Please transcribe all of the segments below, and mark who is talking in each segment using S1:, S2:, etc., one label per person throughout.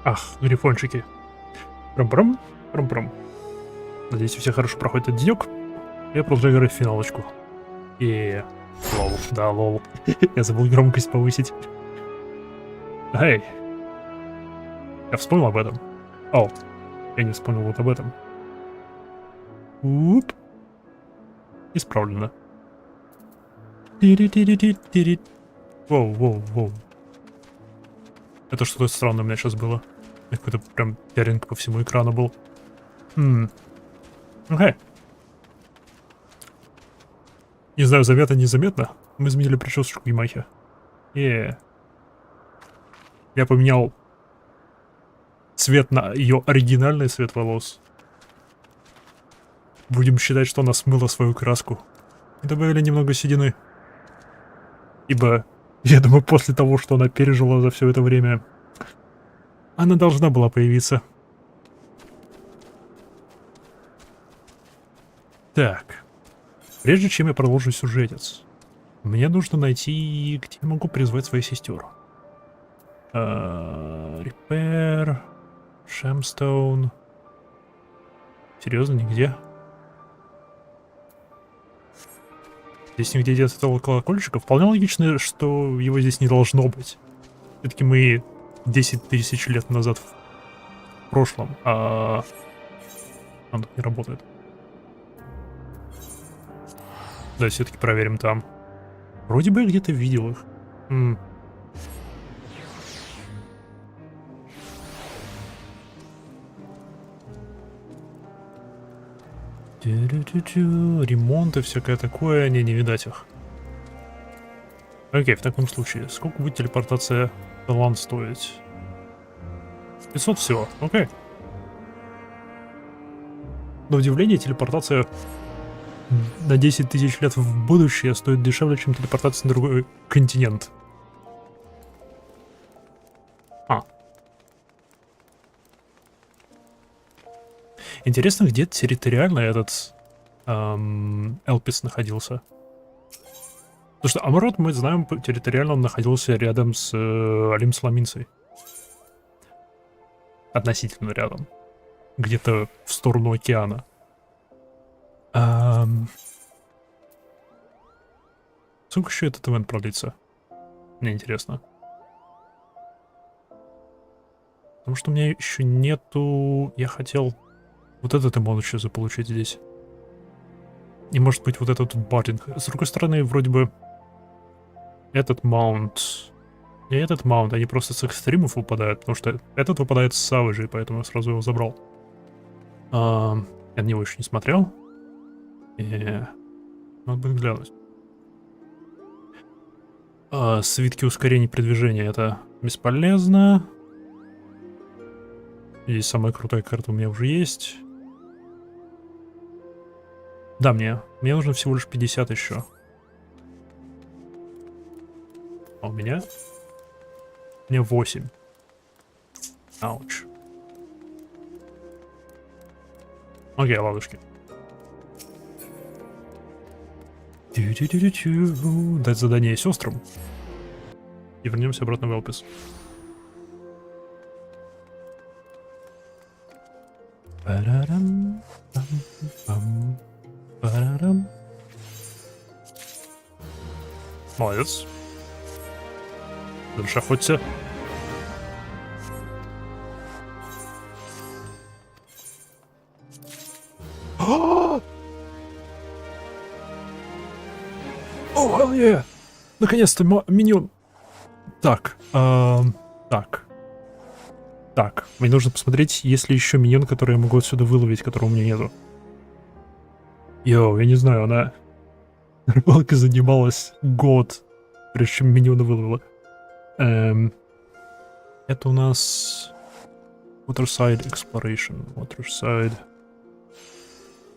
S1: Ах, грифончики. Пром-пром, пром-пром. Надеюсь, у всех хорошо проходит этот денек. Я продолжаю играть в финалочку. И лол, да, лол. Я забыл громкость повысить. Эй! Я вспомнил об этом. О, я не вспомнил вот об этом. Уп. Исправлено. Воу, воу, воу. Это что-то странное у меня сейчас было. Какой-то прям пиаринг по всему экрану был. Окей. Не знаю, заметно, незаметно. Мы изменили прическу Ямахи. Я поменял цвет на ее оригинальный цвет волос. Будем считать, что она смыла свою краску. И добавили немного седины. Ибо, я думаю, после того, что она пережила за все это время, она должна была появиться. Так. Прежде чем я продолжу сюжетец, мне нужно найти, где я могу призвать своих сестер. Repair, Shamstone. Серьезно, нигде? Здесь нигде нет этого колокольчика. Вполне логично, что его здесь не должно быть. Все-таки мы 10 тысяч лет назад в прошлом. Он тут не работает. Да, все-таки проверим там. Вроде бы я где-то видел их. Ремонты, всякое такое. Не видать их. Окей, в таком случае. Сколько будет телепортация талант стоить? 500 всего, окей. На удивление, телепортация на 10 тысяч лет в будущее стоит дешевле, чем телепортация на другой континент. Интересно, где территориально этот Элпис находился. Потому что Амарот, мы знаем, территориально он находился рядом с Алим-Сламинцей. Относительно рядом. Где-то в сторону океана. Сколько еще этот ивент продлится? Мне интересно. Потому что у меня еще нету... Я хотел вот этот эмон еще заполучить здесь. И может быть вот этот баттинг. С другой стороны, вроде бы этот маунт и этот маунт, они просто с экстримов выпадают, потому что этот выпадает с Саважей, поэтому я сразу его забрал. Я на него еще не смотрел. И надо будет глянуть. Свитки ускорения передвижения, это бесполезно. Здесь самая крутая карта у меня уже есть. Да, мне нужно всего лишь 50 еще. А у меня? Мне 8. Ауч. Окей, ладушки. Дать задание сестрам. И вернемся обратно в Элпис. Молодец. Дальше охоться. О, hell yeah! Наконец-то меню. Так, Так, мне нужно посмотреть, есть ли еще миньон, который я могу отсюда выловить, которого у меня нету. Йоу, я не знаю, она... Рыбалкой занималась год, прежде чем миньона выловила. Это у нас... Waterside Exploration. Waterside...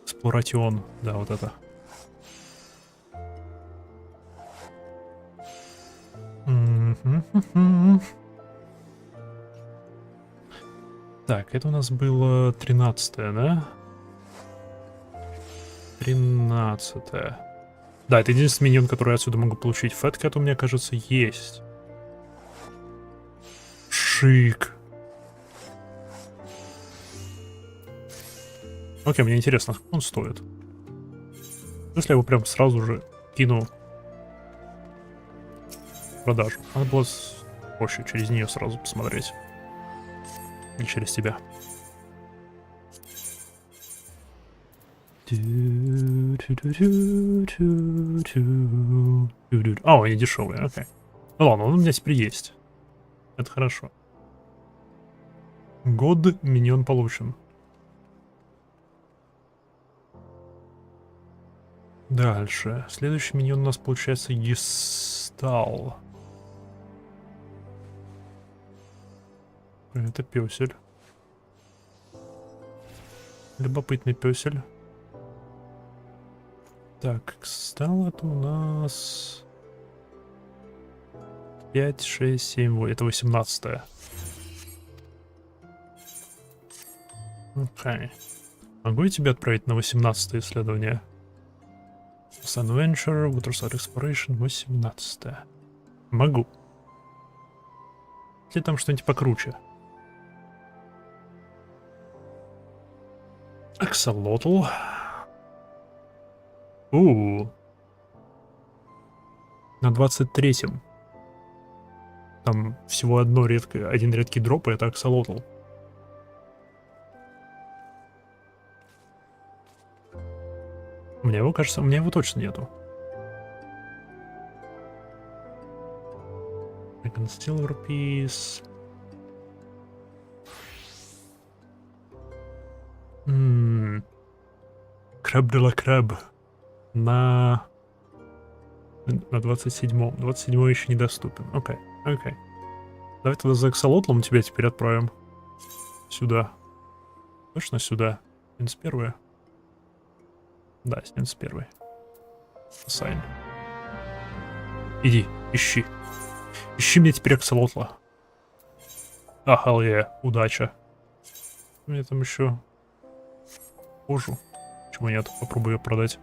S1: Exploration. Да, вот это. Так, это у нас было 13-е, да? 13-е. Да, это единственный миньон, который я отсюда могу получить. Фэткэт у меня, кажется, есть. Шик. Окей, мне интересно, сколько он стоит. Если я его прям сразу же кину в продажу. Надо было проще через нее сразу посмотреть. Или через тебя. О, они дешевые, окей. Ну ладно, он у меня теперь есть. Это хорошо. Год миньон получен. Дальше. Следующий миньон у нас получается Естал. Это пёсель. Любопытный пёсель. Так, стал это у нас 5, 6, 7, 8. Это 18-е. Окей. Могу я тебя отправить на 18-е исследование? Sun Venture, Waterside Exploration, 18-е. Могу. Или там что-нибудь покруче? Аксолотл. На 23-м. Там всего один редкий дроп, и это аксолотл. У меня его, кажется, у меня его точно нету. Steel Piece. Crab de la Crab. На 27-м. 27-й еще недоступен. Окей. Давай тогда за аксолотлом тебя теперь отправим. Сюда. Точно сюда. 71-е. Да, 71-й. Assign. Иди, ищи. Ищи мне теперь аксолотла. Hell yeah, удача. Мне там еще кожу. Почему нет? Попробую ее продать.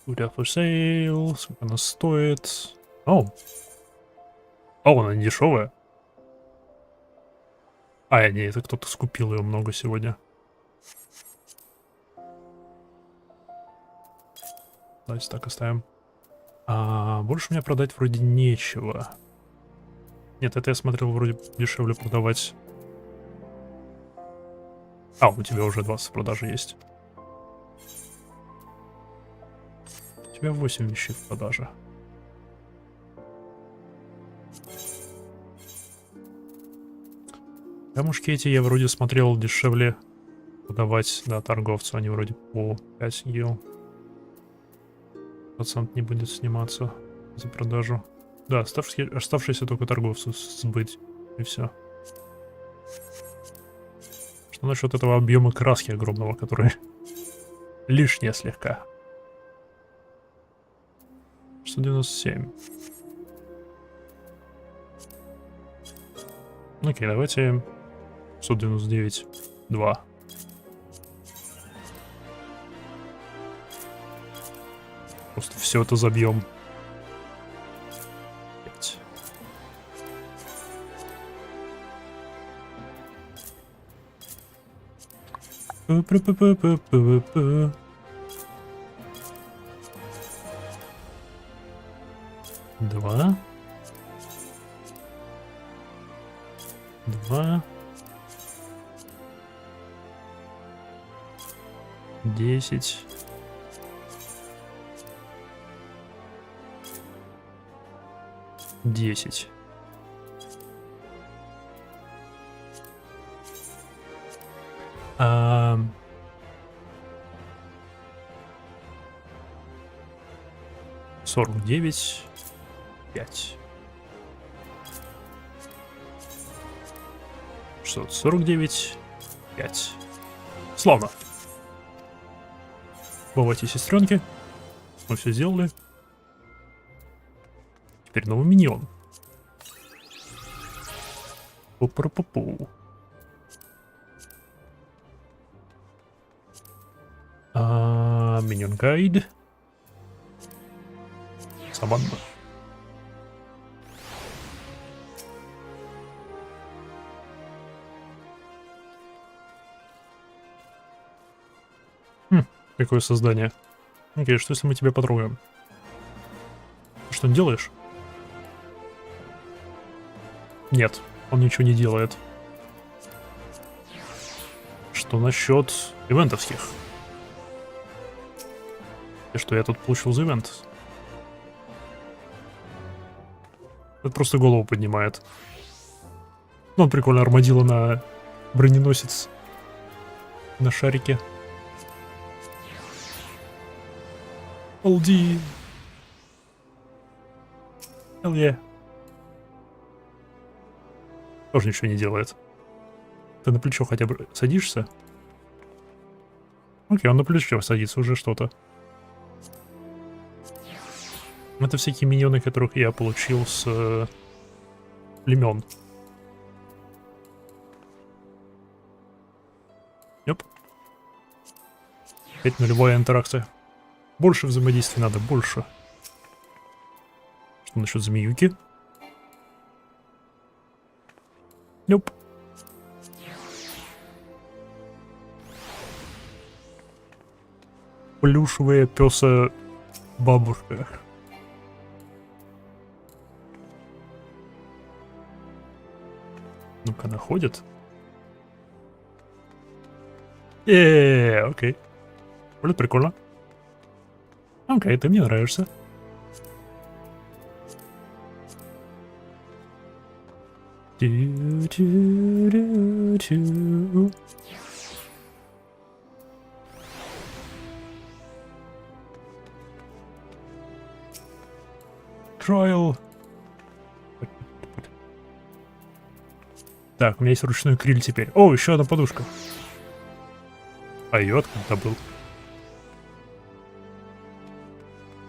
S1: For sale. Сколько она стоит? О, она не дешевая. Не, это кто-то скупил ее много сегодня. Давайте так оставим. Больше у меня продать вроде нечего. Нет, это я смотрел вроде дешевле продавать. У тебя уже 20 в продаже есть. У тебя 8 вещей в продаже. Камушки эти я вроде смотрел дешевле продавать, да, торговцу. Они вроде по 5 гил. Процент не будет сниматься за продажу. Да, оставшиеся только торговцу сбыть. И все. Что насчет этого объема краски огромного, который лишнее слегка? 197. Окей, давайте 199. 2. Просто все это забьем. 5. Два. 10. 10. Сорок 9. 5. 649. 5. Славно. Бывайте, сестренки. Мы все сделали. Теперь новый миньон. Пу-пу-пу-пу. Миньон гайд. Саванна. Какое создание. Окей, что если мы тебя потрогаем? Что ты делаешь? Нет, он ничего не делает. Что насчет ивентовских? И что я тут получил за ивент? Это просто голову поднимает. Ну, он прикольно, армадило на броненосец. На шарике. Олди. Hell yeah. Тоже ничего не делает. Ты на плечо хотя бы садишься? Окей, он на плечо садится, уже что-то. Это всякие миньоны, которых я получил с племен. Йоп. Опять нулевая интеракция. Больше взаимодействия надо, больше. Что насчет змеюки? Йоп. Плюшевая пёса бабушка. Ну-ка, она ходит. Окей. Блин, прикольно. Окей, ты мне нравишься. Trial. Так, у меня есть ручной криль теперь. О, еще одна подушка. А ее откуда был?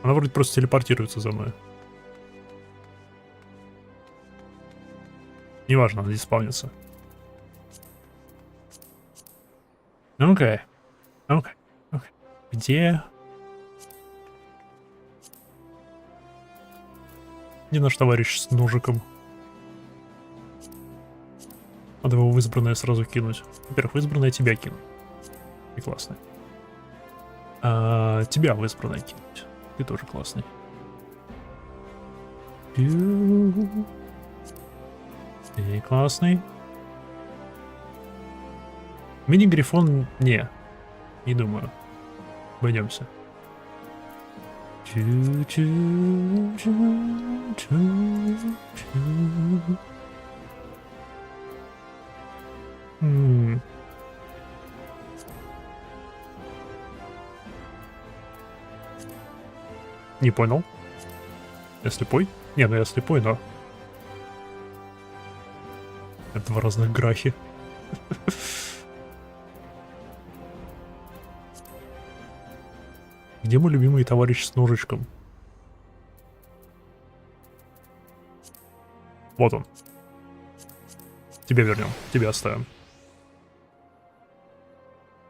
S1: Она вроде просто телепортируется за мной. Неважно, она здесь спавнится. Окей. Окей. Где? Где наш товарищ с ножиком? Надо его в избранное сразу кинуть. Во-первых, в избранное тебя кину. Ты классный. А тебя в избранное кинуть. Ты тоже классный. Ты классный. Мини-грифон не думаю. Обойдемся. Не понял. Я слепой? Не, ну я слепой, но... Это два разных грахи. Где мой любимый товарищ с ножичком? Вот он. Тебя вернем, тебя оставим.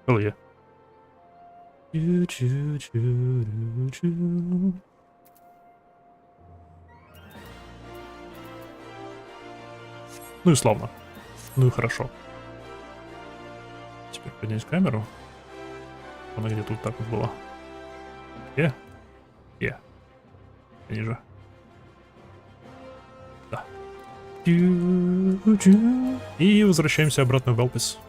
S1: Ой. Ну и славно. Ну и хорошо. Теперь поднять камеру. Она где-то вот так вот была. Ниже. Да. И возвращаемся обратно в Элпис.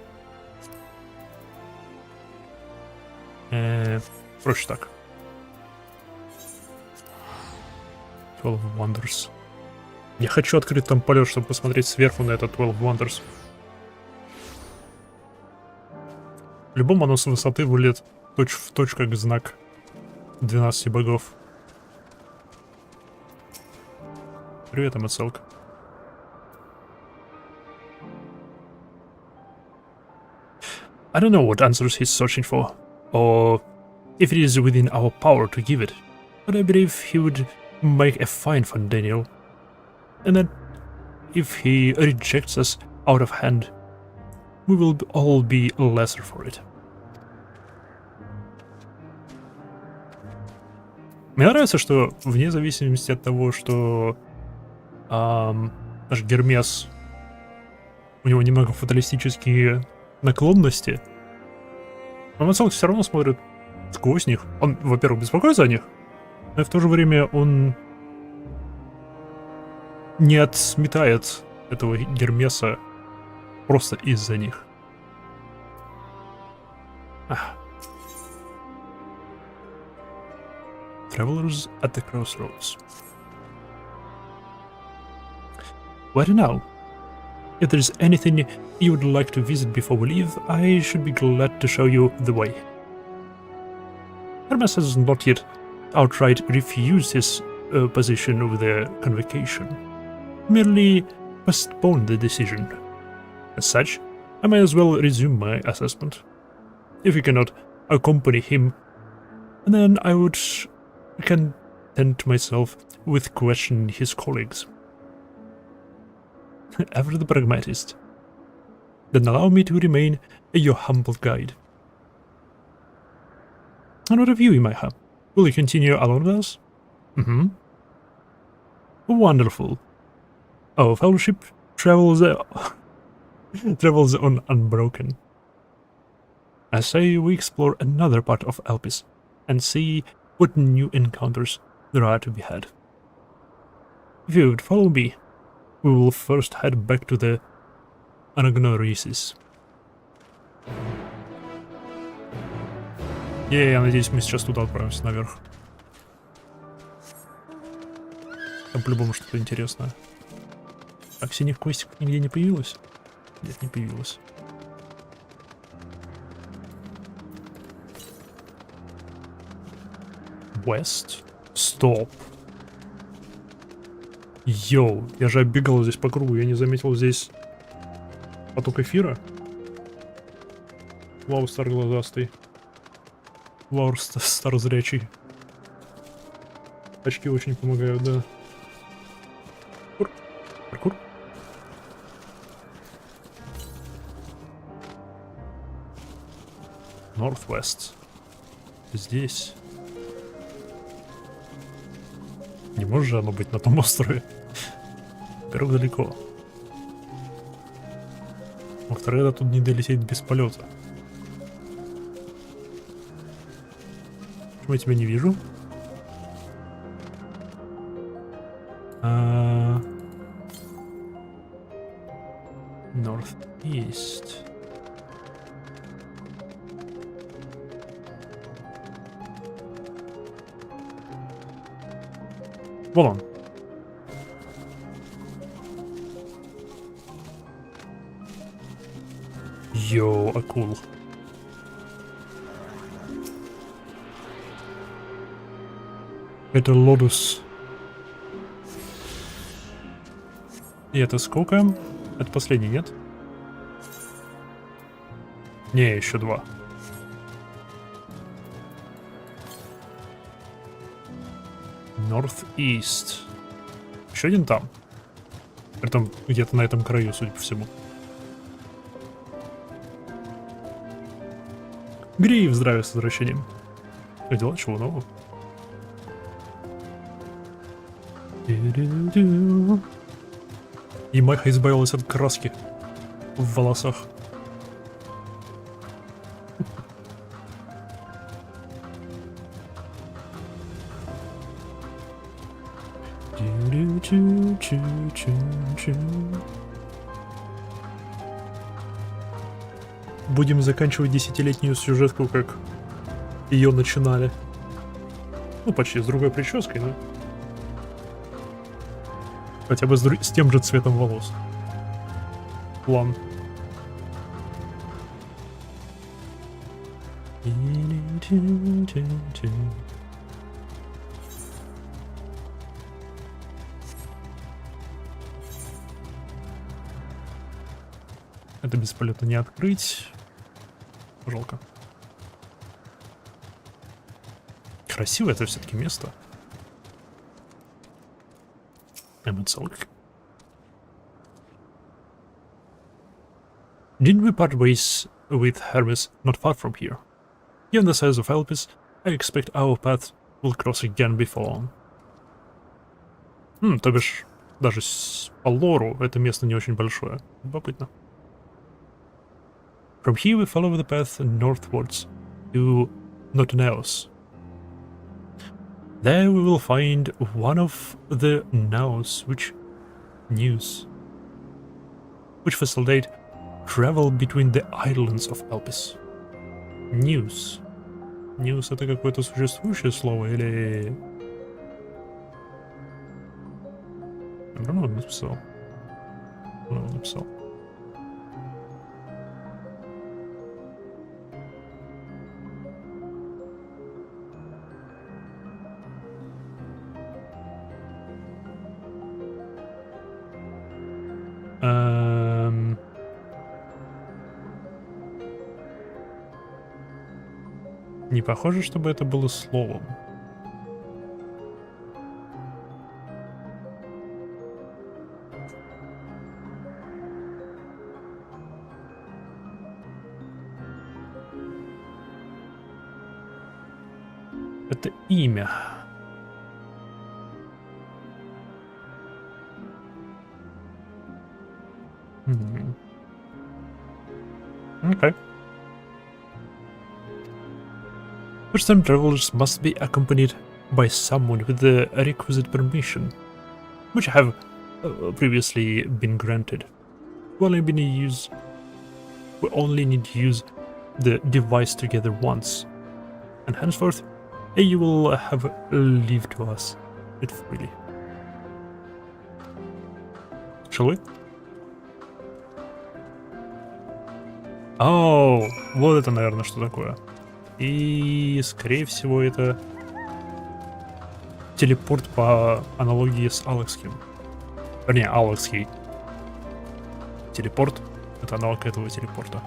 S1: Проще так. 12 Wonders. Я хочу открыть там полет, чтобы посмотреть сверху на этот 12 Wonders. В-любом оно с высоты выглядит точь-в-точь как знак 12 богов. Привет, MSQ. I don't know what answers he's searching for, or if it is within our power to give it, but I believe he would make a fine fun Daniel. And that if he rejects us out of hand, we will all be lesser for it. Мне нравится, что вне зависимости от того, что наш Гермес, у него немного фаталистические наклонности, но MSQ все равно смотрит сквозь них. Он, во-первых, беспокоится о них, но в то же время он не отсметает этого Гермеса просто из-за них. Travelers at the crossroads. Where now? If there's anything you would like to visit before we leave, I should be glad to show you the way. Hermes has not yet outright refused his position with the convocation, merely postponed the decision. As such, I may as well resume my assessment. If you cannot accompany him, then I would content myself with questioning his colleagues. Ever the pragmatist. Then allow me to remain your humble guide. And what of you, Imaiha? Will you continue alone with us? Mm-hmm. Wonderful. Our fellowship travels travels on unbroken. I say we explore another part of Alpes and see what new encounters there are to be had. If you would follow me, we will first head back to the Anagnorisis. Я надеюсь, мы сейчас туда отправимся наверх. Там по-любому что-то интересное. Так, синих квестиков нигде не появилось? Нет, не появилось. West. Стоп. Йоу, я же оббегал здесь по кругу, я не заметил здесь поток эфира. Вау, староглазастый. Вау, старозрячий. Очки очень помогают, да. Паркур. Паркур. Northwest. Здесь. Не может же оно быть на том острове. Во-первых, далеко. Во-вторых, это тут не долететь без полета. Почему я тебя не вижу? Northeast. Вон он. Йоу, акул. Это лотос. И это сколько? Это последний, нет? Не, еще два. Northeast. Еще один там. Притом где-то на этом краю, судя по всему. Греев, здравия, с возвращением. Как дела? Чего нового? И Майха избавилась от краски в волосах. Будем заканчивать 10-летнюю сюжетку, как ее начинали. Ну, почти с другой прической, но... Хотя бы с тем же цветом волос. План. Это без полета не открыть. Жалко. Красивое это все-таки место. MSQ. Didn't we part ways with Hermes not far from here? Given the size of Alpes, I expect our paths will cross again before long. То бишь, даже по лору это место не очень большое. Любопытно. From here we follow the path northwards to nothing else. There we will find one of the nows which facilitate travel between the islands of Elpis. News. News — это какое-то существующее слово или... Ну, написал. Написал. Не похоже, чтобы это было словом. Это имя. Okay. First-time travelers must be accompanied by someone with the requisite permission, which have previously been granted. We only need to use the device together once, and henceforth, you will have leave to us it freely. Shall we? Оу, вот это, наверное, что такое. И, скорее всего, это телепорт по аналогии с Алексским. Вернее, Алексский. Телепорт — это аналог этого телепорта.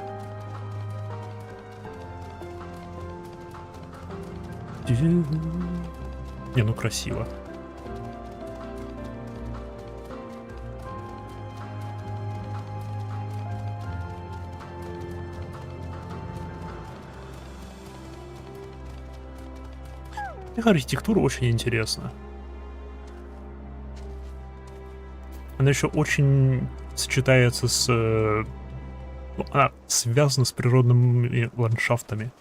S1: Не, ну красиво. Их архитектура очень интересна. Она еще очень сочетается с... она связана с природными ландшафтами.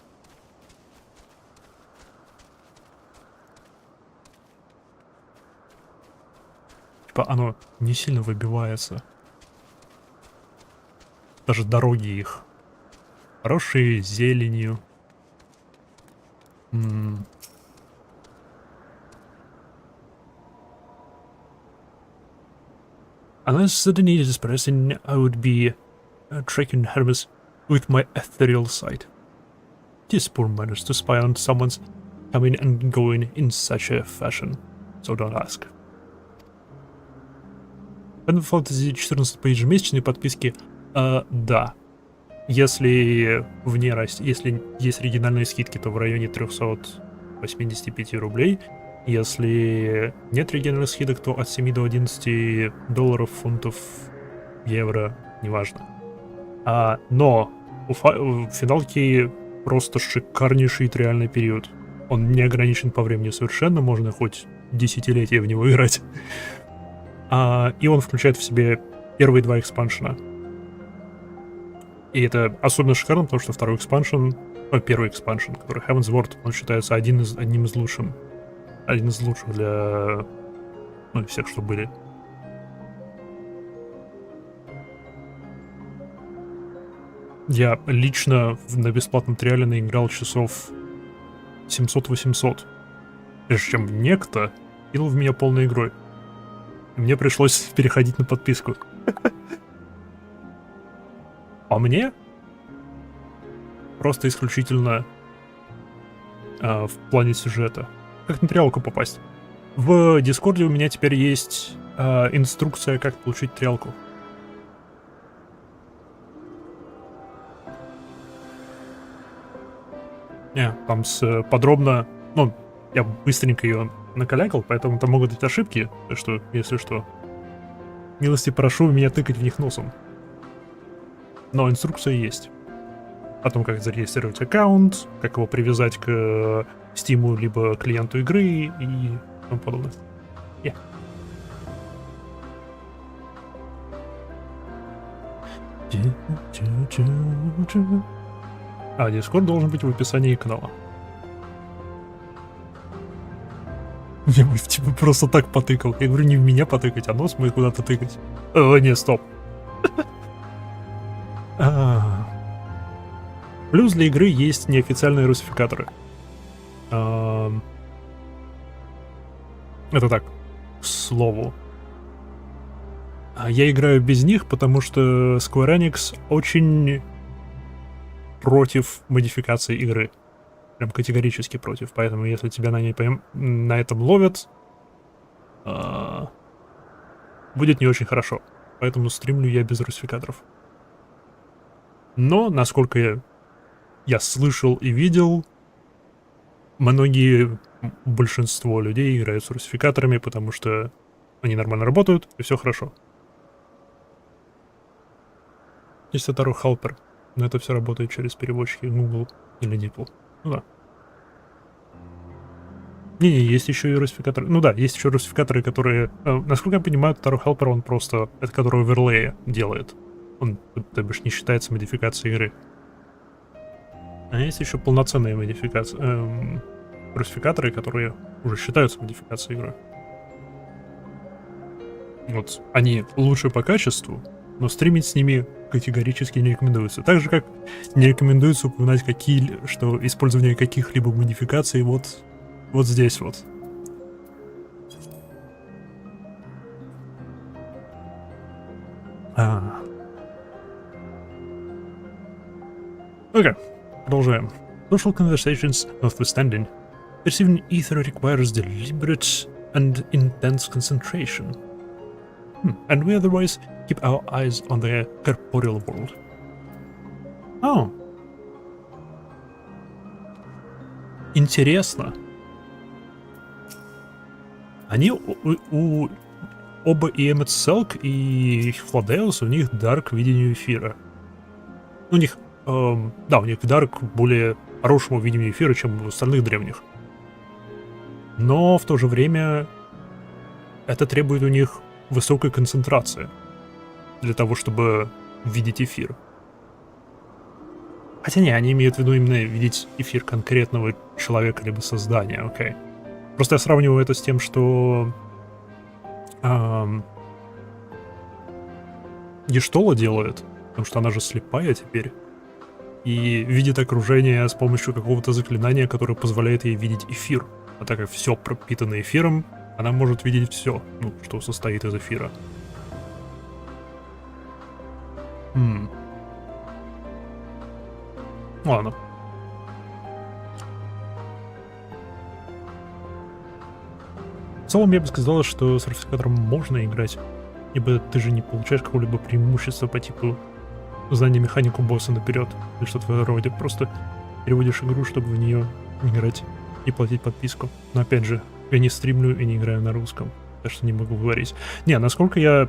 S1: Типа оно не сильно выбивается. Даже дороги их. Хорошие зеленью. Unless the need is pressing, I would be tracking Hermes with my ethereal sight. It is poor manners to spy on someone's coming and going in such a fashion, so don't ask. Final Fantasy 14 по ежемесячной подписке, да. Если если есть региональные скидки, то в районе 385 рублей. Если нет региональных скидок, то от 7 до 11 долларов, фунтов, евро, неважно. Но у финалки просто шикарнейший реальный период. Он не ограничен по времени совершенно, можно хоть десятилетия в него играть. И он включает в себе первые два экспаншена. И это особенно шикарно, потому что первый экспаншен, который Heaven's Ward, он считается одним из лучших для всех, что были. Я лично на бесплатном триале наиграл часов 700-800, прежде чем некто кинул в меня полной игрой. И мне пришлось переходить на подписку. А мне просто исключительно в плане сюжета. Как на триалку попасть? В Дискорде у меня теперь есть инструкция, как получить триалку. Там подробно... я быстренько ее накалякал, поэтому там могут быть ошибки, так что, если что, милости прошу меня тыкать в них носом. Но инструкция есть. О том, как зарегистрировать аккаунт, как его привязать к Steam, либо клиенту игры и тому подобное. Дискорд должен быть в описании канала. Я бы типа просто так потыкал. Я говорю, не в меня потыкать, а нос мой куда-то тыкать. О, не, стоп. Плюс для игры есть неофициальные русификаторы. Это так, к слову. Я играю без них, потому что Square Enix очень против модификации игры. Прям категорически против. Поэтому если тебя на этом ловят, будет не очень хорошо. Поэтому стримлю я без русификаторов. Но, насколько я слышал и видел, большинство людей играют с русификаторами, потому что они нормально работают, и все хорошо. Есть Taru Helper, но это все работает через переводчики Google или DeepL. Ну да. Не, есть еще и русификаторы. Ну да, есть еще русификаторы, которые... насколько я понимаю, Taru Helper, он просто... Это который оверлея делает. Он, то бишь, не считается модификацией игры. А есть еще полноценные модификации... русификаторы, которые уже считаются модификацией игры. Вот, они лучше по качеству, но стримить с ними категорически не рекомендуется. Так же, как не рекомендуется упоминать что использование каких-либо модификаций вот здесь вот. Окей, продолжаем. Social conversations notwithstanding, receiving ether requires deliberate and intense concentration. And we otherwise keep our eyes on the corporeal world. Oh. Интересно. Они оба и Эмmet и Фладеус, у них дарк видению эфира. У них, да, у них дарк более хорошему видению эфира, чем у остальных древних. Но в то же время это требует у них высокой концентрации для того, чтобы видеть эфир. Хотя не, они имеют в виду именно видеть эфир конкретного человека либо создания, окей. Просто я сравниваю это с тем, что Гештола делает, потому что она же слепая теперь, и видит окружение с помощью какого-то заклинания, которое позволяет ей видеть эфир. А так как все пропитано эфиром, она может видеть все, что состоит из эфира. Ладно. В целом, я бы сказал, что с русификатором можно играть, ибо ты же не получаешь какого-либо преимущества по типу знания механику босса наперед, или что-то в этом роде. Просто переводишь игру, чтобы в нее играть и платить подписку. Но опять же, я не стримлю и не играю на русском, так что не могу говорить. Не, насколько я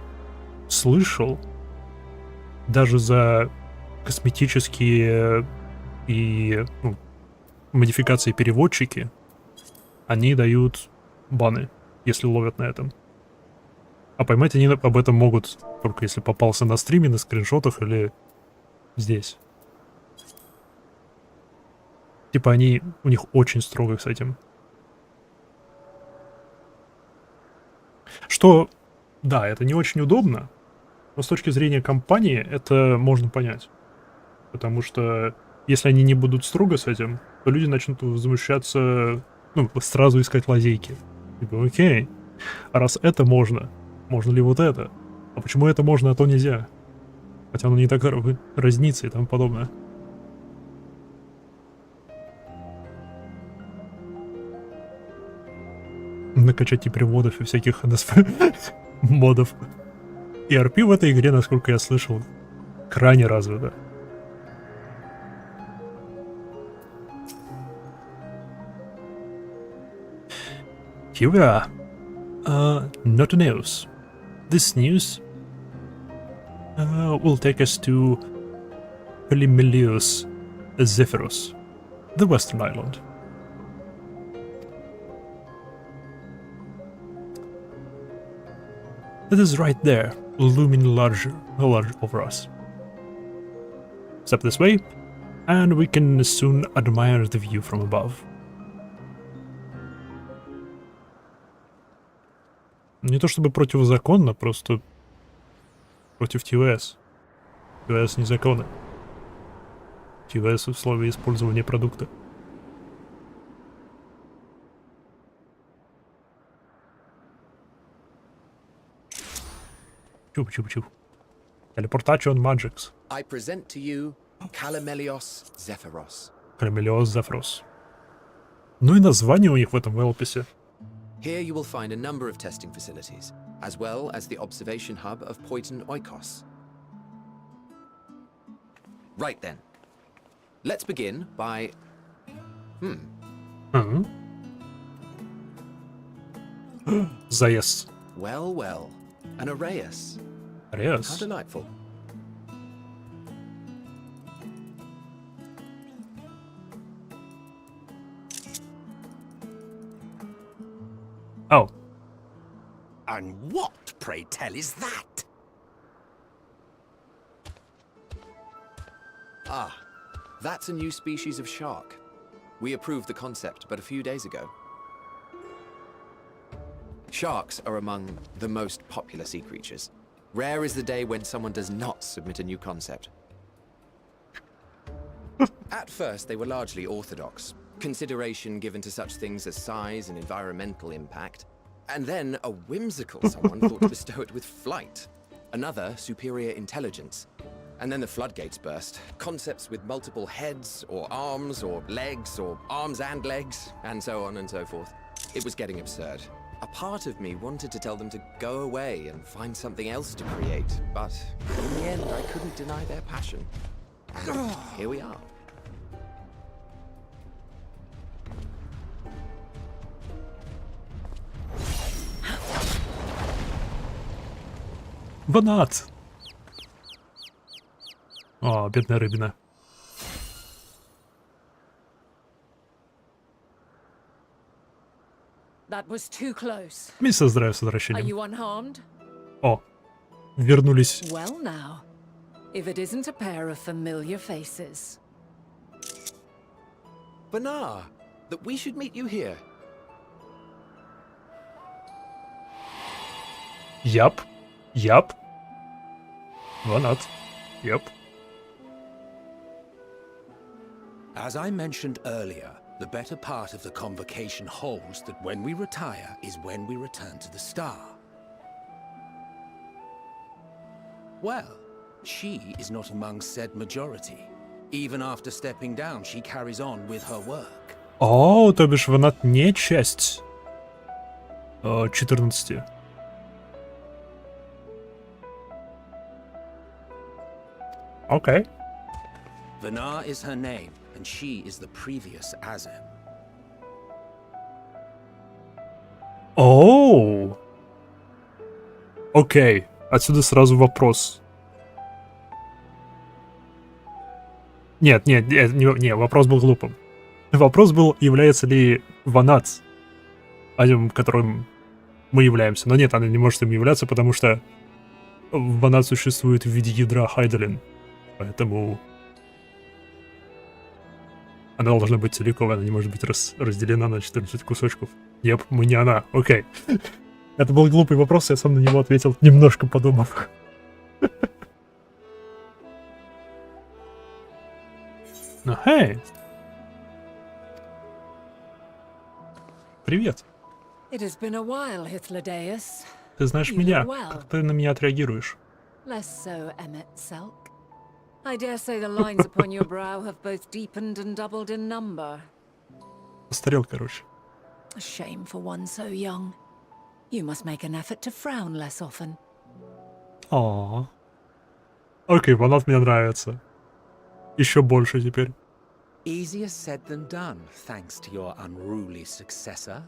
S1: слышал, даже за косметические и модификации переводчики, они дают баны, если ловят на этом. А поймать они об этом могут только если попался на стриме, на скриншотах или здесь. Типа у них очень строго с этим. Что, да, это не очень удобно, но с точки зрения компании это можно понять. Потому что если они не будут строго с этим, то люди начнут возмущаться, сразу искать лазейки. Типа, окей, а раз это можно ли вот это? А почему это можно, а то нельзя? Хотя оно не так разнится и тому подобное. Накачать и переводов, и всяких модов. И RP в этой игре, насколько я слышал, крайне развита. Here we are. Not a news. This news will take us to Pelimelius Zephyrus, the western island. It is right there, looming large over us. Step this way, and we can soon admire the view from above. Не то чтобы противозаконно, просто против ТВС. ТВС незаконно. ТВС условия использования продукта. Чуп-чуп-чуп. Teleportation Magics.
S2: I present to you Calamelios Zephyros.
S1: Calamelios Zephyros. Ну и название у них в этом велописе.
S2: Here you will find a number of testing facilities, as well as the observation hub of Poiton Oikos. Right then. Let's begin by...
S1: Заезд.
S2: Well, well. An Arraius. How
S1: Ареас.
S2: delightful.
S1: Ау.
S3: And what, pray tell, is that?
S2: Ah, that's a new species of shark. We approved the concept but a few days ago. Sharks are among the most popular sea creatures. Rare is the day when someone does not submit a new concept. At first, they were largely orthodox, consideration given to such things as size and environmental impact. And then a whimsical someone thought to bestow it with flight, another superior intelligence. And then the floodgates burst. Concepts with multiple heads, or arms and legs, and so on and so forth. It was getting absurd. A part of me wanted to tell them to go away and find something else to create, but in the end I couldn't deny their passion. And here we are.
S1: Банат. О, бедная рыбина.
S4: That was too close.
S1: Месяц здравия с
S4: Are
S1: возвращением.
S4: you unharmed?
S1: О, вернулись.
S4: Well now, if it isn't a pair of familiar faces.
S2: Banar, that we should meet you here.
S1: Яп. Яп. Банат. Яп.
S3: As I mentioned earlier, the better part of the convocation holds that when we retire is when we return to the star. Well, she is not among said majority. Even after stepping down, she carries on with her work.
S1: О, то бишь Ванат не часть 14. Окей.
S3: Vanar is her name, and she is the previous Azem.
S1: Оу. Окей. Отсюда сразу вопрос. Нет, вопрос был глупым. Вопрос был, является ли Ванат одним, которым мы являемся. Но нет, она не может им являться, потому что Ванат существует в виде ядра Хайдолин. Поэтому она должна быть целиком, она не может быть разделена на 14 кусочков. Еп, мы не она. Окей. Это был глупый вопрос, я сам на него ответил, немножко подумав. Ну, хей! Привет.
S4: It has been a while, Hythlodaeus.
S1: Ты знаешь
S4: You
S1: меня.
S4: look well.
S1: Как ты на меня отреагируешь?
S4: Less so, Emmet Selk. I dare say the lines upon your brow have both deepened and doubled in number.
S1: Постарел, короче.
S4: A shame for one so young. You must make an effort to frown less often.
S1: О. Окей, Ванат мне нравится. Еще больше теперь.
S3: Easier said than done, thanks to your unruly successor.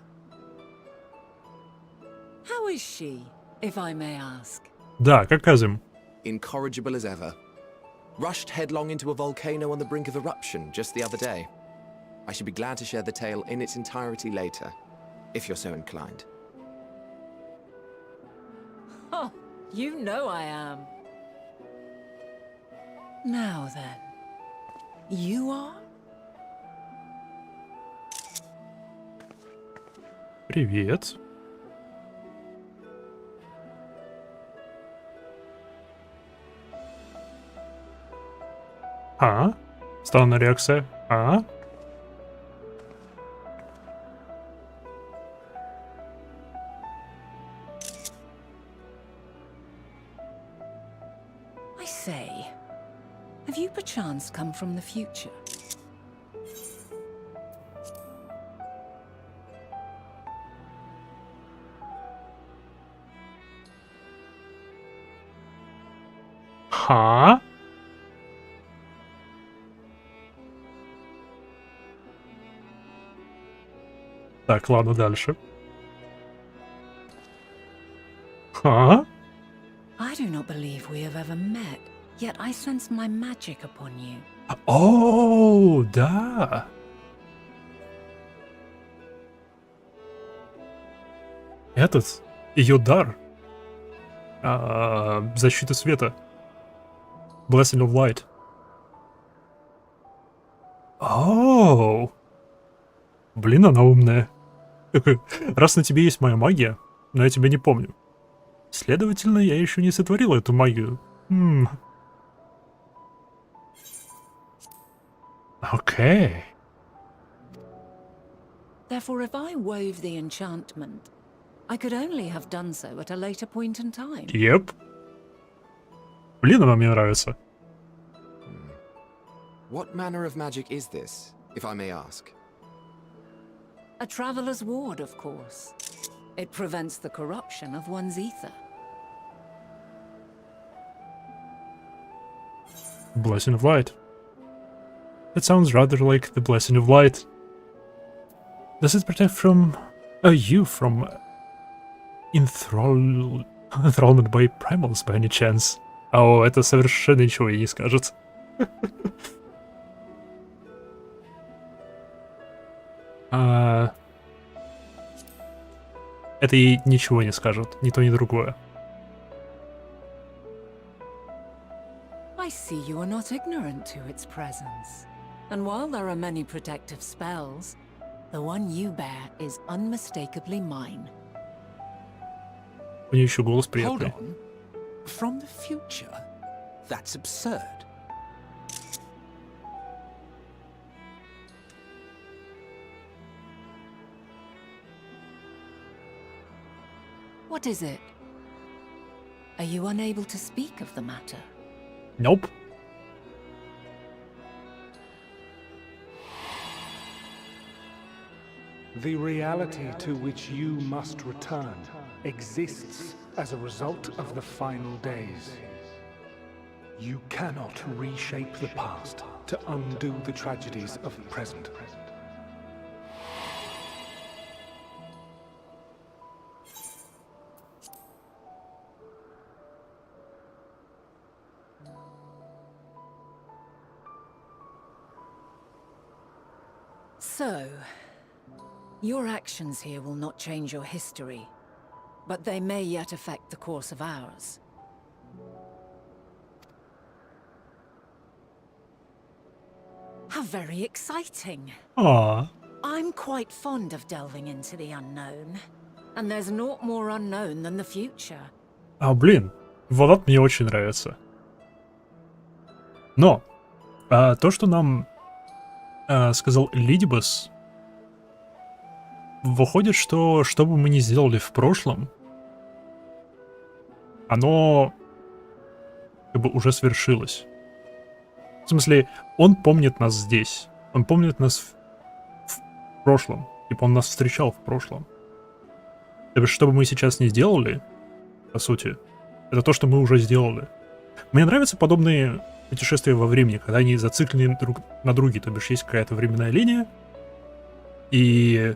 S4: How is she, if I may ask?
S1: Да, как Азим.
S2: Incorrigible as ever. Rushed headlong into a volcano on the brink of eruption just the other day. I should be glad to share the tale in its entirety later, if you're so inclined.
S4: Oh, you know I am. Now then, you are?
S1: Привет. А? Странная реакция. А?
S4: I say, have you perchance come from the future?
S1: Ха? Так, ладно, дальше. Ха?
S4: I do not believe we have ever met, yet I sense my magic upon you.
S1: О, да. Этот, ее дар. Защита света. Blessing of Light. Оу. Блин, она умная. Раз на тебе есть моя магия, но я тебя не помню. Следовательно, я еще не сотворил эту магию. Окей.
S4: Therefore, if I wove the enchantment, I could only have done so at a later point in time.
S1: Yep. Блин, она мне нравится.
S2: What manner of magic is this, if I may ask?
S4: A traveler's ward, of course. It prevents the corruption of one's ether.
S1: Blessing of Light. That sounds rather like the Blessing of Light. Does it protect from you from enthrallment by primals by any chance? О, это совершенно ничего ей не скажет. Это ей ничего не скажет, ни то, ни другое.
S4: I see you are not ignorant to its presence. And while there are many protective spells, the one you bear is unmistakably mine.
S1: У нее еще голос
S3: Hold
S1: приятный.
S3: on. From the future? That's absurd.
S4: What is it? Are you unable to speak of the matter?
S1: Nope.
S5: The reality to which you must return exists as a result of the final days. You cannot reshape the past to undo the tragedies of the present.
S4: So, your actions here will not change your history, but they may yet affect the course of ours. How very exciting!
S1: А,
S4: I'm quite fond of delving into the unknown, and there's naught more unknown than the future.
S1: блин, Влад мне очень нравится. Но то, что нам сказал Лидибас, выходит, что бы мы ни сделали в прошлом, оно как бы уже свершилось. В смысле, он помнит нас здесь. Он помнит нас в прошлом. Типа он нас встречал в прошлом. То есть, что бы мы сейчас не сделали, по сути, это то, что мы уже сделали. Мне нравятся подобные путешествия во времени, когда они зациклены друг на друге. То бишь, есть какая-то временная линия, и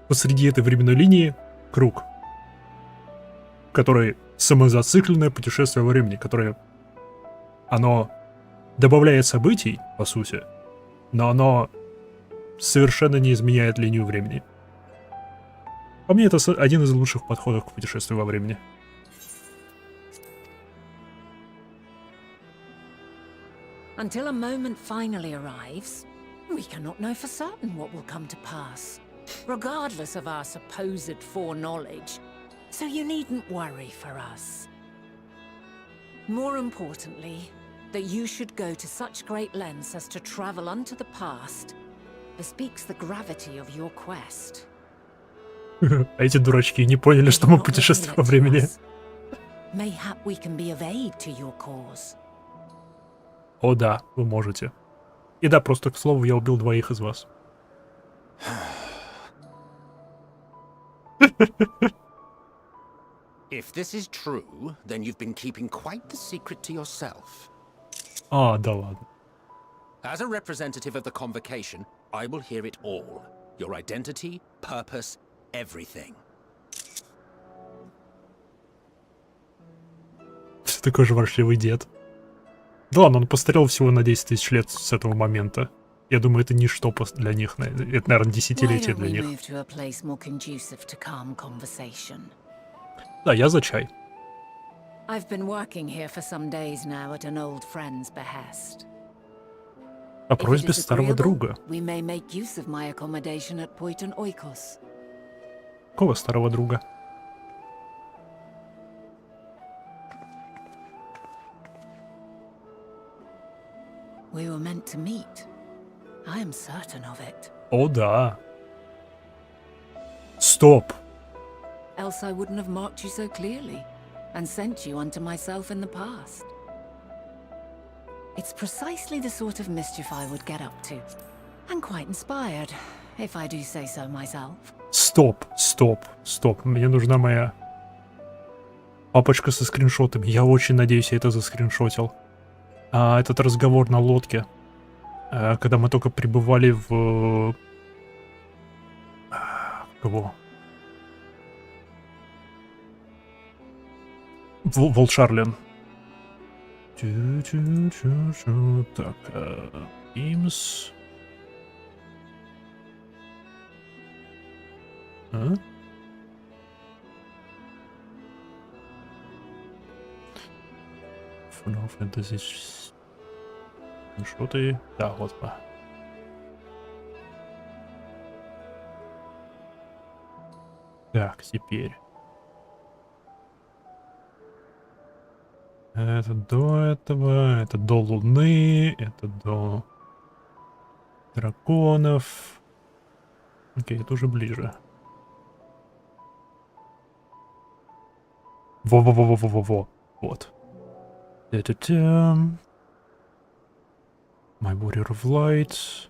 S1: посреди этой временной линии круг, который самозацикленное путешествие во времени, которое оно добавляет событий, по сути, но оно совершенно не изменяет линию времени. По мне, это один из лучших подходов к путешествию во времени.
S4: Until a moment finally arrives, we cannot know for certain what will come to pass, regardless of our supposed foreknowledge, so you needn't worry for us. More importantly, That you should go to such great lengths as to travel unto the past bespeaks the gravity of your quest.
S1: А эти дурачки не поняли, что мы путешествуем во времени.
S4: Mayhap we can be of aid to your cause.
S1: О да, вы можете. И да, просто, к слову, я убил 2 из вас.
S3: If this is true, then you've been keeping quite the secret to yourself.
S1: А, да ладно.
S3: As a representative of the convocation, I will hear it all. Your identity, purpose, everything.
S1: Ты такой же ворчливый дед. Да ладно, он постарел всего на 10 тысяч лет с этого момента. Я думаю, это ничто для них. Это, наверное, десятилетие для них. Да, я за чай.
S4: I've been working here for some days now at an old friend's behest.
S1: По просьбе старого друга.
S4: We may make use of my accommodation at Poiton Oikos.
S1: Какого старого друга?
S4: We were meant to meet. I am certain of it.
S1: О, да. Стоп.
S4: Else I wouldn't have marked you so clearly and sent you unto myself in the past. It's precisely the sort of mischief I would get up to. And quite inspired, if I do say so myself.
S1: Стоп, стоп, стоп. Мне нужна моя папочка со скриншотами. Я очень надеюсь, я это заскриншотил. Этот разговор на лодке, когда мы только прибывали в... Кого? Волшарлен. Так, Имс. Final Fantasy. Что ты? Да, вот. Так, теперь. Это до этого, это до Луны, это до драконов. Окей, это уже ближе. Во-во-во-во-во-во. Вот. Та-та-та. My Warrior of Light.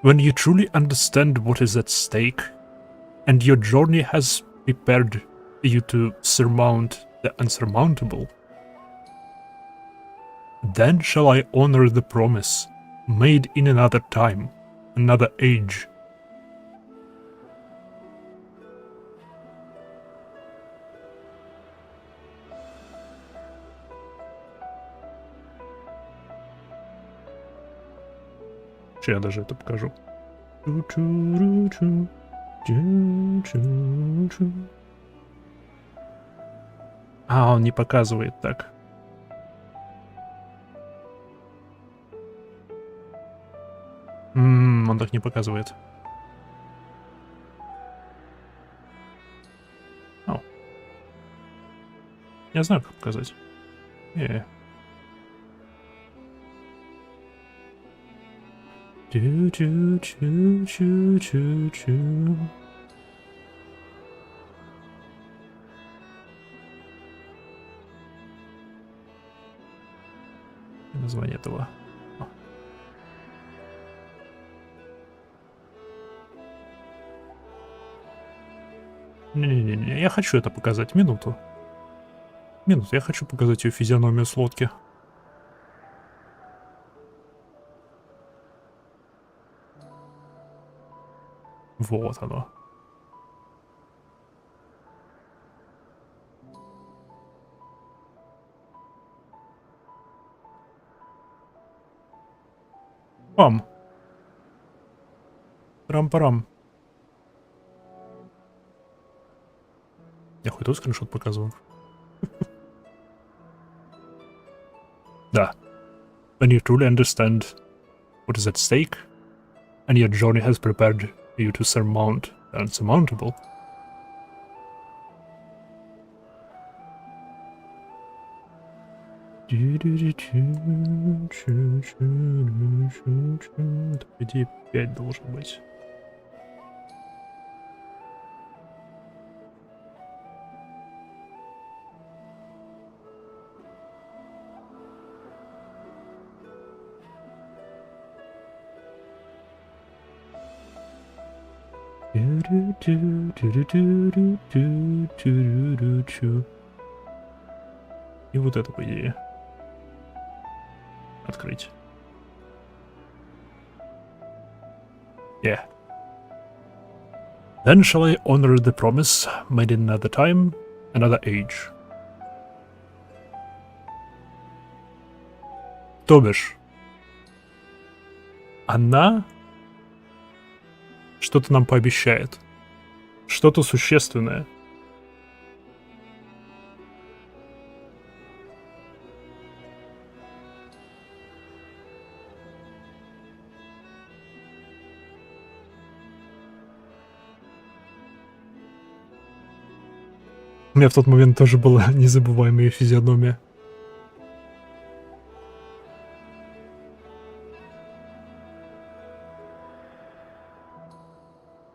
S1: When you truly understand what is at stake, and your journey has prepared you to surmount the unsurmountable, then shall I honor the promise made in another time, another age. Я даже это покажу. А, он не показывает так. Он так не показывает. О. Я знаю, как показать. Чу-чу-чу-чу-чу-чу. Название этого. Не-не-не, я хочу это показать. Минуту. Я хочу показать ее физиономию с лодки. Вот оно. Пам. Рам-парам. Я хоть тут скриншот показываю. Да. When you truly understand what is at stake, and your journey has prepared you to surmount the unsurmountable. По идее, 5 должен быть. И вот это, по идее, открыть. Yeah. Then shall I honor the promise made in another time, another age. То бишь, она что-то нам пообещает. Что-то существенное. У меня в тот момент тоже была незабываемая физиономия.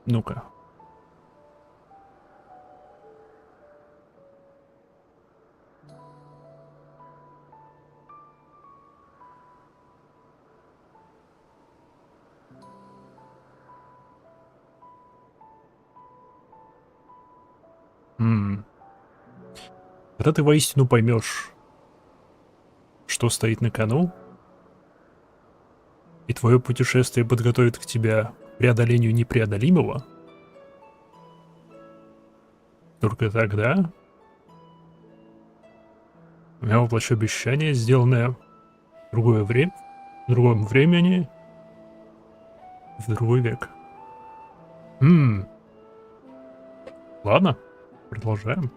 S1: Ну-ка. Когда ты воистину поймешь, что стоит на кону, и твое путешествие подготовит к тебе преодолению непреодолимого, только тогда я воплощу обещание, сделанное в другое время, в другом времени, в другой век. Ладно, продолжаем.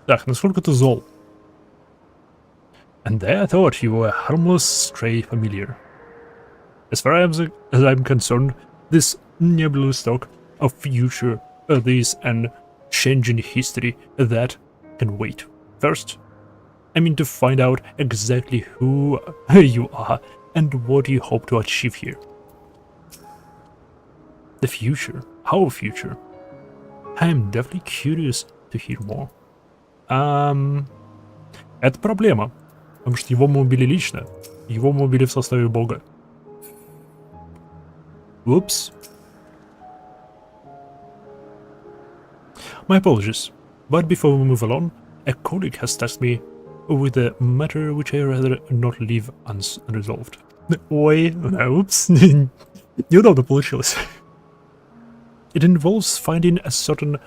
S1: Так, насколько ты зол? And I thought you were a harmless stray familiar. As far as I'm concerned, this nebulous talk of future is an changing history that can wait. First, I mean to find out exactly who you are and what you hope to achieve here. The future? Our future? I am definitely curious to hear more. Это проблема, потому что его мы убили лично, его мы убили в составе бога. Whoops. My apologies, but before we move along, a colleague has tasked me with a matter which I rather not leave unresolved. Ой, упс, неудобно получилось. It involves finding a certain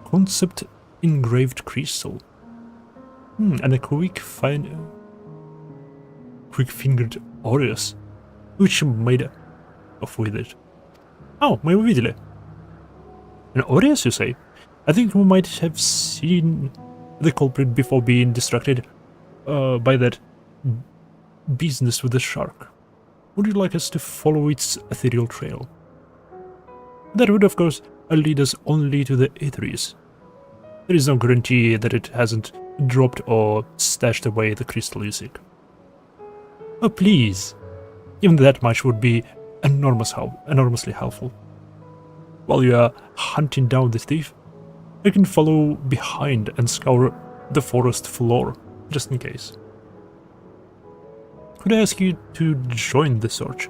S1: concept engraved crystal. And a quick-fingered Aureus, which made off with it. Oh, мы его видели. An Aureus, you say? I think we might have seen the culprit before being distracted by that business with the shark. Would you like us to follow its ethereal trail? That would, of course, lead us only to the Aetherius. There is no guarantee that it hasn't dropped or stashed away the crystal you seek. Oh, please. Even that much would be enormously helpful. While you are hunting down the thief, I can follow behind and scour the forest floor, just in case. Could I ask you to join the search?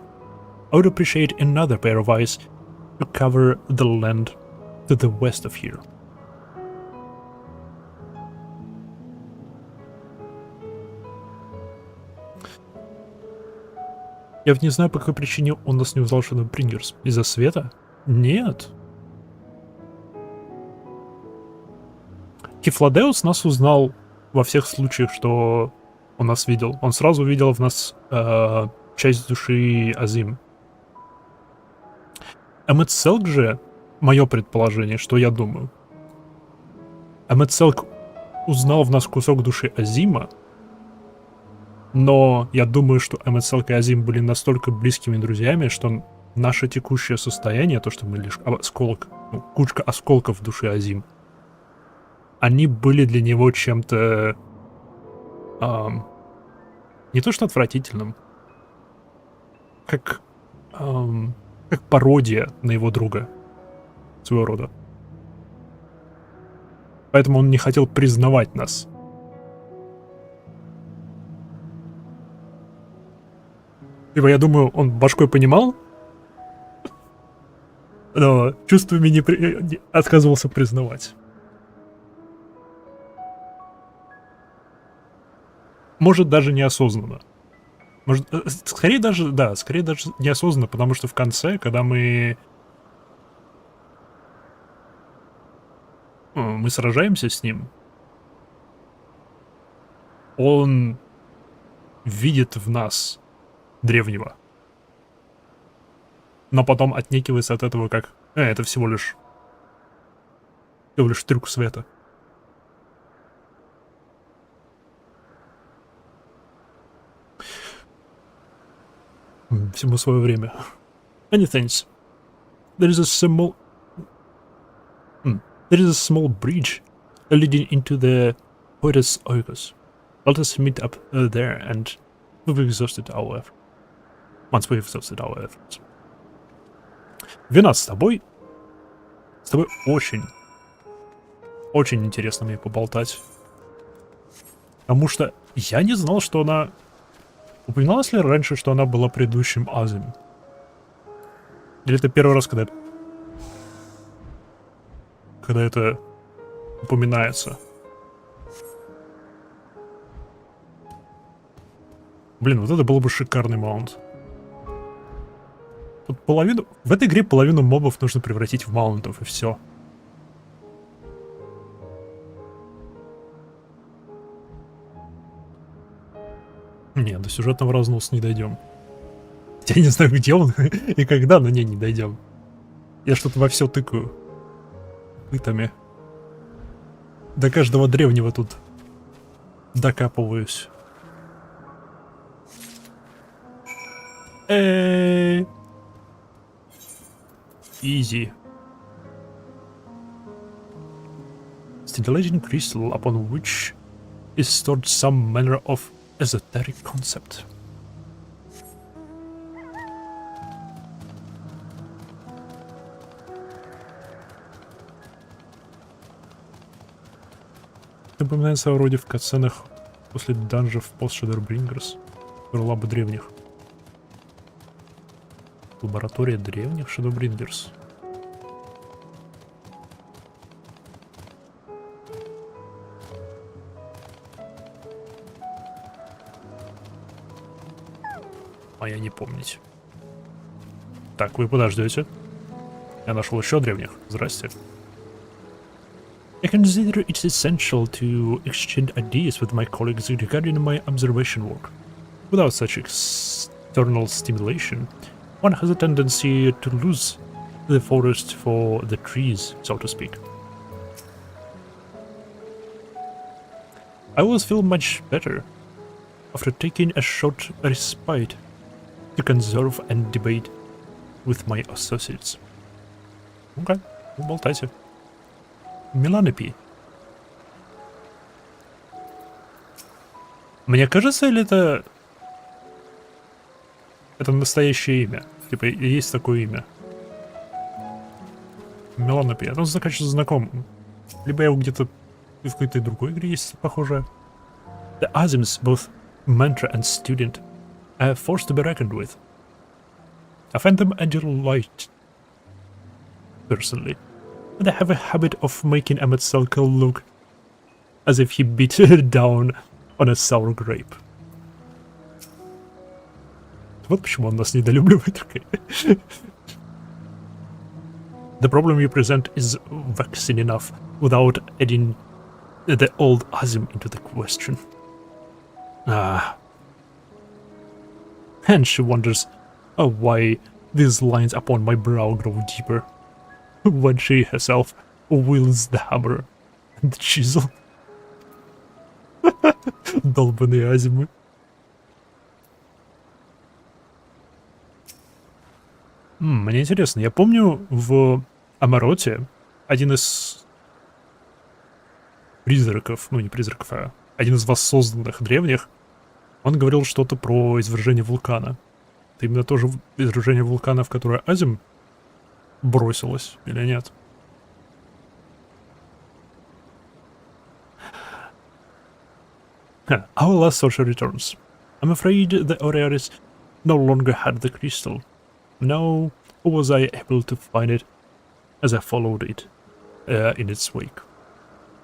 S1: I would appreciate another pair of eyes to cover the land to the west of here. Я вот не знаю, по какой причине он нас не узнал, что он Прингерс. Из-за света? Нет. Кифладеус нас узнал во всех случаях, что Он нас видел. Он сразу увидел в нас часть души Азим. Эммет-Селк же, мое предположение, что я думаю. Эммет-Селк узнал в нас кусок души Азима, но я думаю, что Эммет-Селк и Азим были настолько близкими друзьями, что наше текущее состояние, то, что мы лишь осколок, ну, кучка осколков души Азим, они были для него чем-то не то что отвратительным, как пародия на его друга своего рода. Поэтому он не хотел признавать нас. Ибо я думаю, он башкой понимал, но чувствами не отказывался признавать. Может, даже неосознанно. Может, скорее даже неосознанно, потому что в конце, когда мы сражаемся с ним, он видит в нас древнего. Но потом отнекивается от этого как это всего лишь трюк света. Всему свое время. Many things. There is a small bridge leading into the Poetus Oikos. Let us meet up there and we've exhausted our efforts. Once we've exhausted our efforts. Вина с тобой очень интересно мне поболтать. Потому что я не знал, что она... Упоминалось ли раньше, что она была предыдущим Азим? Или это первый раз, когда это упоминается? Блин, вот это был бы шикарный маунт. Тут в этой игре половину мобов нужно превратить в маунтов, и все. Не, до сюжетного разноса не дойдем. Я не знаю, где он и когда, но не дойдем. Я что-то во все тыкаю. Пытами. До каждого древнего тут докапываюсь. Easy. Scintillating crystal upon which is stored some manner of esoteric concept. Напоминается вроде в катсценах после данжев пост Shadowbringers, лабы древних. Лаборатория древних Shadowbringers. А я не помнить. Так, вы подождете. Я нашел еще древних. Здрасте. I consider it essential to exchange ideas with my colleagues regarding my observation work. Without such external stimulation, one has a tendency to lose the forest for the trees, so to speak. I always feel much better after taking a short respite to conserve and debate with my associates. Okay, болтайте. Меланопи. Мне кажется, или это настоящее имя? Типа, есть такое имя. Меланопи. Он, конечно, знаком. Либо я его где-то в какой-то другой игре есть похожее. The Azims, both mentor and student, are a force to be reckoned with. I find them a delight, personally. And I have a habit of making Emmet look as if he beat down on a sour grape. Вот почему он нас недолюбливает. The problem you present is vexing enough without adding the old Azim into the question. Ah. And she wonders why these lines upon my brow grow deeper when she herself wields the hammer and the chisel. Долбаные азимы. Мне интересно, я помню в Амароте один из призраков, ну не призраков, а один из воссозданных древних, он говорил что-то про извержение вулкана. Это именно тоже извержение вулкана, в которое Азим бросилась, или нет? Our last sorcerer returns. I'm afraid the Orearis no longer had the crystal. Nor was I able to find it as I followed it in its wake.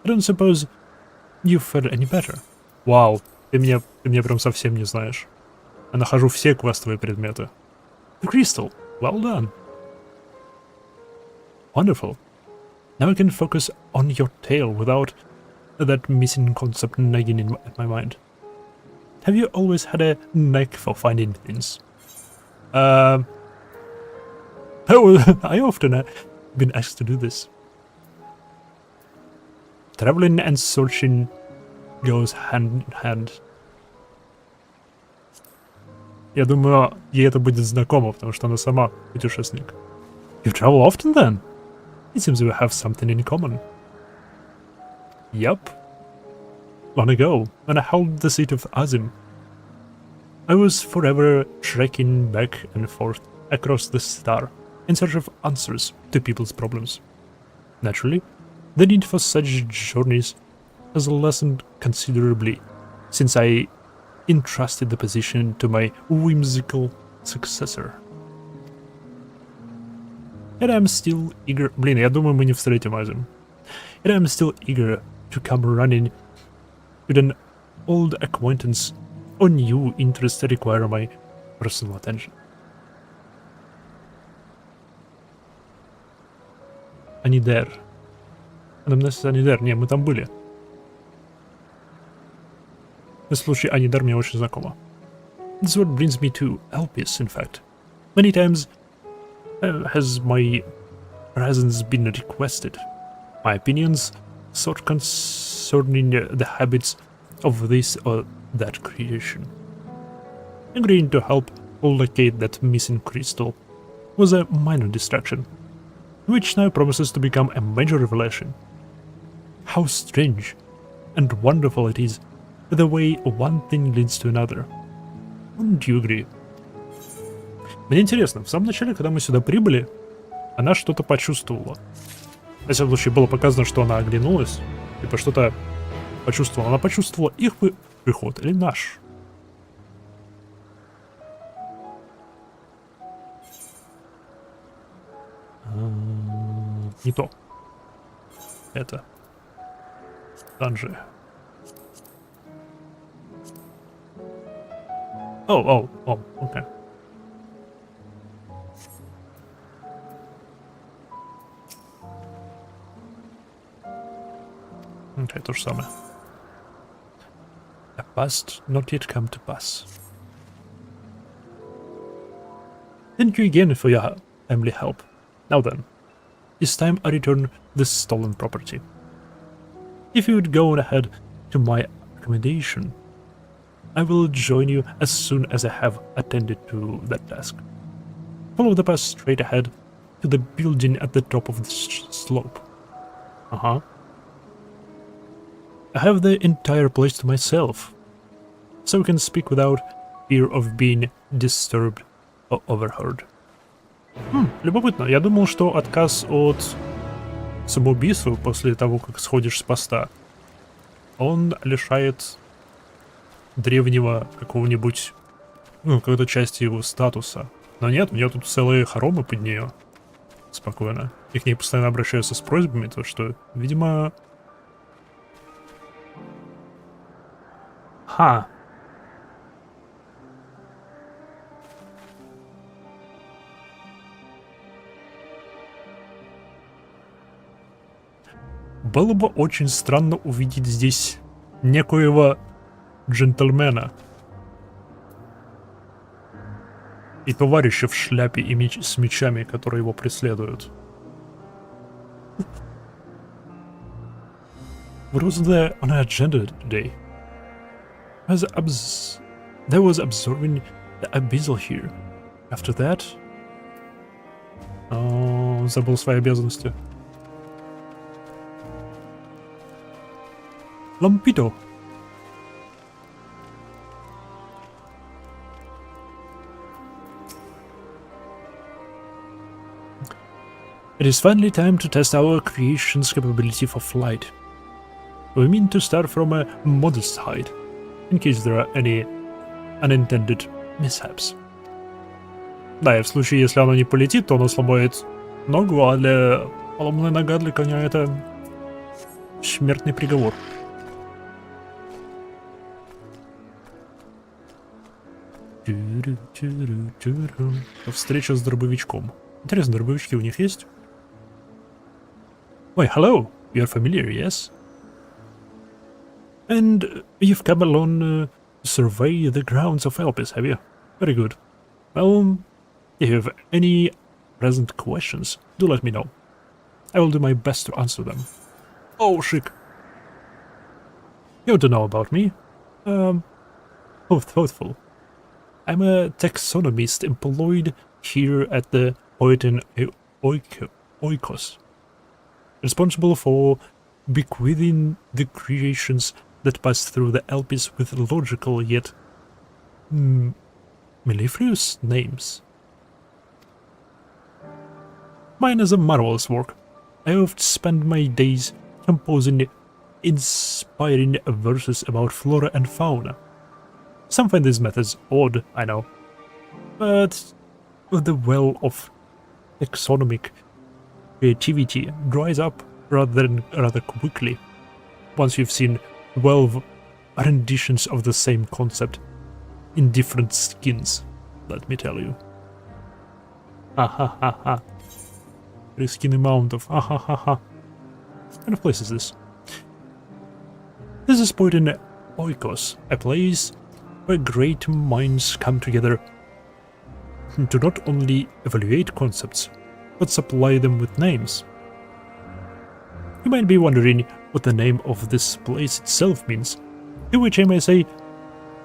S1: I don't suppose you felt any better. Вау, ты меня прям совсем не знаешь. Я нахожу все квестовые предметы. The crystal, well done. Wonderful. Now I can focus on your tale without that missing concept nagging at my mind. Have you always had a knack for finding things? Oh, I often have been asked to do this. Traveling and searching goes hand in hand. Я думаю, ей это будет знакомо, потому что она сама путешественник. You travel often then? It seems we have something in common. Yup. Long ago, when I held the seat of Azim, I was forever trekking back and forth across the star in search of answers to people's problems. Naturally, the need for such journeys has lessened considerably since I entrusted the position to my whimsical successor. And I'm still eager... Блин, я думаю, мы не встретим Азим. And I'm still eager to come running with an old acquaintance or new interests that require my personal attention. Анидер. Анамнез Анидер. Не, мы там были. В случае Анидер мне очень знакомо. This is what brings me to Elpis, in fact. Many times has my presence been requested. My opinions sought concerning the habits of this or that creation. Agreeing to help locate that missing crystal was a minor distraction, which now promises to become a major revelation. How strange and wonderful it is the way one thing leads to another. Wouldn't you agree? Мне интересно, в самом начале, когда мы сюда прибыли, она что-то почувствовала. На всяком случае, было показано, что она оглянулась, типа что-то почувствовала. Она почувствовала их приход или наш? Не то. Это. Данжи. О, окей. Окей, то же самое. A past not yet come to pass. Thank you again for your timely help. Now then, it's time I return this stolen property. If you would go ahead to my accommodation, I will join you as soon as I have attended to that task. Follow the path straight ahead to the building at the top of the slope. I have the entire place to myself, so we can speak without fear of being disturbed or overheard. Любопытно. Я думал, что отказ от самоубийства после того, как сходишь с поста, он лишает древнего какого-нибудь, какой-то части его статуса. Но нет, у меня тут целые хоромы под нее. Спокойно. И к ней постоянно обращаются с просьбами, то что, видимо... Было бы очень странно увидеть здесь некоего джентльмена и товарища в шляпе и с мечами, которые его преследуют. What was there on our agenda today? There was observing the abyssal here. After that... О, забыл свои обязанности. Лампито. It is finally time to test our creation's capability for flight. We mean to start from a modest height, in case there are any unintended mishaps. Да, и в случае, если оно не полетит, то оно сломает ногу, а для поломанная нога для коня это смертный приговор. Встреча с дробовичком. Интересно, дробовички у них есть? Why, hello! You're familiar, yes? And you've come along to survey the grounds of Elpis, have you? Very good. Well, if you have any present questions, do let me know. I will do my best to answer them. Oh, chic. You want to know about me? Oh, thoughtful. I'm a taxonomist employed here at the Poetin Oikos, responsible for bequeathing the creations that pass through the Elpis with logical yet mellifluous names. Mine is a marvelous work. I often spend my days composing inspiring verses about flora and fauna. Some find these methods odd, I know, but the well of taxonomic creativity dries up rather quickly once you've seen 12 renditions of the same concept in different skins, let me tell you. Ha ha ha ha. Risking amount of ha ha ha ha. What kind of place is this? This is Poetin Oikos, a place where great minds come together to not only evaluate concepts, but supply them with names. You might be wondering what the name of this place itself means, to which I may say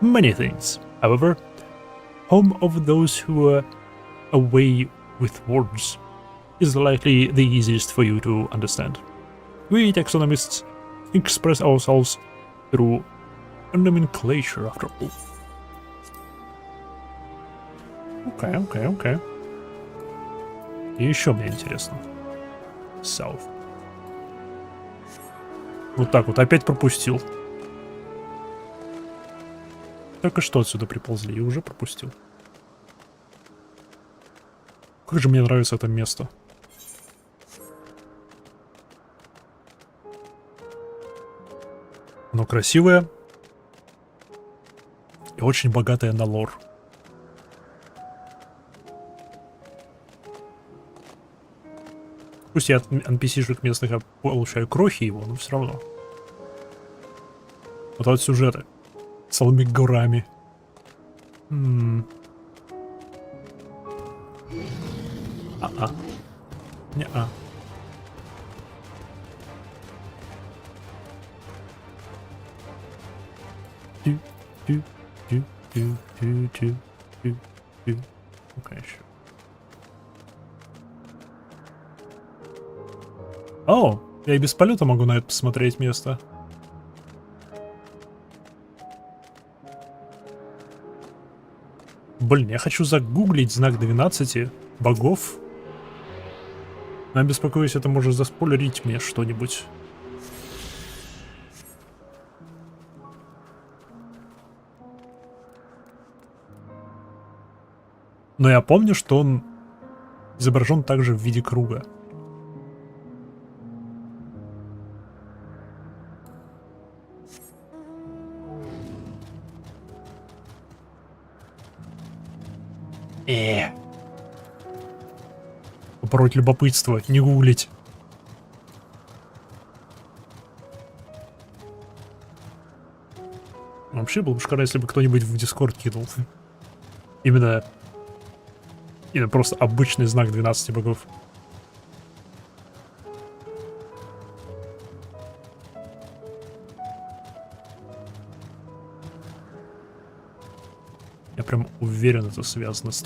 S1: many things. However, home of those who are away with words is likely the easiest for you to understand. We taxonomists express ourselves through nomenclature, after all. Окей. И еще мне интересно. South. Вот так вот, опять пропустил. Только что отсюда приползли и уже пропустил. Как же мне нравится это место. Оно красивое и очень богатое на лор. Пусть я от NPC-шек местных получаю крохи его, но все равно. Вот от сюжета. Целыми горами. Не-а. Окей, еще. О, я и без полета могу на это посмотреть место. Блин, я хочу загуглить знак 12 богов. Но я беспокоюсь, это может заспойлерить мне что-нибудь. Но я помню, что он изображен также в виде круга. Побороть любопытство, не гуглить. Вообще было бы шикарно, если бы кто-нибудь в Discord кинул. Именно просто обычный знак 12 богов. Я прям уверен, это связано с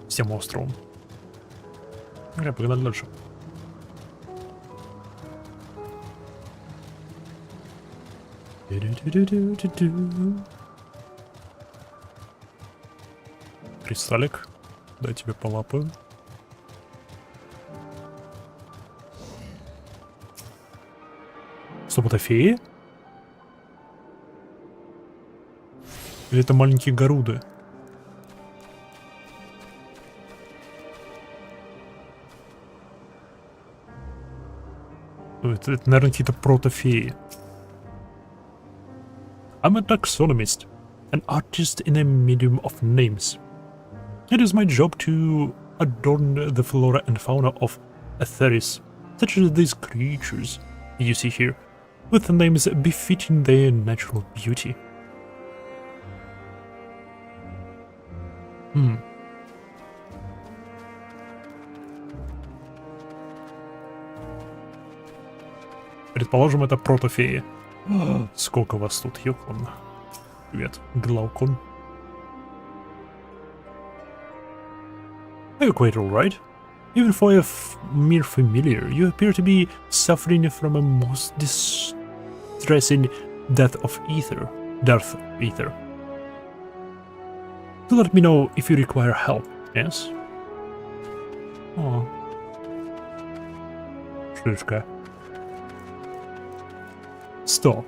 S1: с тем островом. Окей, погнали дальше. Кристаллик. Дай тебе полапаю. Стоп, это феи? Или это маленькие горуды? Это, наверное, какие-то протофеи. I'm a taxonomist, an artist in a medium of names. It is my job to adorn the flora and fauna of Atheris, such as these creatures you see here, with names befitting their natural beauty. Предположим, это протофеи. Сколько вас тут, ёкон. Привет, Глаукон. You're quite alright. Even for a mere familiar, you appear to be suffering from a most distressing death of ether. Do let me know if you require help, yes? О. Шишка. Стоп.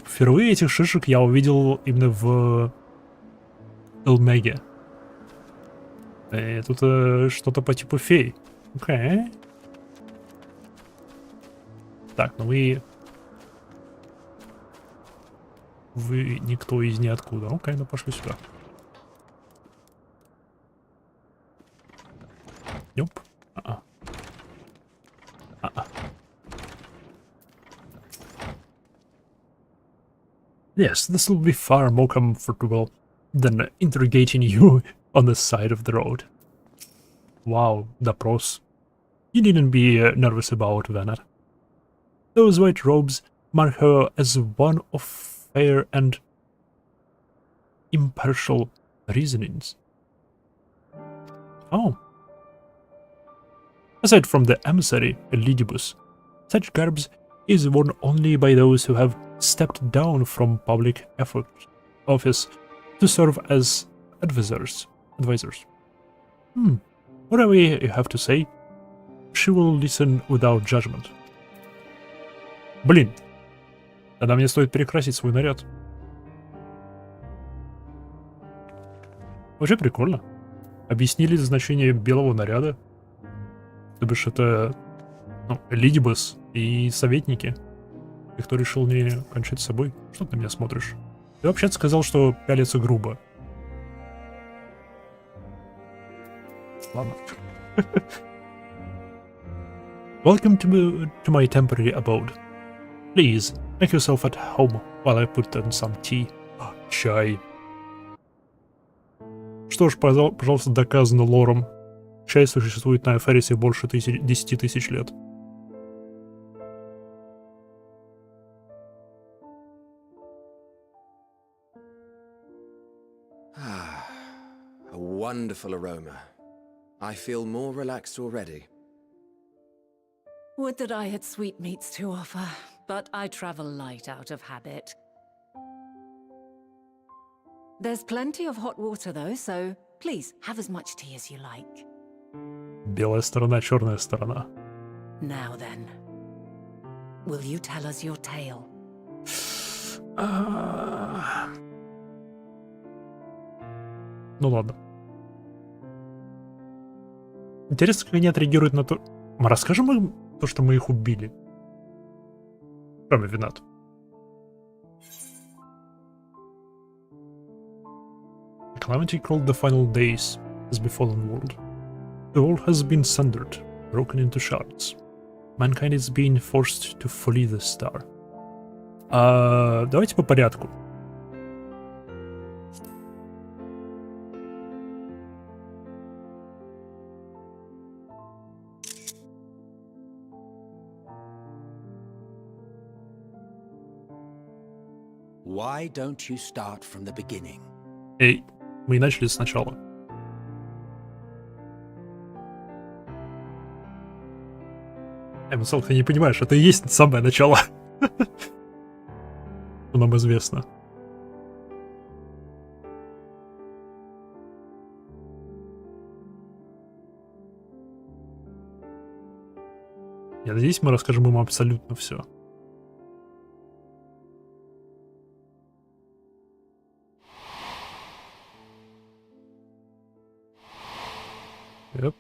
S1: Впервые этих шишек я увидел именно в Элмеге. Тут что-то по типу фей. Окей. Так, ну вы никто из ниоткуда. Окей, ну пошли сюда. Ёп. Yes, this will be far more comfortable than interrogating you on the side of the road. Wow, допрос. You needn't be nervous about Venet. Those white robes mark her as one of fair and impartial reasonings. Oh. Aside from the emissary, Elidibus, such garbs is worn only by those who have stepped down from public office to serve as advisors. Whatever you have to say, she will listen without judgment. Блин, тогда мне стоит перекрасить свой наряд. Вообще прикольно. Объяснили значение белого наряда. То бишь это Лидибас и советники. И кто решил не кончать с собой? Что ты на меня смотришь? Ты вообще-то сказал, что пялиться грубо. Ладно. Welcome to my temporary abode. Please, make yourself at home while I put on some tea. Чай. Что ж, пожалуйста, доказано лором. Чай существует на Эферисе больше 10 тысяч лет.
S2: A wonderful aroma. I feel more relaxed already.
S4: Would that I had sweetmeats to offer, but I travel light out of habit. There's plenty of hot water though, so please have as much tea as you like.
S1: Белая сторона, черная сторона.
S4: Now then, will you tell us your tale?
S1: Ну ладно. Интересно, как они отреагируют на то... Мы расскажем им то, что мы их убили? Кроме Винат. A calamity called the final days has befallen world. The world has been sundered, broken into shards. Mankind is being forced to flee the star. Давайте по порядку.
S3: Why don't you start from the beginning?
S1: Эй, мы и начали сначала. Эмсел, ты не понимаешь, это и есть самое начало. Что нам известно. Я надеюсь, мы расскажем им абсолютно все. Yep.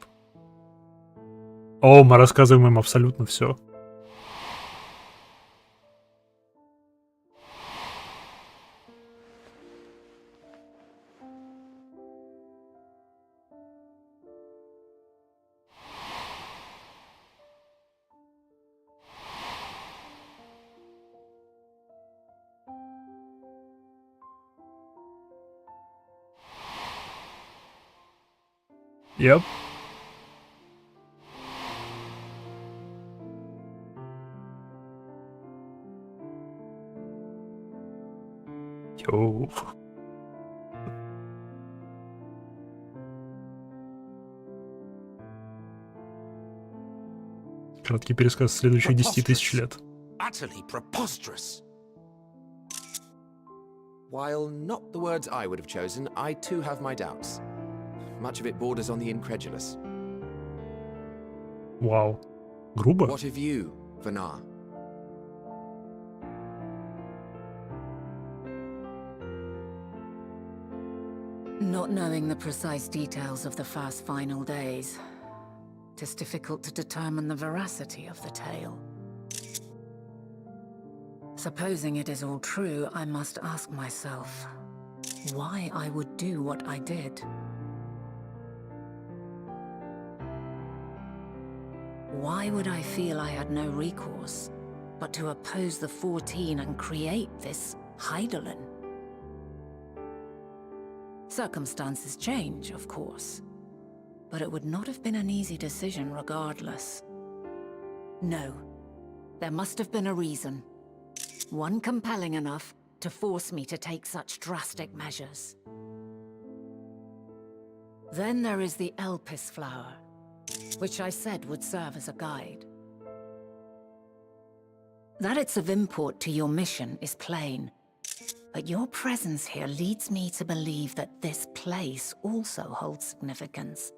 S1: О, мы рассказываем им абсолютно все. Yep. Йоу. Краткий пересказ следующих 10 тысяч лет.
S3: Utterly preposterous.
S2: While not the words I would have chosen, I too have my doubts. Much of it borders on the incredulous.
S1: Вау. Грубо.
S2: What of you, Vanar?
S4: Not knowing the precise details of the first final days, it is difficult to determine the veracity of the tale. Supposing it is all true, I must ask myself why I would do what I did. Why would I feel I had no recourse but to oppose the 14 and create this Heidelin? Circumstances change, of course, but it would not have been an easy decision regardless. No, there must have been a reason. One compelling enough to force me to take such drastic measures. Then there is the Elpis flower, which I said would serve as a guide. That it's of import to your mission is plain, but your presence here leads me to believe that this place also holds significance.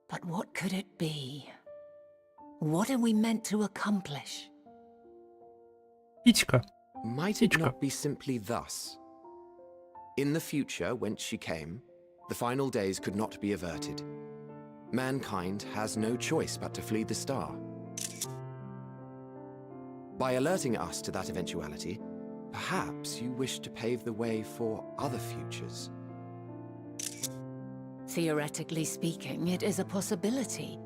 S4: But what could it be? What are we meant to accomplish?
S1: Птичка.
S2: Might it
S1: Птичка.
S2: not be simply thus? In the future, whence she came, the final days could not be averted. Mankind has no choice but to flee the star. By alerting us to that eventuality, perhaps you wish to pave the way for other futures.
S4: Theoretically speaking, it is a possibility.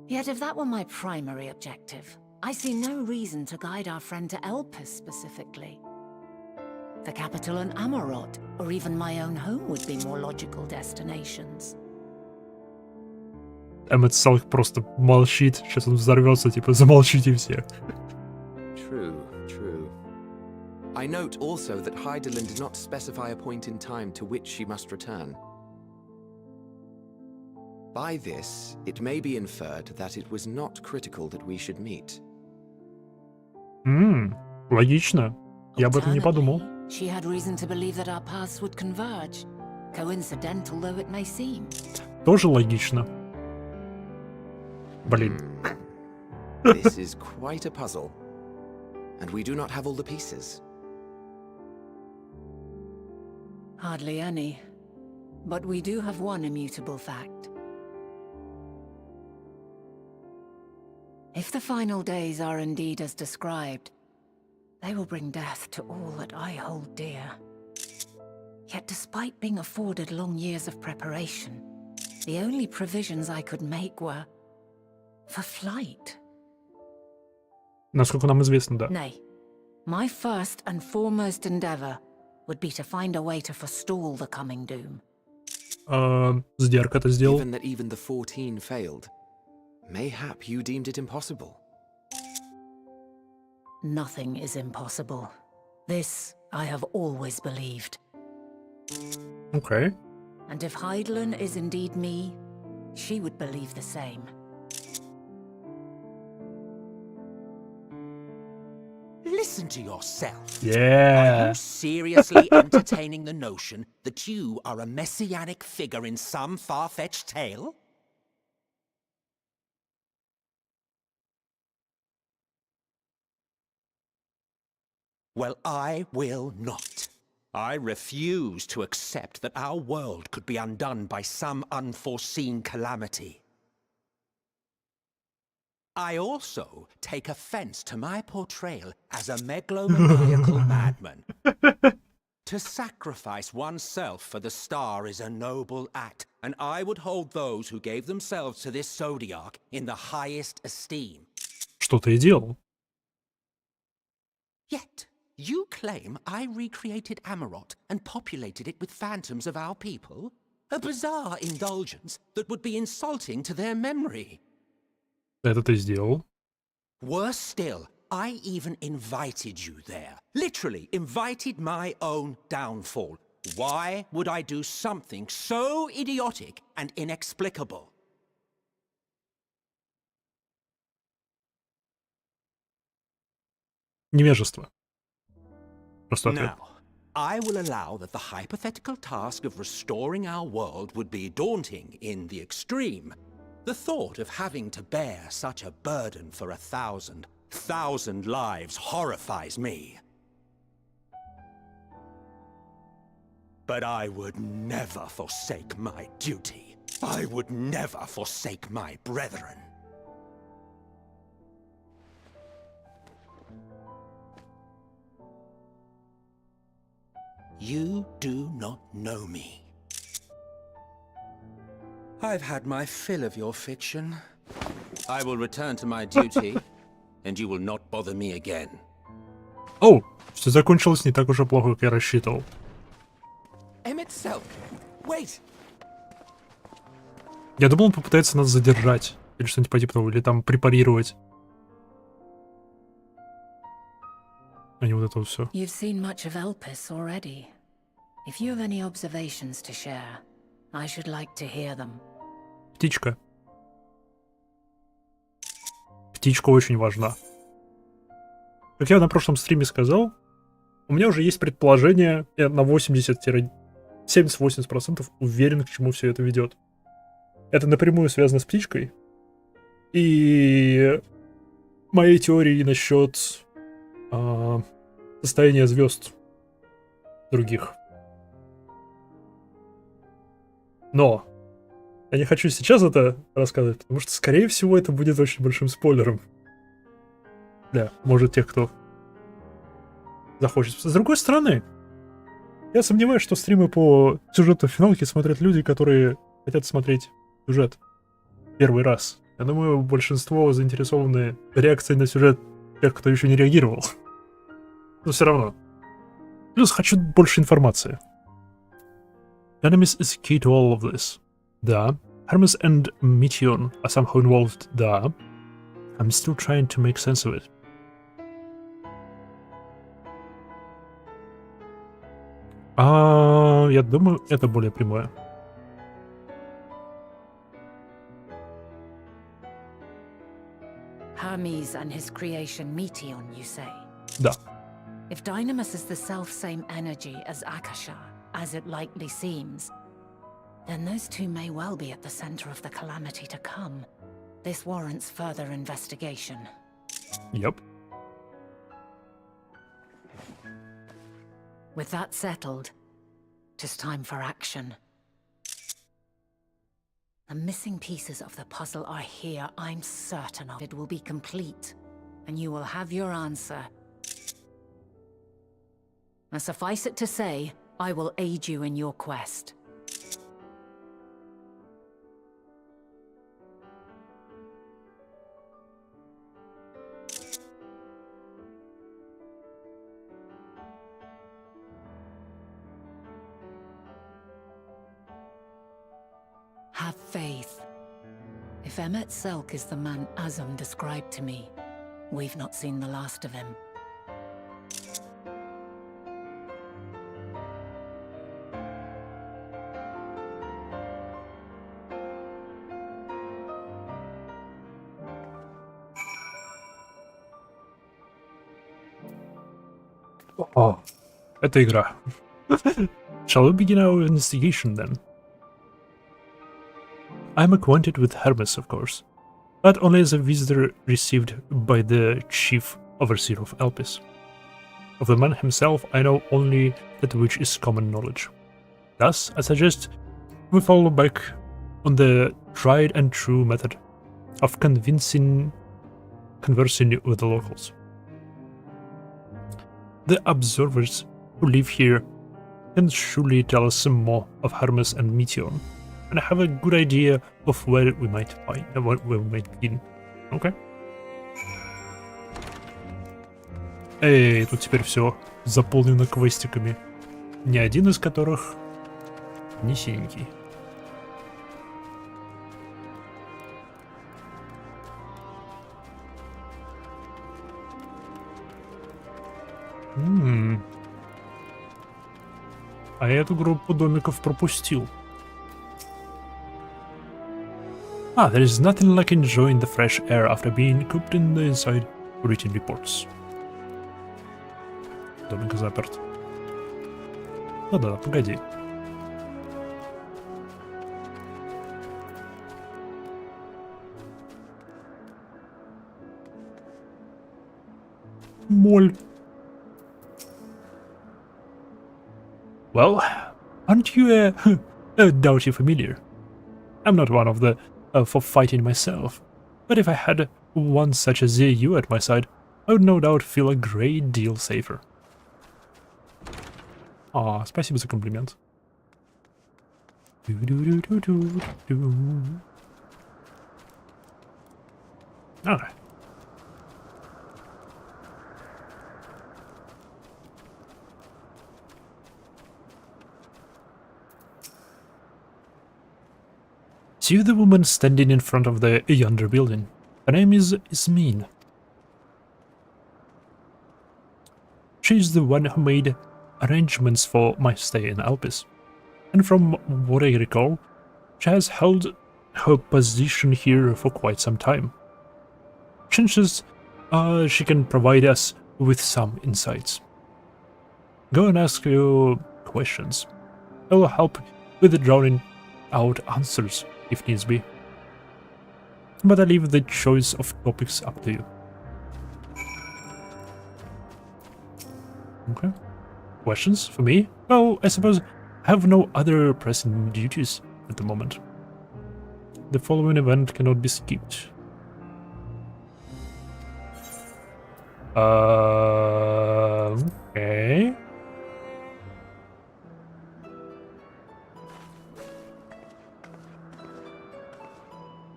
S4: Yet if that were my primary objective, I see no reason to guide our friend to Elpis specifically. The capital in Amarot, or even my own home would be more logical destinations.
S1: Эммет просто молчит. Сейчас он взорвется, типа, замолчите все.
S2: True, true. I note also that Heidelin did not specify a point in time to which she must return. By this, it may be inferred that it was not critical that we should meet.
S1: Логично. Я об этом не подумал.
S4: Alternately, she had reason to believe that our paths would converge, coincidental though it may seem.
S1: Тоже логично. Блин.
S2: This is quite a puzzle, and we do not have all the pieces.
S4: Hardly any. But we do have one immutable fact. If the final days are indeed as described, they will bring death to all that I hold dear. Yet despite being afforded long years of preparation, the only provisions I could make were for flight.
S1: Насколько нам известно, да.
S4: Nay, my first and foremost endeavor would be to find a way to forestall the coming doom.
S1: Зодиарк это сделал.
S2: Given that even the 14 failed, mayhap you deemed it impossible.
S4: Nothing is impossible. This I have always believed.
S1: Окей.
S4: And if Heidlin is indeed me, she would believe the same.
S3: Listen to yourself. Are
S1: Yeah.
S3: you seriously entertaining the notion that you are a messianic figure in some far-fetched tale? Well, I will not. I refuse to accept that our world could be undone by some unforeseen calamity. I also take offense to my portrayal as a megalomaniacal madman. To sacrifice oneself for the star is a noble act, and I would hold those who gave themselves to this zodiac in the highest esteem.
S1: Что ты и делал.
S3: Yet, you claim I recreated Amarot and populated it with phantoms of our people? A bizarre indulgence that would be insulting to their memory.
S1: Это ты сделал.
S3: Worse still, I even invited you there. Literally invited my own downfall. Why would I do something so idiotic and inexplicable?
S1: Невежество. Просто ответ.
S3: Now, I will allow that the hypothetical task of restoring our world would be daunting in the extreme. The thought of having to bear such a burden for 1,000 lives horrifies me. But I would never forsake my duty. I would never forsake my brethren. You do not know me. I've had my fill of your fiction. I will return to my duty, and you will not bother me again.
S1: Оу, все закончилось не так уж и плохо, как я рассчитывал.
S2: Emitselk, wait!
S1: Я думал, он попытается нас задержать. Или что-нибудь по типу того, или там препарировать. А не вот это вот все.
S4: You've seen much of Elpis already. If you have any observations to share, I should like to hear them.
S1: Птичка. Птичка очень важна. Как я на прошлом стриме сказал, у меня уже есть предположение, я на 70-80% уверен, к чему все это ведет. Это напрямую связано с птичкой. И моей теории насчет состояния звезд других. Но я не хочу сейчас это рассказывать, потому что, скорее всего, это будет очень большим спойлером. Да, может, тех, кто захочет. С другой стороны, я сомневаюсь, что стримы по сюжету финалки смотрят люди, которые хотят смотреть сюжет первый раз. Я думаю, большинство заинтересованы реакцией на сюжет тех, кто еще не реагировал. Но все равно. Плюс хочу больше информации. Enemies is key to all of this. Да. Hermes and Meteon are somehow involved. Да. I'm still trying to make sense of it. Я думаю, это более прямое.
S4: Hermes and his creation Meteon, you say?
S1: Да.
S4: If Dynamis is the self-same energy as Akasha, as it likely seems, then those two may well be at the center of the calamity to come. This warrants further investigation.
S1: Yep.
S4: With that settled, it is time for action. The missing pieces of the puzzle are here, I'm certain of. It will be complete, and you will have your answer. And suffice it to say, I will aid you in your quest. have faith. If Emmet Selk is the man Azam described to me, we've not seen the last of him.
S1: О, это игра. Shall we begin our investigation then? I'm acquainted with Hermes, of course, but only as a visitor received by the chief overseer of Elpis. Of the man himself, I know only that which is common knowledge. Thus, I suggest we follow back on the tried and true method of conversing with the locals. The observers who live here can surely tell us some more of Hermes and Meteor, and have a good idea of where we might find, where we might begin. Okay. Эй, тут теперь все заполнено квестиками, ни один из которых не синенький. А я эту группу домиков пропустил. There is nothing like enjoying the fresh air after being cooped in the inside, reading reports. Домик заперт. Да-да, погоди. Моль. Well, aren't you a doughty familiar? I'm not one of the for fighting myself, but if I had one such as you at my side, I would no doubt feel a great deal safer. Спасибо за комплимент. Alright. See the woman standing in front of the yonder building. Her name is Ismene. She is the one who made arrangements for my stay in Alpis, and from what I recall, she has held her position here for quite some time. Chances are she can provide us with some insights. Go and ask your questions. I will help with drowning out answers if needs be. But I leave the choice of topics up to you. Okay. Questions for me? Well, I suppose I have no other pressing duties at the moment. The following event cannot be skipped. Okay.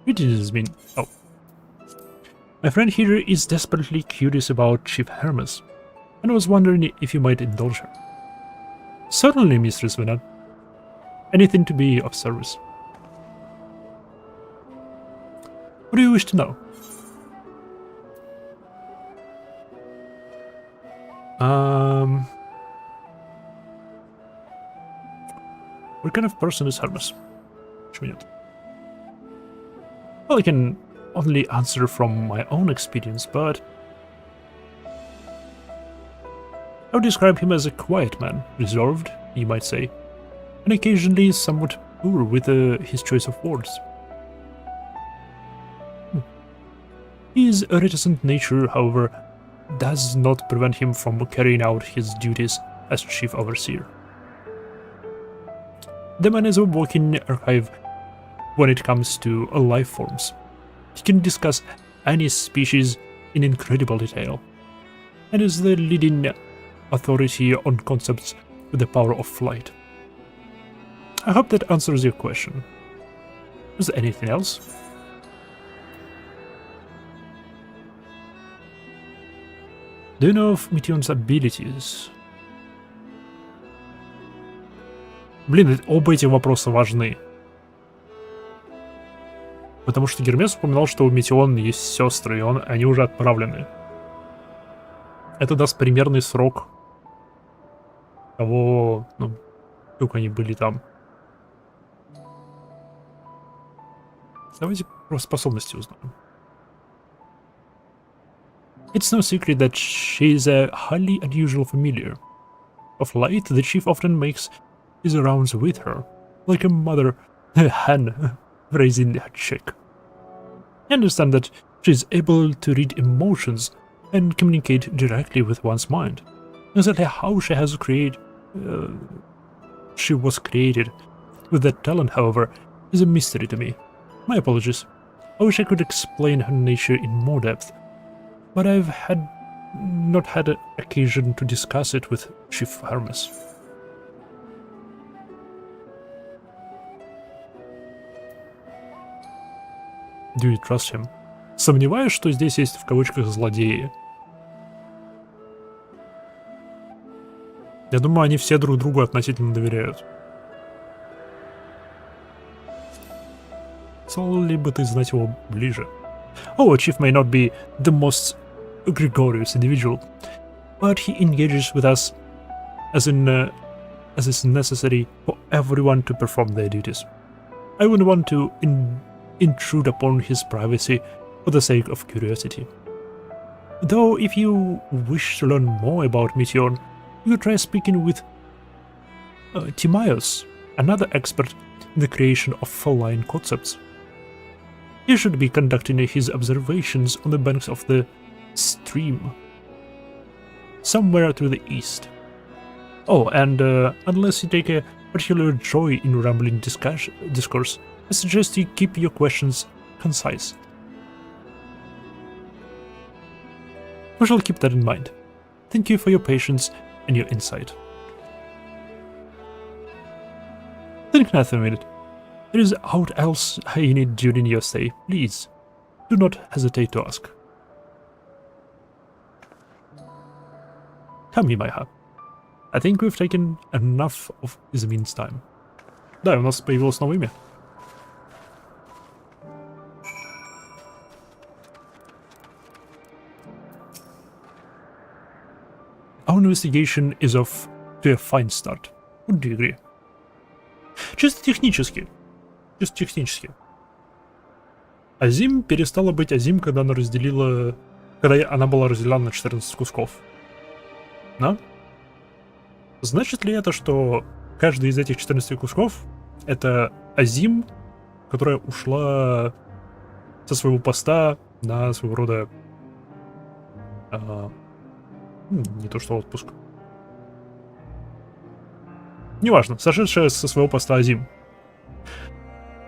S1: Which has been... Oh. My friend here is desperately curious about Chief Hermes, and I was wondering if you might indulge her. Certainly, Mistress Venat. Anything to be of service. What do you wish to know? What kind of person is Hermes? Well, I can only answer from my own experience, but I would describe him as a quiet man, reserved, you might say, and occasionally somewhat poor with his choice of words. His reticent nature, however, does not prevent him from carrying out his duties as chief overseer. The man is a walking archive when it comes to life forms. He can discuss any species in incredible detail, and is the leading authority on concepts with the power of flight. I hope that answers your question. Is there anything else? Do you know of Meteon's abilities? Блин, оба эти вопроса важны. Потому что Гермес упоминал, что у Метеон есть сестры, и они уже отправлены. Это даст примерный срок того, ну, сколько они были там. Давайте про способности узнаем. It's no secret that she is a highly unusual familiar. Of late, the chief often makes his rounds with her, like a mother hen raising a chick. I understand that she is able to read emotions and communicate directly with one's mind. Exactly how she was created with that talent, however, is a mystery to me. My apologies. I wish I could explain her nature in more depth, but I've not had an occasion to discuss it with Chief Hermes. Do you trust him? Сомневаюсь, что здесь есть в кавычках злодеи. Я думаю, они все друг другу относительно доверяют. Стал ли бы ты знать его ближе? Our chief may not be the most gregarious individual, but he engages with us as is necessary for everyone to perform their duties. I wouldn't want to intrude upon his privacy for the sake of curiosity. Though, if you wish to learn more about Meteon, you could try speaking with Timaeus, another expert in the creation of feline concepts. He should be conducting his observations on the banks of the stream, somewhere to the east. Oh, and unless you take a particular joy in rambling discourse, I suggest you keep your questions concise. We shall keep that in mind. Thank you for your patience and your insight. Think nothing of it. There is aught else you need during your stay. Please, do not hesitate to ask. Come, Imaiha. I think we've taken enough of Izmin's time. Да, у нас появилось новое имя. Our investigation is off to a fine start. Would you agree? Чисто технически. Азим перестала быть Азим, когда она была разделена на 14 кусков. Да? Значит ли это, что каждый из этих 14 кусков это Азим, которая ушла со своего поста на своего рода не то что отпуск. Неважно, сошедшая со своего поста Азим.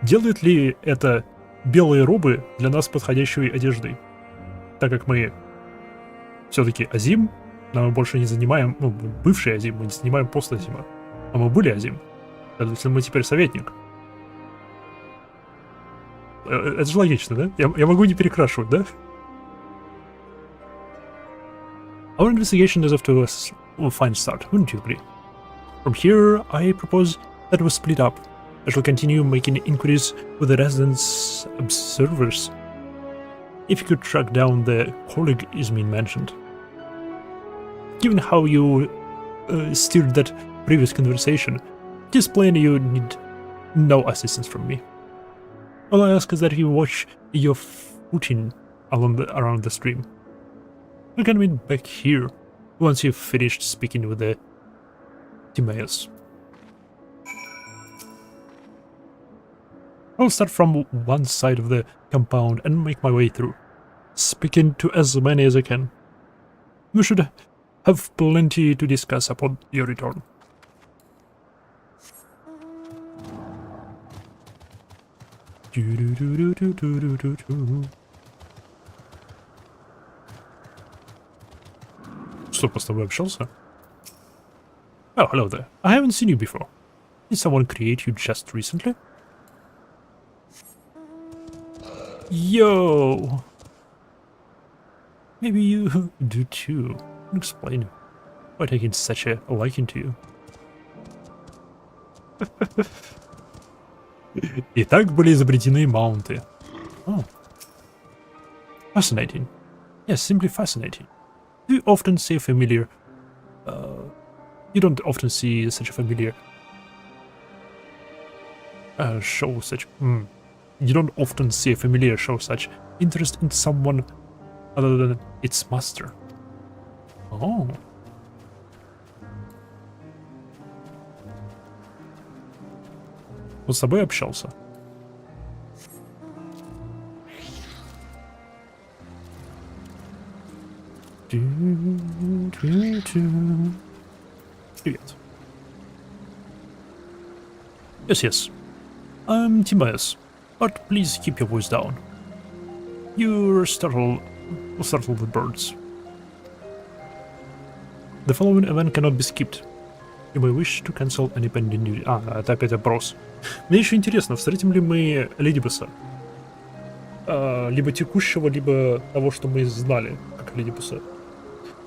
S1: Делает ли это белые робы для нас подходящей одеждой? Так как мы все-таки Азим, но мы больше не занимаем, бывший Азим, мы не занимаем пост Азима. А мы были Азим. Следовательно, мы теперь советник. Это же логично, да? Я могу не перекрашивать, да? Our investigation is off to a fine start, wouldn't you agree? From here, I propose that we split up. I shall continue making inquiries with the residents' observers. If you could track down the colleague Izmin mentioned. Given how you steered that previous conversation, it is plain you need no assistance from me. All I ask is that you watch your footing around the stream. We can meet back here once you've finished speaking with the Timaeus. I'll start from one side of the compound and make my way through, speaking to as many as I can. We should have plenty to discuss upon your return. Что, с тобой общался? Oh, hello there. I haven't seen you before. Did someone create you just recently? Yo! Maybe you do too. Explain why taking such a liking to you. Итак, были изобретены маунты. Oh. Fascinating. Yes, simply fascinating. Do you often see a familiar... you don't often see such a familiar... show such... You don't often see a familiar show such interest in someone other than its master. Oh. Вот с тобой общался. Привет. Yes. I'm Timaeus, but please keep your voice down. You'll startle the birds. The following event cannot be skipped. You may wish to cancel any pending duty. Это опять опрос. Мне еще интересно, встретим ли мы Лидибуса? Либо текущего, либо того, что мы знали, как Лидибуса.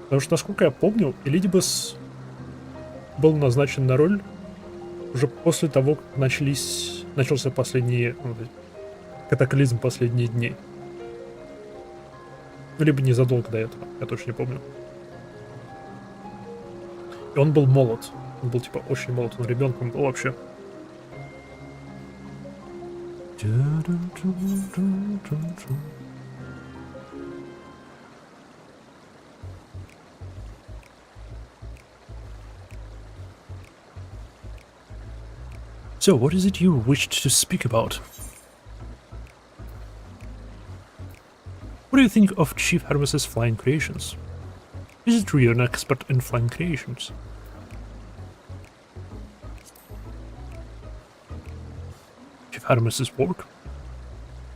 S1: Потому что, насколько я помню, Лидибус был назначен на роль уже после того, как начался последний катаклизм последние дни. Либо незадолго до этого, я точно не помню. И он был молод. Он был типа очень молод, он ребенком был вообще. So, what is it you wished to speak about? What do you think of Chief Hermes's flying creations? Is it really an expert in flying creations? Chief Hermes's work?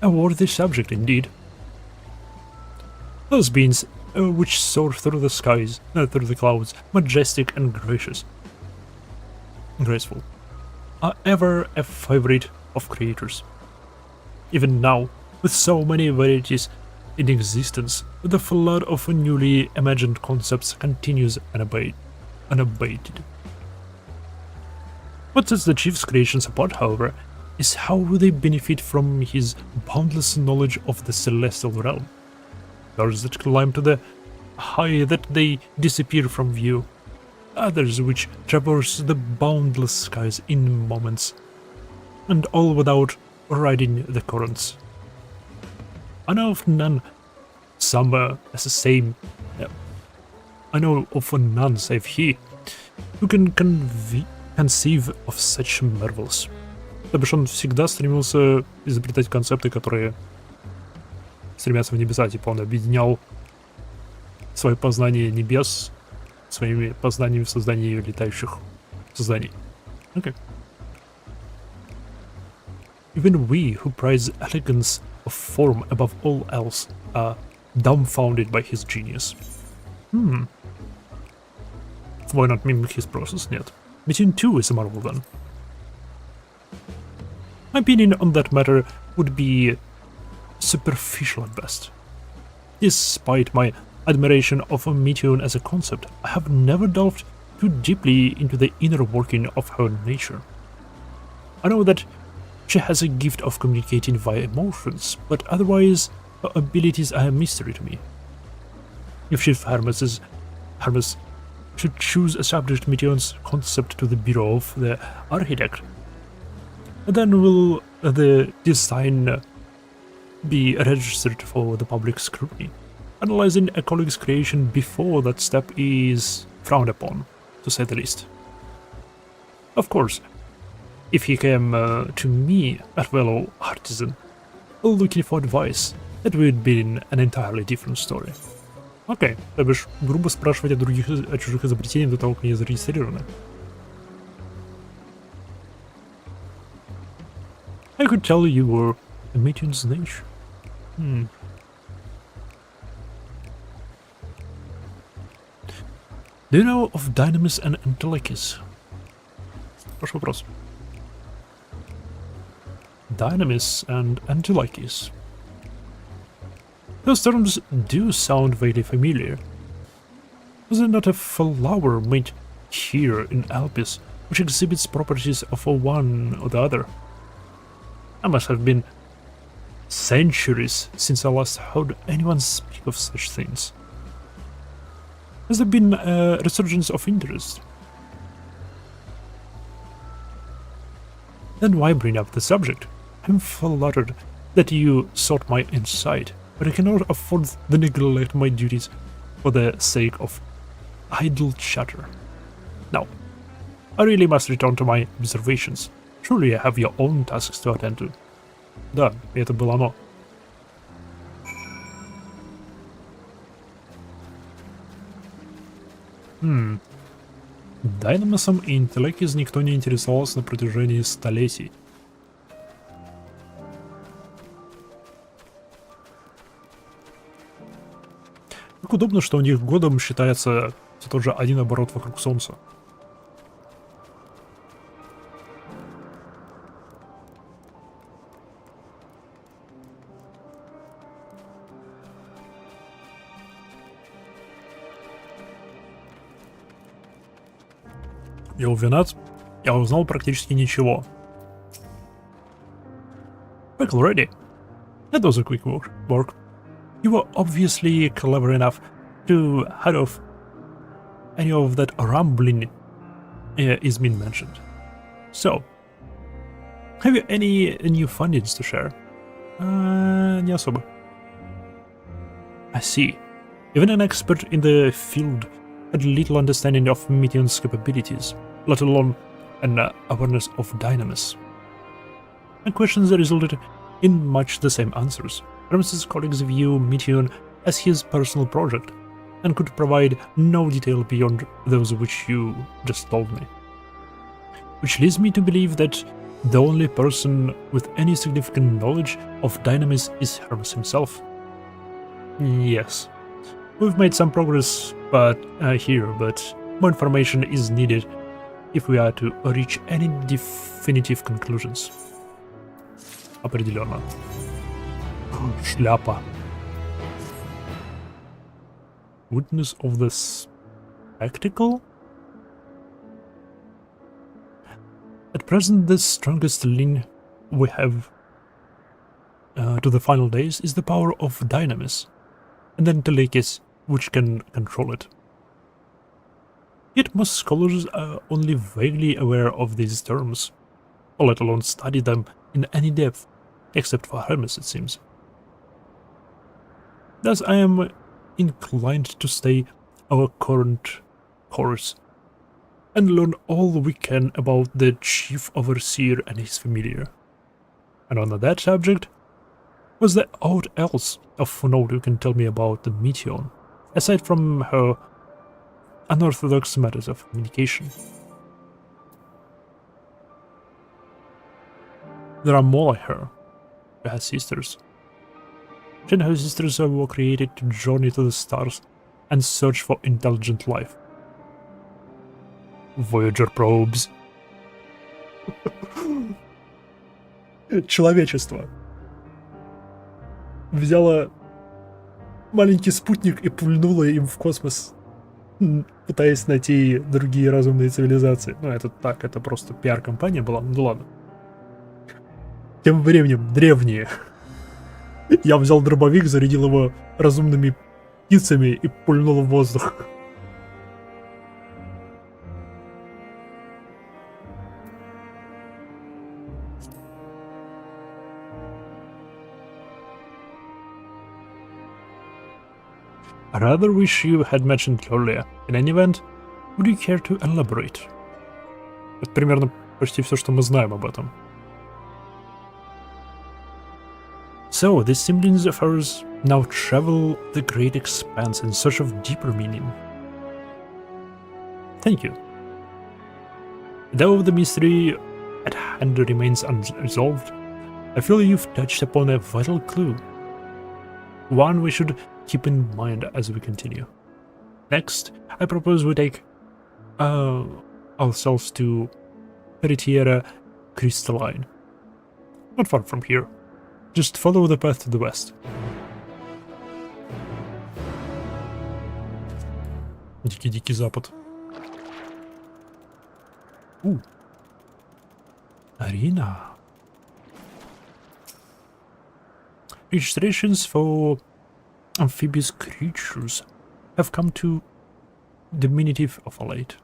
S1: A worthy subject indeed. Those beings which soar through the skies, through the clouds, majestic and graceful, are ever a favorite of creators. Even now, with so many varieties in existence, the flood of newly imagined concepts continues unabated. What sets the Chief's creations apart, however, is how they benefit from his boundless knowledge of the celestial realm. Those that climb to the high that they disappear from view, others which traverse the boundless skies in moments, and all without riding the currents. I know of none save he who can conceive of such marvels. То бишь он всегда стремился изобретать концепты, которые стремятся в небеса, типа он объединял свои познания небес своими познаниями в создании летающих созданий. Okay. Even we who prize elegance of form above all else are dumbfounded by his genius. Why not mimic his process? Нет. Meeting two is a marvel then. My opinion on that matter would be superficial at best. Despite my admiration of Meteon as a concept, I have never delved too deeply into the inner working of her nature. I know that she has a gift of communicating via emotions, but otherwise her abilities are a mystery to me. If Chief Hermes should choose a subject Meteon's concept to the Bureau of the Architect, then will the design be registered for the public scrutiny? Analyzing a colleague's creation before that step is frowned upon, to say the least. Of course, if he came to me, a fellow artisan, looking for advice, that would be an entirely different story. Окей, то бишь, грубо спрашивать о чужих изобретениях до того, как они зарегистрированы. I could tell you were a Meteon's nature. Do you know of Dynamis and Entelekis? Ваш вопрос. Dynamis and Entelekis. Those terms do sound vaguely familiar. Was there not a flower made here in Alpes which exhibits properties of one or the other? I must have been centuries since I last heard anyone speak of such things. Has there been a resurgence of interest? Then why bring up the subject? I'm flattered that you sought my insight, but I cannot afford to neglect my duties for the sake of idle chatter. Now, I really must return to my observations. Surely you have your own tasks to attend to. Да, это было оно. Дайнамосом и Интеллекис никто не интересовался на протяжении столетий. Как удобно, что у них годом считается все тот же один оборот вокруг Солнца. Я уверен, я узнал практически ничего. Back already. That was a quick work. You were obviously clever enough to head off any of that rambling is been mentioned. So, have you any new findings to share? Не особо. I see. Even an expert in the field had little understanding of Meteon's capabilities, let alone an awareness of Dynamis. My questions resulted in much the same answers. Rams's colleagues view Meteon as his personal project, and could provide no detail beyond those which you just told me. Which leads me to believe that the only person with any significant knowledge of Dynamis is Hermes himself. Yes. We've made some progress here, but more information is needed if we are to reach any definitive conclusions. Определенно. Шляпа. Witness of the spectacle? At present, the strongest link we have to the final days is the power of Dynamis, and then Telekis, which can control it. Yet most scholars are only vaguely aware of these terms, or let alone study them in any depth, except for Hermes, it seems. Thus I am inclined to stay our current course, and learn all we can about the Chief Overseer and his familiar. And on that subject, was there aught else of note you can tell me about the Meteon, aside from her unorthodox methods of communication? There are more like her. She has sisters. She and her sisters were created to journey to the stars and search for intelligent life. Voyager probes. Человечество взяло маленький спутник и пульнуло им в космос, пытаясь найти другие разумные цивилизации. Ну, это так, это просто пиар-компания была, ну ладно. Тем временем, древние. Я взял дробовик, зарядил его разумными птицами и пульнул в воздух. I rather wish you had mentioned earlier. In any event, would you care to elaborate? Это примерно почти все, что мы знаем об этом. So, the siblings of ours now travel the great expanse in search of deeper meaning. Thank you. Though the mystery at hand remains unresolved, I feel you've touched upon a vital clue. One we should keep in mind as we continue. Next, I propose we take ourselves to Peritiera Crystalline. Not far from here. Just follow the path to the west. Дикий-дикий запад. Арена. registrations for amphibious creatures have come to diminutive of late,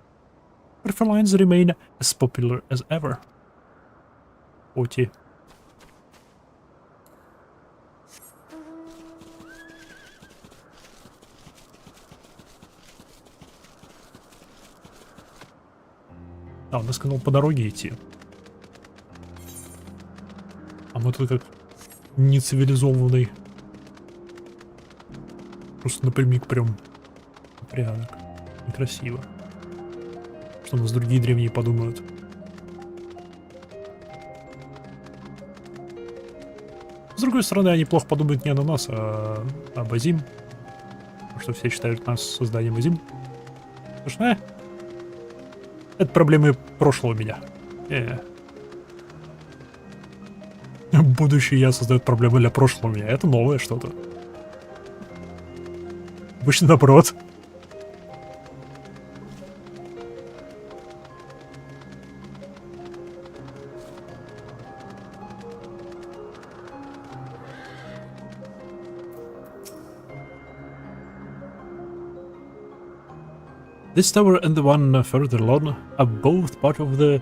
S1: but felines remain as popular as ever. 40. А, он сказал по дороге идти. А мы тут как нецивилизованный. Просто напрямик прям порядок. Некрасиво. Что у нас другие древние подумают. С другой стороны, они плохо подумают не о нас, а об Азим. Потому что все считают нас созданием Азим. Потому что, это проблемы прошлого меня. Будущее я создает проблемы для прошлого меня. Это новое что-то. Обычно наоборот. This tower and the one further along are both part of the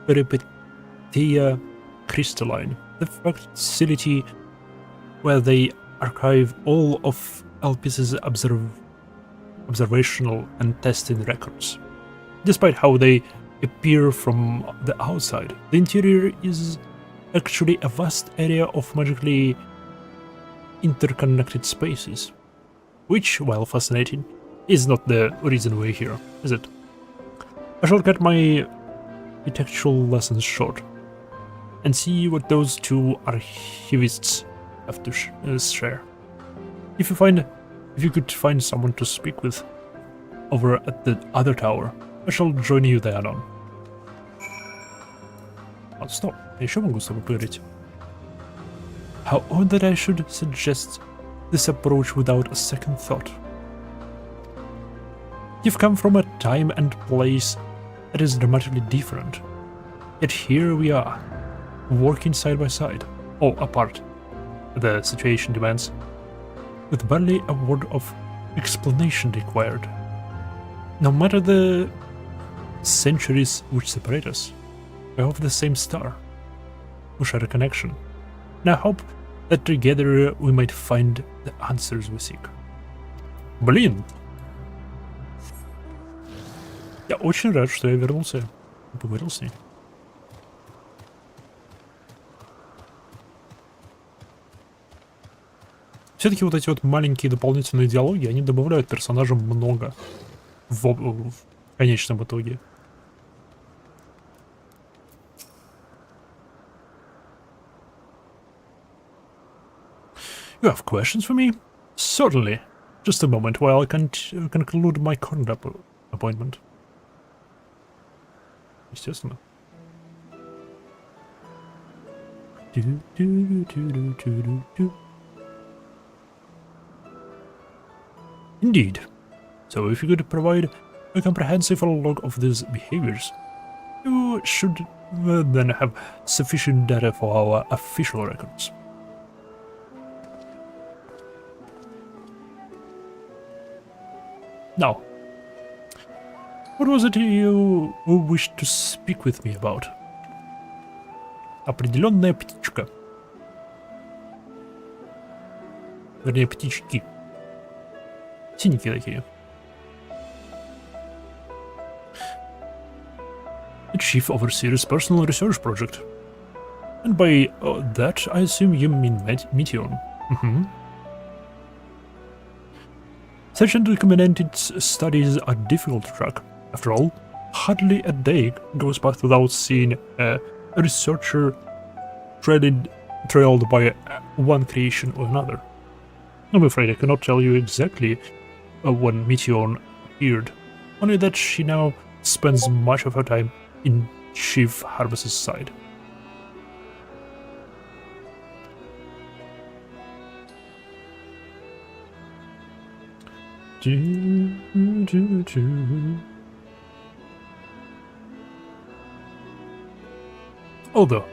S1: Peripetia crystalline, the facility where they archive all of Alpis's observational and testing records. Despite how they appear from the outside, the interior is actually a vast area of magically interconnected spaces, which, while fascinating, is not the reason we're here, is it? I shall cut my architectural lessons short and see what those two archivists have to share. If you could find someone to speak with over at the other tower, I shall join you there on. Oh, stop. Я еще могу с тобой поговорить. How odd that I should suggest this approach without a second thought. You've come from a time and place that is dramatically different. Yet here we are, working side by side, or apart, the situation demands, with barely a word of explanation required. No matter the centuries which separate us, we are of the same star. We share a connection, and I hope that together we might find the answers we seek. Блин! Я очень рад, что я вернулся и поговорил с ней. Все-таки вот эти вот маленькие дополнительные диалоги, они добавляют персонажам много в конечном итоге. You have questions for me? Certainly. Just a moment while I conclude my current appointment. Естественно. Indeed. So if you could provide a comprehensive log of these behaviors, you should then have sufficient data for our official records. Now, what was it you wished to speak with me about? Определенная птичка. Вернее, птички. Синенькие такие. The chief overseer's personal research project. And by that, I assume you mean Meteon. Mm-hmm. Such undocumented studies are difficult to track. After all, hardly a day goes by without seeing a researcher trailed by one creation or another. I'm afraid I cannot tell you exactly when Meteon appeared, only that she now spends much of her time in Chief Harbus's side. Although,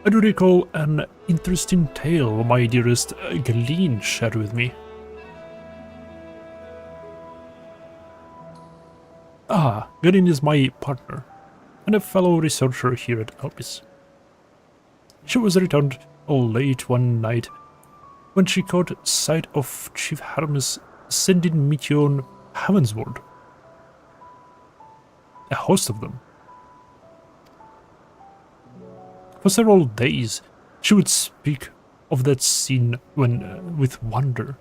S1: I do recall an interesting tale my dearest Galeen shared with me. Ah, Galeen is my partner, and a fellow researcher here at Elpis. She was returned late one night when she caught sight of Chief Hermes sending Meteon heavensward. A host of them. For several days, she would speak of that scene with wonder,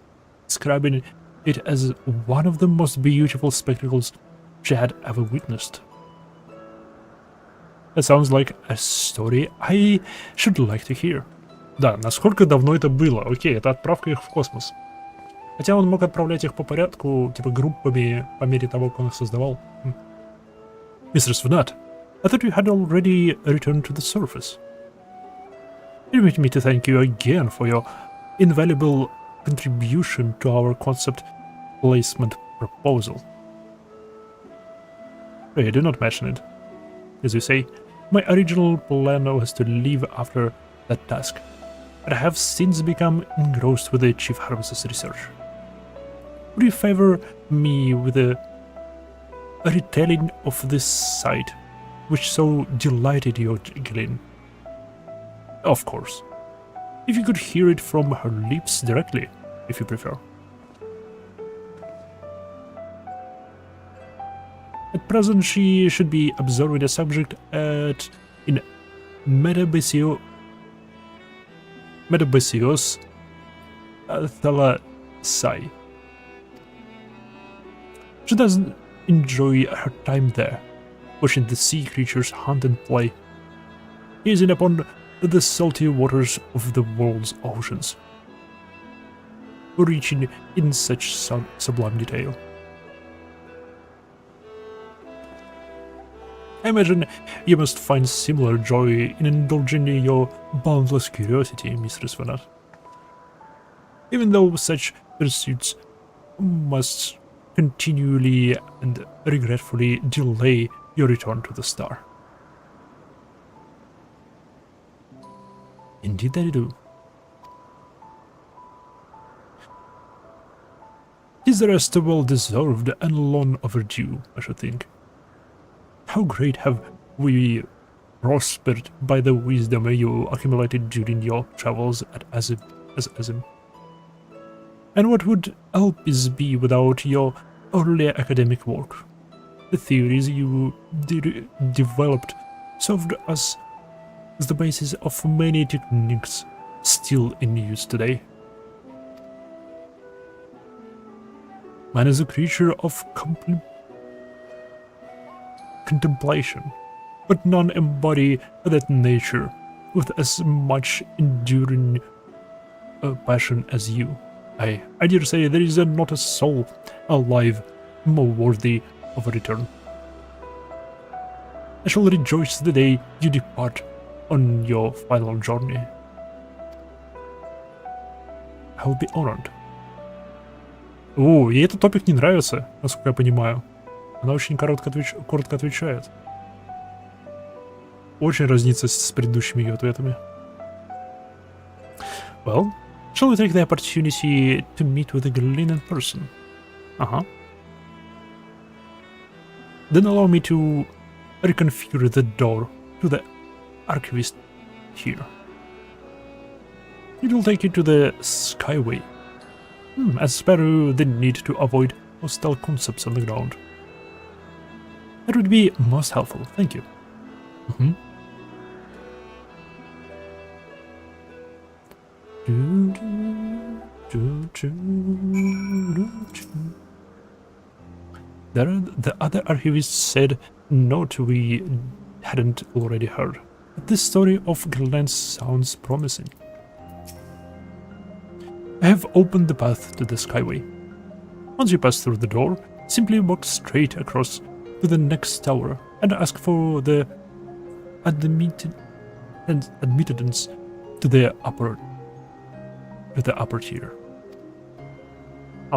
S1: describing it as one of the most beautiful spectacles she had ever witnessed. That sounds like a story I should like to hear. Да, насколько давно это было? Окей, это отправка их в космос. Хотя он мог отправлять их по порядку, типа группами, по мере того, как он их создавал. Mistress Venat, I thought you had already returned to the surface. Permit me to thank you again for your invaluable contribution to our concept placement proposal. Hey, do not mention it. As you say, my original plan was to leave after that task, but I have since become engrossed with the Chief Hermes' research. Would you favor me with a retelling of this sight, which so delighted you, Galeen? Of course. If you could hear it from her lips directly, if you prefer. At present, she should be observing a subject in Metabaseos Thalasai. She doesn't enjoy her time there, watching the sea creatures hunt and play, gazing upon the salty waters of the world's oceans, reaching in such sublime detail. I imagine you must find similar joy in indulging your boundless curiosity, Mistress Venat. Even though such pursuits must continually and regretfully delay your return to the star. Indeed they do. 'Tis the rest well deserved and long overdue, I should think. How great have we prospered by the wisdom you accumulated during your travels at Azim. And what would Elpis be without your earlier academic work? The theories you developed served as the basis of many techniques still in use today. Man is a creature of contemplation, but none embody that nature with as much enduring passion as you. I dare say there is not a soul alive more worthy of a return. I shall rejoice the day you depart on your final journey. I will be honored. О, ей этот топик не нравится, насколько я понимаю. Она очень коротко отвечает. Очень разнится с предыдущими ее ответами. Well, shall we take the opportunity to meet with the Galeen in person? Then allow me to reconfigure the door to the archivist here. It will take you to the Skyway. As spare you the need to avoid hostile concepts on the ground. That would be most helpful, thank you. The other archivists said not we hadn't already heard, but this story of Galeen sounds promising. I have opened the path to the Skyway. Once you pass through the door, simply walk straight across to the next tower and ask for the admittance to the upper tier.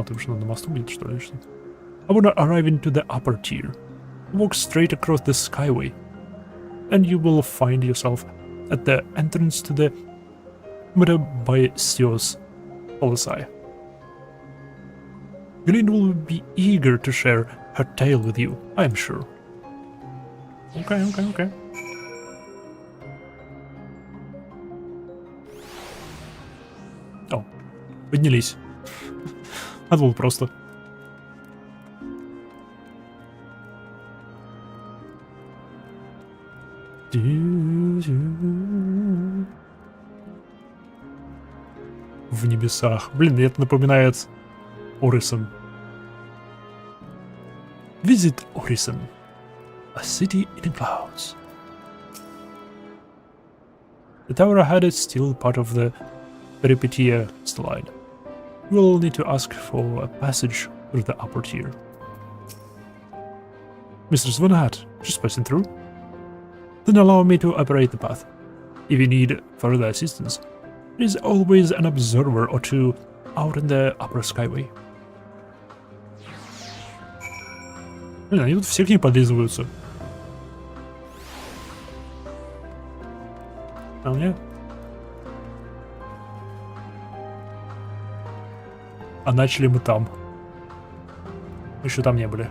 S1: Ты уж на мосту где-то, что ли? Upon arriving to the upper tier, walk straight across the Skyway, and you will find yourself at the entrance to the Metabysios Colossi. Glenn will be eager to share her tale with you, I am sure. Okay. О, поднялись. Надо было просто. В небесах. Блин, это напоминает Орисон. Visit Orison, a city in the clouds. The tower ahead is still part of the Peripetia slide. You will need to ask for a passage through the upper tier. Mr. Svanhat, just passing through. Then allow me to operate the path. If you need further assistance, there is always an observer or two out in the upper skyway. Блин, они тут все к ней подлизываются. А мне? А начали мы там. Еще там не были.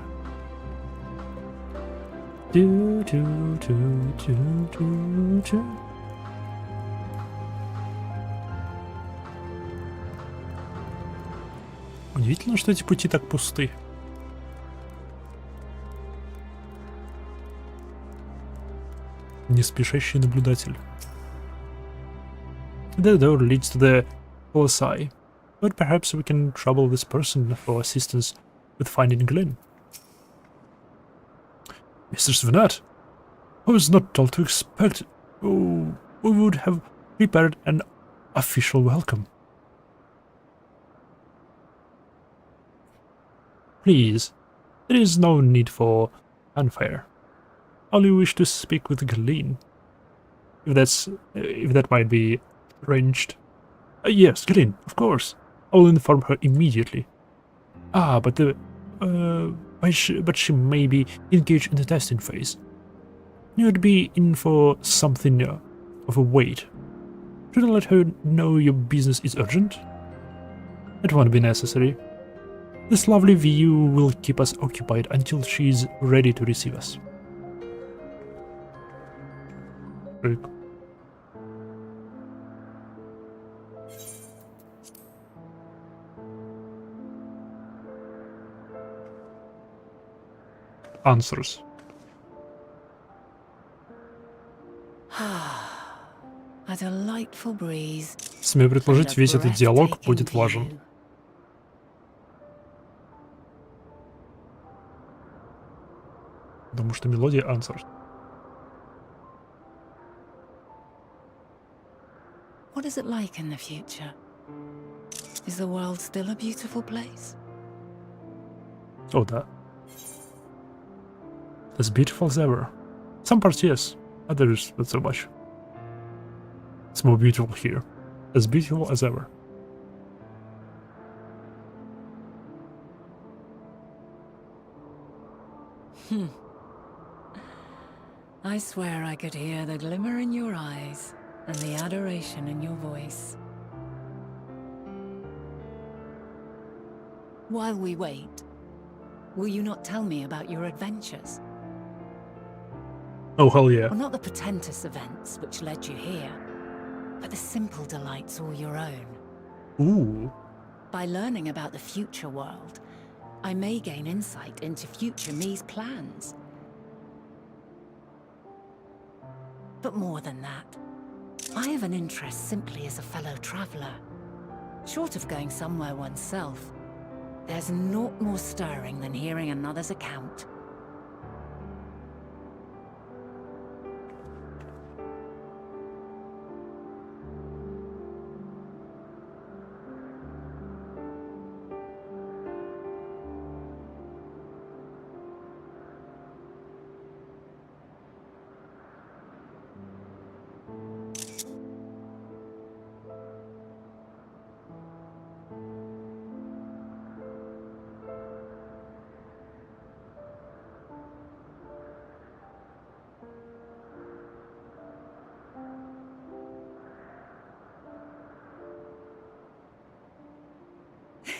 S1: Удивительно, что эти пути так пусты. Неспешащий наблюдатель. The door leads to the Colossi, but perhaps we can trouble this person for assistance with finding Glenn. Mr. Svanat, I was not told to expect. Oh, we would have prepared an official welcome. Please, there is no need for fanfare. I only wish to speak with Glenn. If that might be arranged. Yes, Glenn, of course. I will inform her immediately. Ah, but she may be engaged in the testing phase. You'd be in for something of a wait. Should I let her know your business is urgent? It won't be necessary. This lovely view will keep us occupied until she's ready to receive us. Very cool. Answers.
S4: A delightful breeze.
S1: Смею предположить, весь этот диалог будет важен. Потому что мелодия Answers.
S4: What is it like in the future? Is the world still a beautiful place?
S1: О, да. As beautiful as ever. Some parts, yes. Others, not so much. It's more beautiful here. As beautiful as ever.
S4: I swear I could hear the glimmer in your eyes and the adoration in your voice. While we wait, will you not tell me about your adventures?
S1: Oh, hell yeah.
S4: Well, not the portentous events which led you here, but the simple delights all your own.
S1: Ooh.
S4: By learning about the future world, I may gain insight into future me's plans. But more than that, I have an interest simply as a fellow traveller. Short of going somewhere oneself, there's naught more stirring than hearing another's account.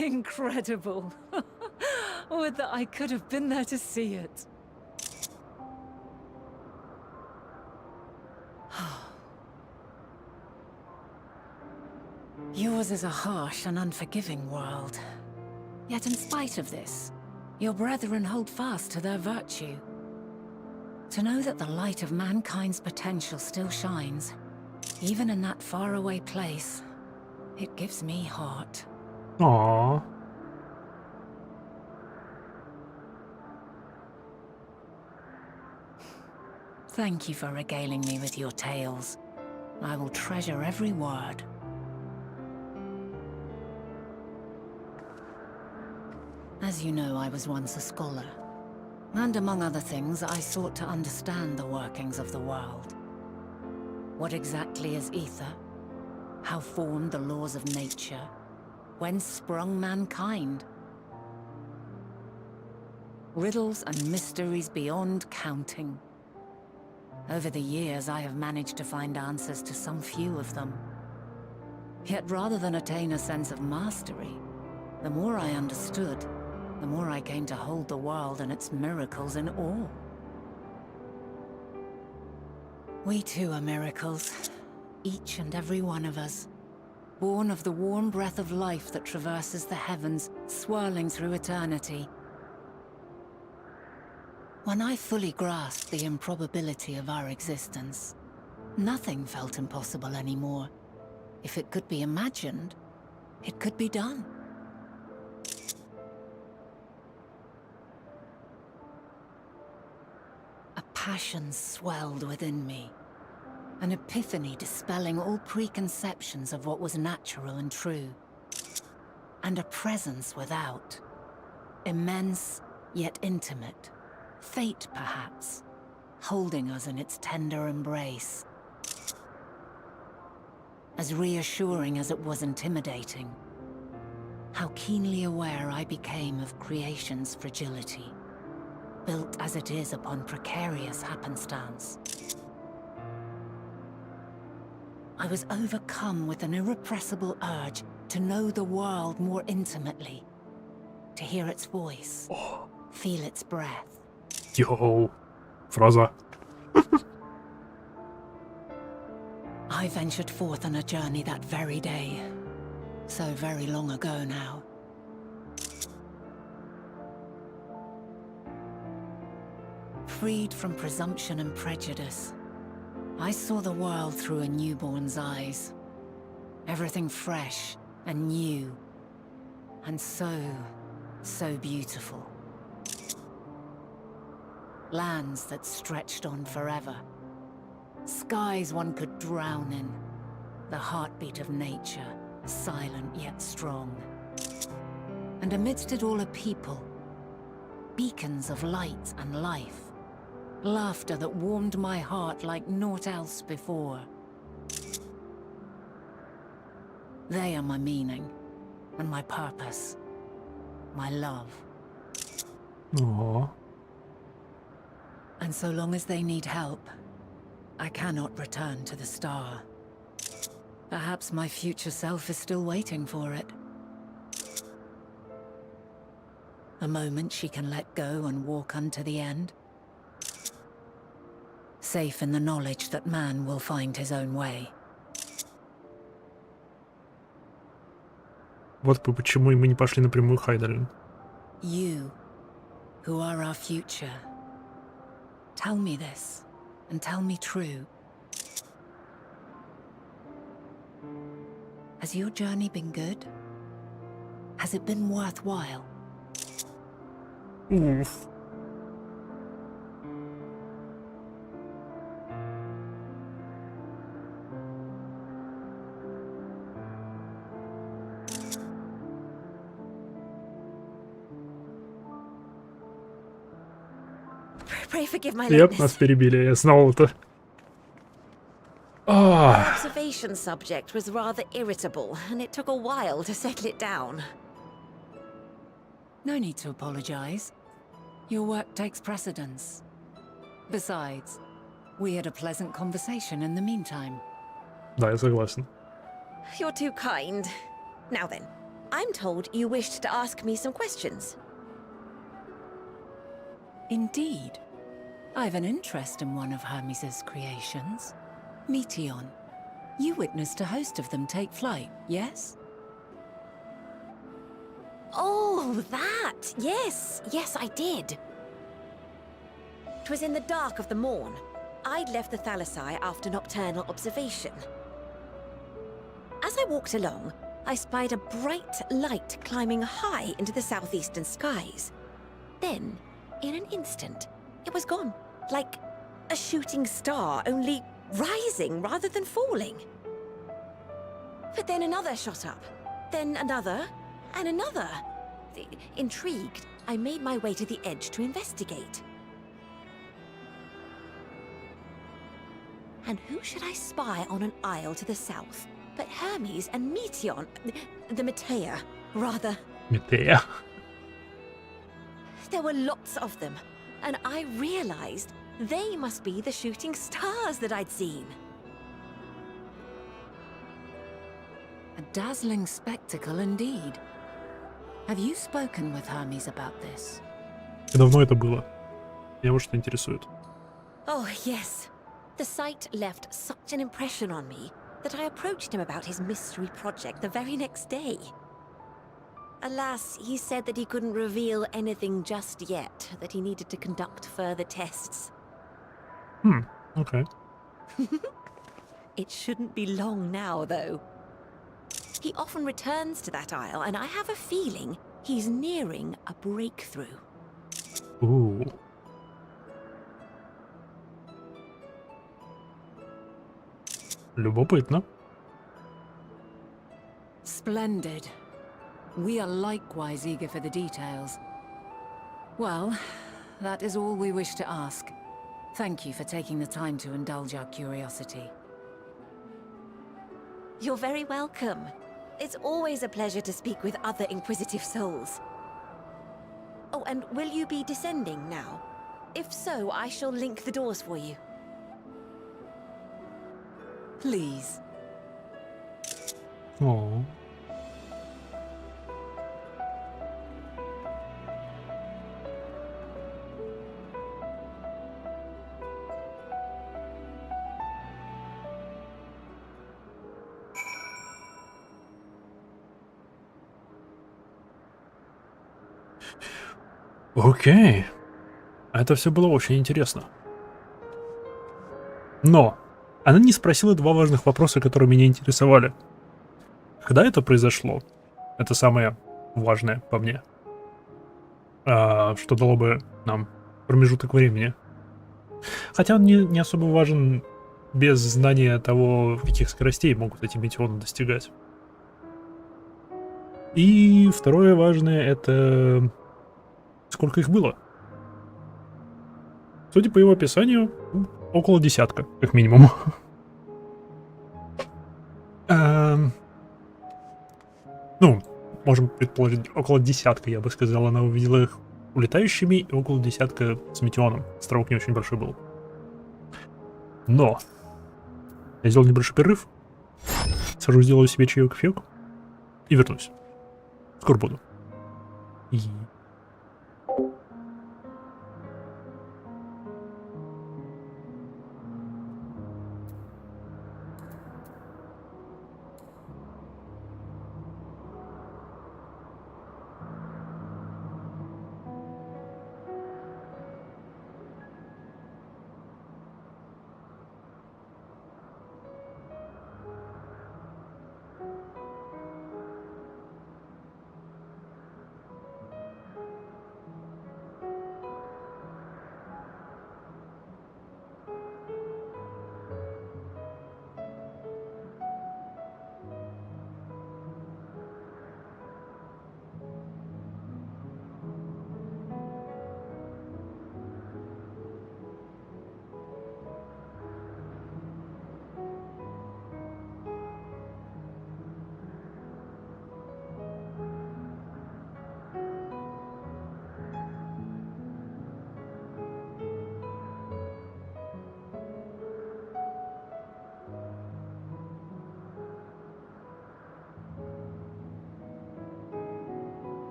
S4: Incredible. Would that I could have been there to see it. Yours is a harsh and unforgiving world. Yet in spite of this, your brethren hold fast to their virtue. To know that the light of mankind's potential still shines, even in that faraway place, it gives me heart.
S1: Aww.
S4: Thank you for regaling me with your tales. I will treasure every word. As you know, I was once a scholar. And among other things, I sought to understand the workings of the world. What exactly is ether? How formed the laws of nature? Whence sprung mankind? Riddles and mysteries beyond counting. Over the years, I have managed to find answers to some few of them. Yet rather than attain a sense of mastery, the more I understood, the more I came to hold the world and its miracles in awe. We too are miracles, each and every one of us, born of the warm breath of life that traverses the heavens, swirling through eternity. When I fully grasped the improbability of our existence, nothing felt impossible anymore. If it could be imagined, it could be done. A passion swelled within me, an epiphany dispelling all preconceptions of what was natural and true, and a presence without, immense yet intimate, fate perhaps, holding us in its tender embrace. As reassuring as it was intimidating, how keenly aware I became of creation's fragility, built as it is upon precarious happenstance. I was overcome with an irrepressible urge to know the world more intimately, to hear its voice, feel its breath.
S1: Yo, фраза.
S4: I ventured forth on a journey that very day, so very long ago now. Freed from presumption and prejudice, I saw the world through a newborn's eyes. Everything fresh and new, and so beautiful. Lands that stretched on forever. Skies one could drown in. The heartbeat of nature, silent yet strong. And amidst it all a people. Beacons of light and life. Laughter that warmed my heart like naught else before. They are my meaning, and my purpose. My love.
S1: Aww.
S4: And so long as they need help, I cannot return to the star. Perhaps my future self is still waiting for it. A moment she can let go and walk unto the end. Safe in the knowledge that man will find his own way.
S1: Вот почему мы не пошли напрямую Хайдалин.
S4: You, who are our future, tell me this, and tell me true. Has your journey been good? Has it been worthwhile?
S1: Уф.
S6: Pray forgive my
S1: Yep,
S6: lateness.
S1: нас перебили, я знал это.
S6: The observation subject was rather irritable, and it took a while to settle it down.
S4: No need to apologize. Your work takes precedence. Besides, we had a pleasant conversation in the meantime.
S1: Да, я согласен.
S6: You're too kind. Now then, I'm told you wished to ask me some questions.
S4: Indeed. I've an interest in one of Hermes' creations. Meteon. You witnessed a host of them take flight, yes?
S6: Oh, that! Yes, yes, I did. 'Twas in the dark of the morn. I'd left the Thalassai after nocturnal observation. As I walked along, I spied a bright light climbing high into the southeastern skies. Then, in an instant, it was gone, like a shooting star, only rising rather than falling. But then another shot up, then another, and another. Intrigued, I made my way to the edge to investigate. And who should I spy on an isle to the south but Hermes and Meteon, the Metea, rather.
S1: Метея.
S6: There were lots of them, and I realized they must be the shooting stars that I'd seen.
S4: A dazzling spectacle indeed. Have you spoken with Hermes about this?
S1: И давно это было? Меня вот что интересует.
S6: Oh, yes. The sight left such an impression on me that I approached him about his mystery project the very next day. Alas, he said that he couldn't reveal anything just yet, that he needed to conduct further tests.
S1: Okay.
S6: It shouldn't be long now, though. He often returns to that isle, and I have a feeling he's nearing a breakthrough.
S1: Ooh. Любопытно.
S4: Splendid. We are likewise eager for the details. Well, that is all we wish to ask. Thank you for taking the time to indulge our curiosity.
S6: You're very welcome. It's always a pleasure to speak with other inquisitive souls. Oh, and will you be descending now? If so, I shall link the doors for you.
S4: Please.
S1: О. Окей. Это все было очень интересно. Но она не спросила два важных вопроса, которые меня интересовали. Когда это произошло? Это самое важное по мне. Что дало бы нам промежуток времени. Хотя он не особо важен без знания того, каких скоростей могут эти метеоны достигать. И второе важное — это сколько их было. Судя по его описанию, около десятка, как минимум. Ну, можем предположить, около десятка, я бы сказал. Она увидела их улетающими, и около десятка с метеоном. Островок не очень большой был. Но я сделал небольшой перерыв, сажу, сделаю себе чаек-фек и вернусь. Скоро буду. И...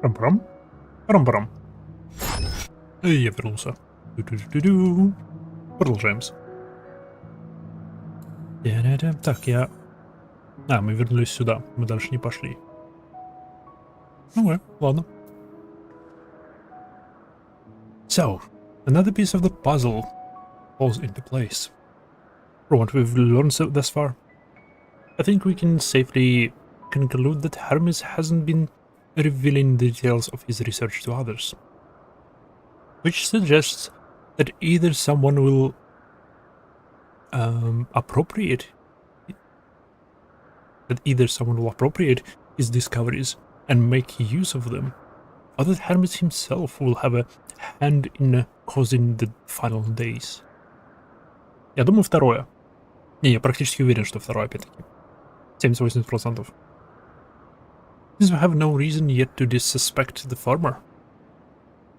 S1: Рам-парам. Рам-парам. И я вернулся. Ду-ду-ду-ду. Продолжаем. Так, я... мы вернулись сюда. Мы дальше не пошли. Ну, ладно. So, another piece of the puzzle falls into place. For what we've learned thus far, I think we can safely conclude that Hermes hasn't been revealing the details of his research to others. Which suggests that either someone will appropriate his discoveries and make use of them, or that Hermes himself will have a hand in causing the final days. Я думаю, второе. Не, я практически уверен, что второе, опять-таки. 70-80%. Since we have no reason yet to dissuspect the former,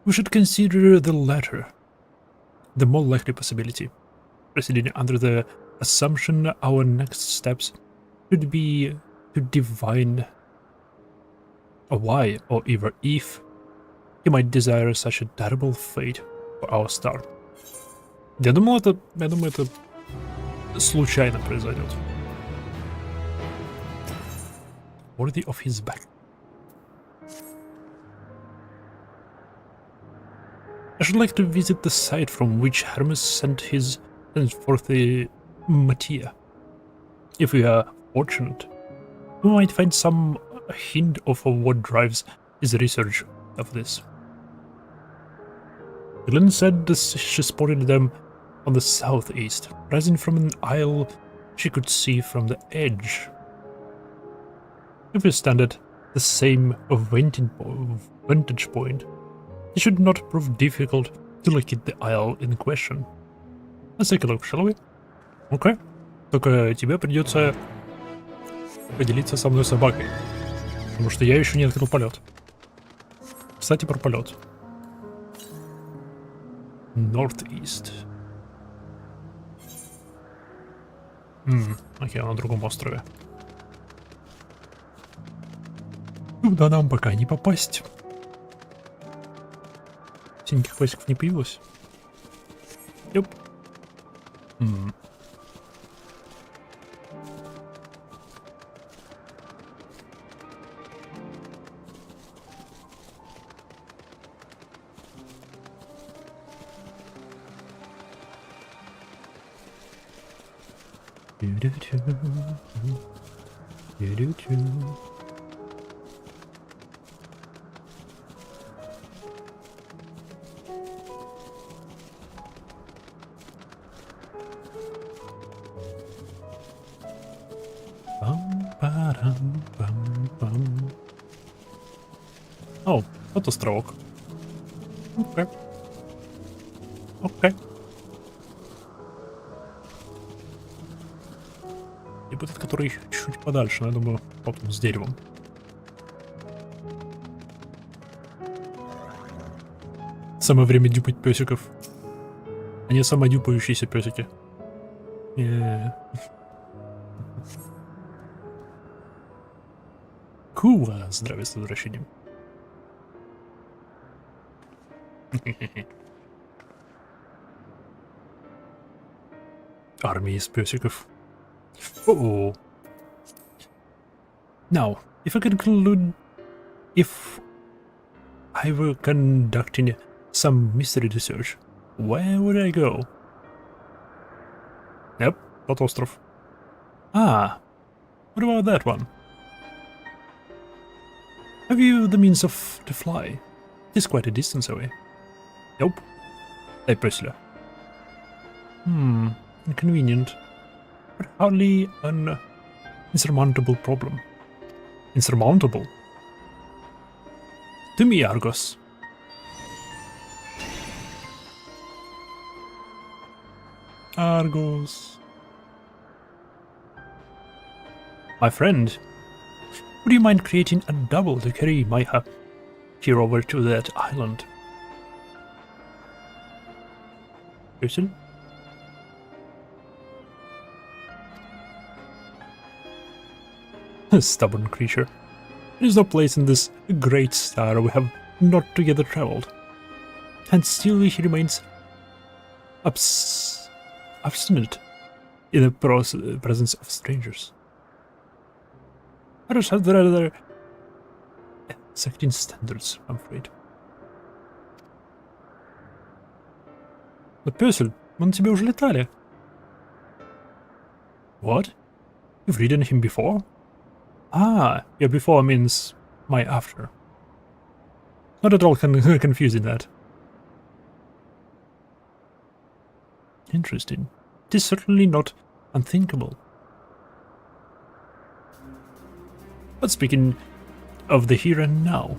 S1: we should consider the latter, the more likely possibility, proceeding under the assumption our next steps should be to divine why or even if he might desire such a terrible fate for our star. Я думаю, это случайно произойдет. Worthy of his back. I should like to visit the site from which Hermes sent forth the Mattia. If we are fortunate, we might find some hint of what drives his research of this. Glenn said she spotted them on the southeast, rising from an isle she could see from the edge. If we stand at the same vantage point, it should not prove difficult to locate the isle in question. Let's take a look, shall we? Okay. Только тебе придется поделиться со мной собакой, потому что я еще не открыл полет. Кстати, про полет. Northeast. Окей, на другом острове. Туда нам пока не попасть. Синеньких хвостиков не появилось. Ёп. О, вот островок. Окей. Окей. И вот этот, который чуть подальше, но я думаю, потом с деревом. Самое время дюпать песиков. Они самодюпающиеся песики. Кува, здравия с возвращением. Армия из песиков. Oh. Now, if I were conducting some mystery research, where would I go? Yep, тот остров. What about that one? Have you the means to fly? It is quite a distance away. Nope. Дай песля. Inconvenient. But hardly an insurmountable problem. Insurmountable? To me, Argos. Argos. My friend, would you mind creating a double to carry my here over to that island? Person? Stubborn creature. There is no place in this great star we have not together traveled. And still he remains obstinate in the presence of strangers. Others have rather exacting standards, I'm afraid. Но пёсель, мы на тебе уже летали. What? You've ridden him before? Ah, your before means my after. Not at all confusing that. Interesting. It is certainly not unthinkable. But speaking of the here and now,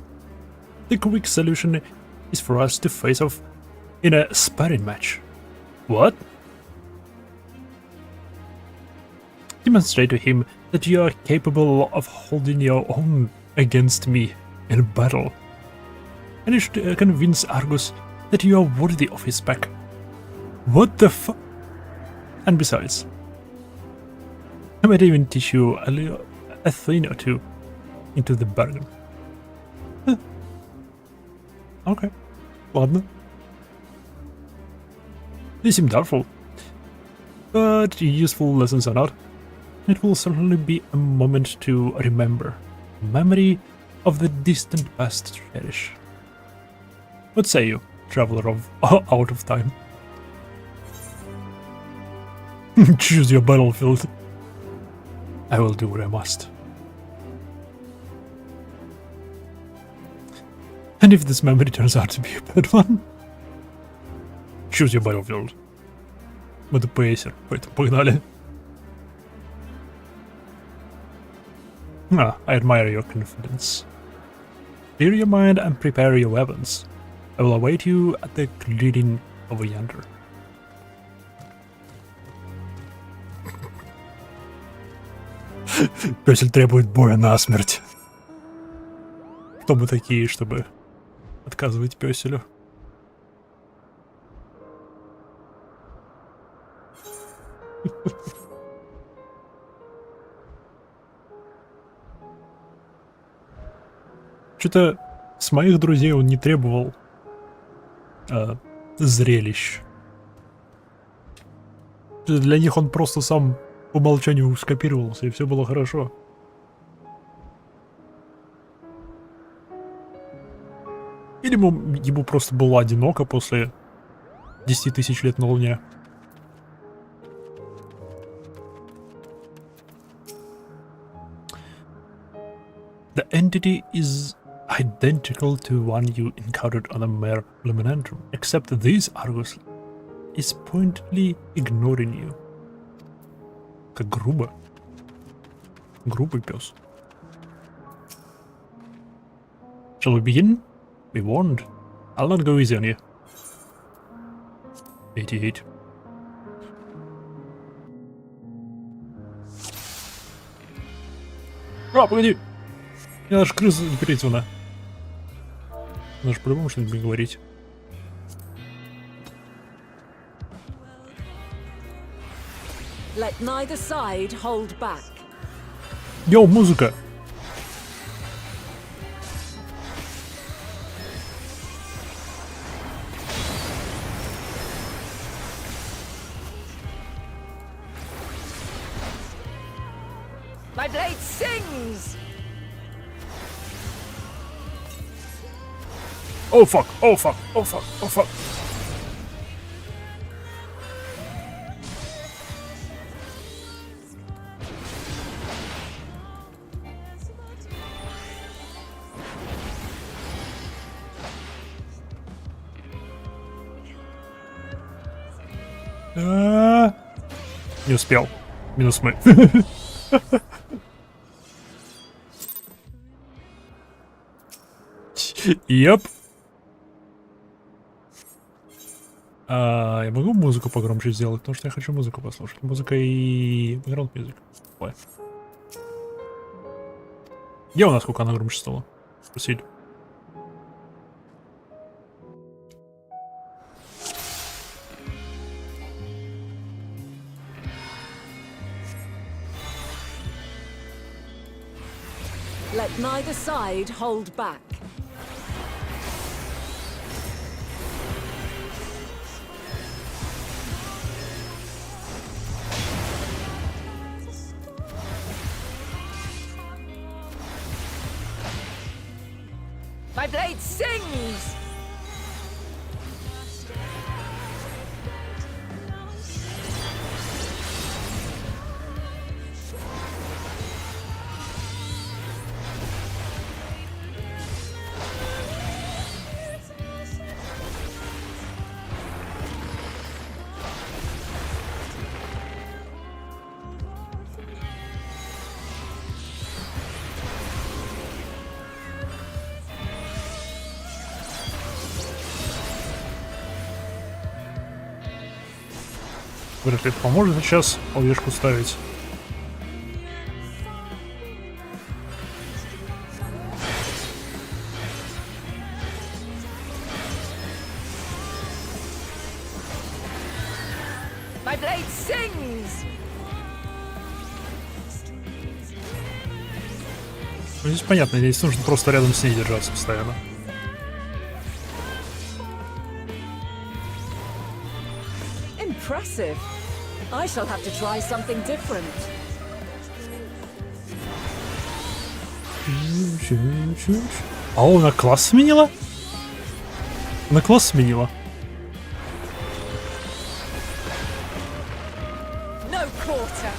S1: the quick solution is for us to face off in a sparring match. What? Demonstrate to him that you are capable of holding your own against me in battle. And you should convince Argus that you are worthy of his back. What the fu- And besides, I might even teach you a thing or two into the bargain. Huh. Okay, ладно. They seem doubtful, but useful lessons or not, it will certainly be a moment to remember. A memory of the distant past to cherish. What say you, traveler of out of time? Choose your battlefield. I will do what I must. And if this memory turns out to be a bad one, choose your battlefield. Мы ДПСер, поэтому погнали. Ah, I admire your confidence. Clear your mind and prepare your weapons. I will await you at the clearing of Voyager. Пёсель требует боя насмерть. Кто мы такие, чтобы отказывать пёселю? Что-то с моих друзей он не требовал зрелищ. Для них он просто сам по умолчанию скопировался, и все было хорошо. Или ему просто было одиноко после 10 тысяч лет на Луне. The entity is identical to one you encountered on the Mare Luminantrum, except this Argus is pointedly ignoring you. Как грубо. Грубый пес. Shall we begin? Be warned. I'll not go easy on you. 88. А, погоди! Мне даже крыса не призвана. Надо же по-любому что-нибудь говорить.
S7: Let neither side hold back.
S1: Йоу, музыка!
S7: My blade sings!
S1: Oh fuck, oh fuck, oh fuck, oh fuck. Не успел. Минус мы. Yep. Я могу музыку погромче сделать, потому что я хочу музыку послушать. Музыка и background music. Ой. Где у нас сколько она громче стала? Спросить.
S7: Let neither side hold back. My blade sings!
S1: Вряд ли это поможет сейчас овешку ставить.
S7: My blade sings!
S1: Ну, здесь понятно, здесь нужно просто рядом с ней держаться постоянно.
S7: Impressive. I shall have to try something different.
S1: А она класс сменила? Она класс сменила.
S7: No quarter.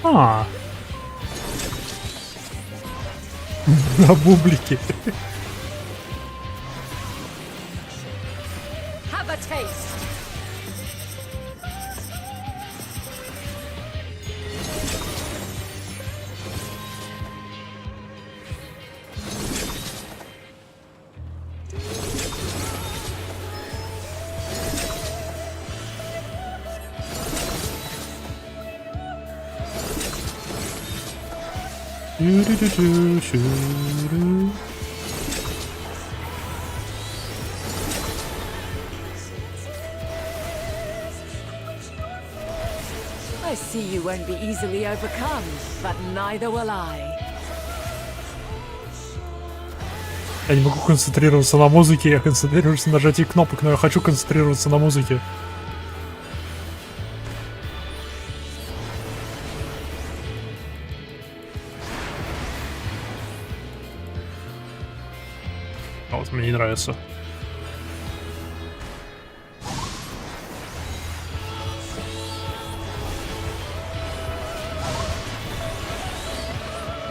S1: А. На бублике.
S7: Have a taste. I see you won't be easily overcome, but neither will I.
S1: Я не могу концентрироваться на музыке, я концентрируюсь на нажатии кнопок, но я хочу концентрироваться на музыке. А вот мне не нравится.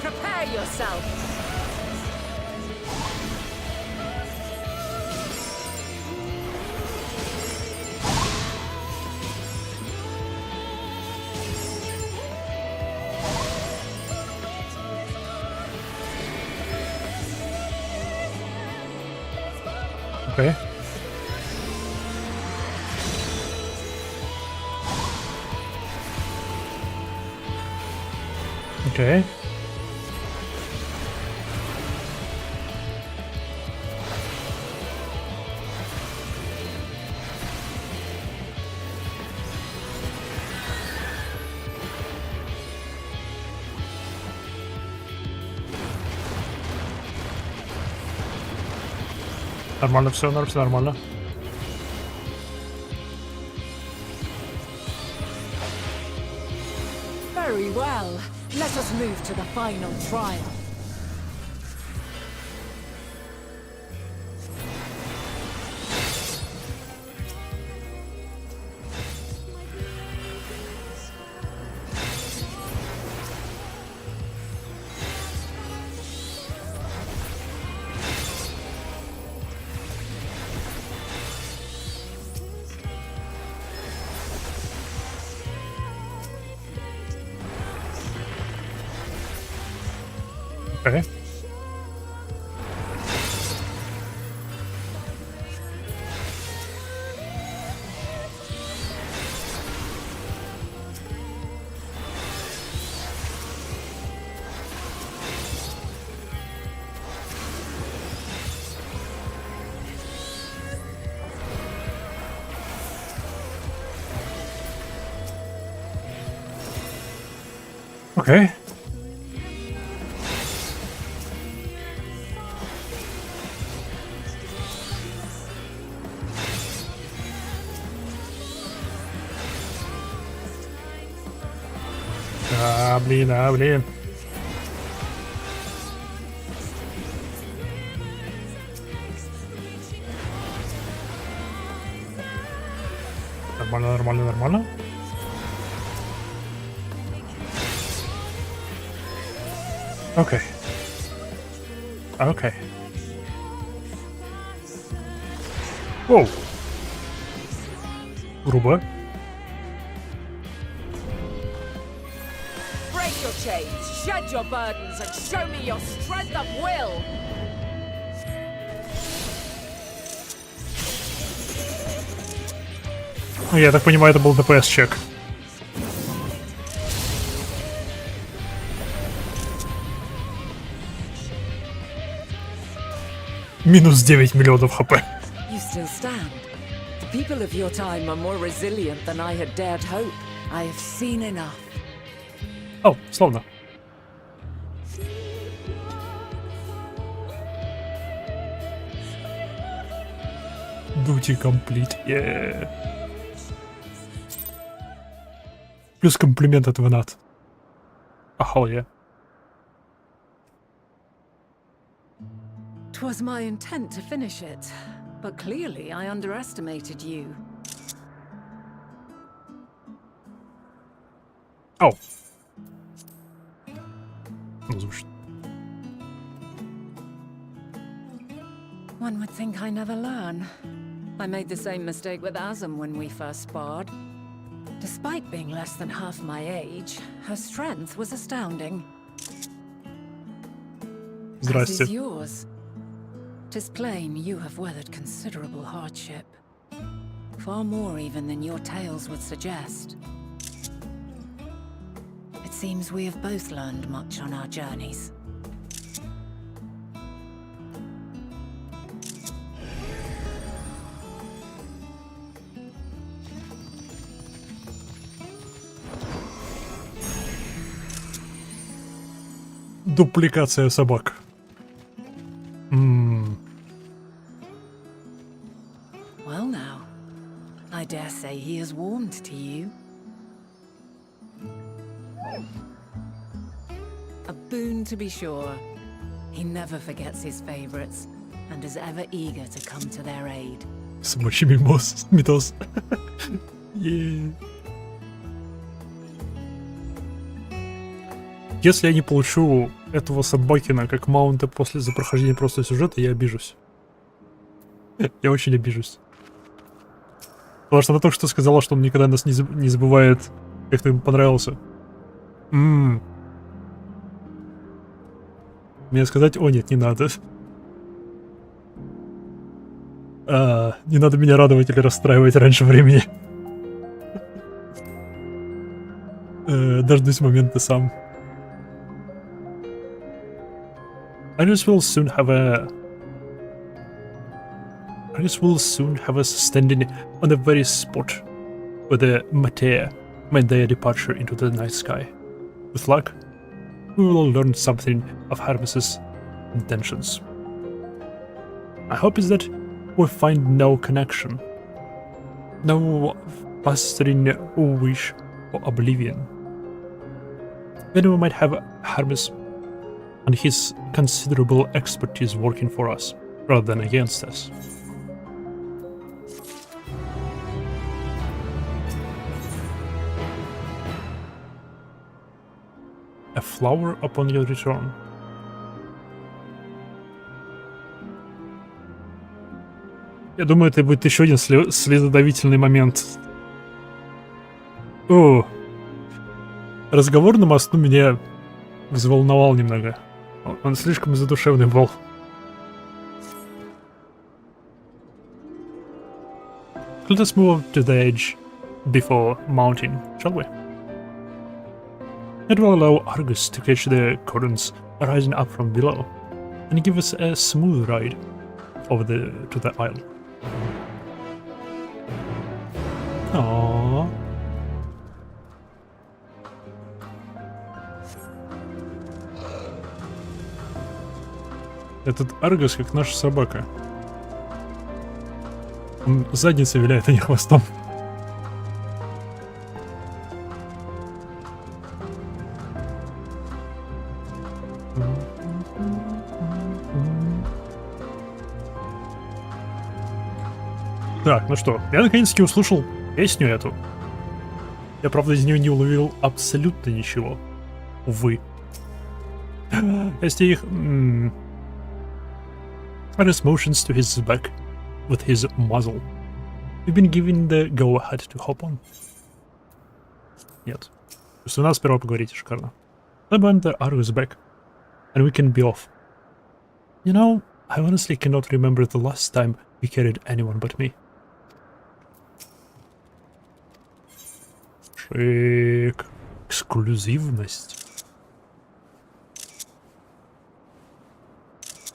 S7: Prepare yourself.
S1: Окей. Окей. Нормально, все нормально.
S7: Very well. Let us move to the final trial.
S1: Окей. Okay. Блин, блин. Нормально, нормально, нормально. Окей. Окей. Воу. Грубо.
S7: Break your chains, shed your burdens, and show me your strength of will!
S1: Я так понимаю, это был ДПС-чек. Минус 9 миллионов хп.
S7: You still stand. The people of your time are more resilient than I had dared hope. I have seen enough.
S1: О, словно. Duty complete. Yeah. Плюс комплимент от Ванат. Ахал я.
S4: 'Twas my intent to finish it, but clearly I underestimated you.
S1: Ау. Ну, звучит.
S4: One would think I never learn. I made the same mistake with Azam when we first sparred. Despite being less than half my age, her strength was astounding. As
S1: Здрасте.
S4: is yours. 'Tis plain you have weathered considerable hardship. Far more even than your tales would suggest. It seems we have both learned much on our journeys.
S1: Дупликация собак.
S4: Well now, I dare say he is warmed to you. A boon to be sure. He never forgets his favorites, and is ever eager to come to their aid.
S1: Собачий митоз. Yeah. Если я не получу этого собакина как маунта после прохождения просто сюжета, я обижусь. Я очень обижусь. Потому что она только что сказала, что он никогда нас не забывает, как ты ему понравился. Мне сказать, о нет, не надо. Не надо меня радовать или расстраивать раньше времени. Дождусь момента сам. I just will soon have us standing on the very spot where the Mater made their departure into the night sky. With luck, we will learn something of Hermes's intentions. My hope is that we find no connection, no festering wish for oblivion. Then we might have Hermes and his considerable expertise working for us, rather than against us. A flower upon your return. Я думаю, это будет еще один слезодавительный момент. О, разговор на мосту меня взволновал немного. Он слишком задушевный был. Let us move to the edge before mounting, shall we? It will allow Argus to catch the currents rising up from below and give us a smooth ride over to the isle. Aww. Этот Аргос как наша собака. Он задницей виляет, а не хвостом. Так, ну что, я наконец-таки услышал песню эту. Я, правда, из нее не уловил абсолютно ничего. Увы. Если их... Argus motions to his back with his muzzle. We've been given the go-ahead to hop on. Нет. Просто надо сперва поговорить, шикарно. I burn the Argus back, and we can be off. You know, I honestly cannot remember the last time we carried anyone but me. Шик. Эксклюзивность.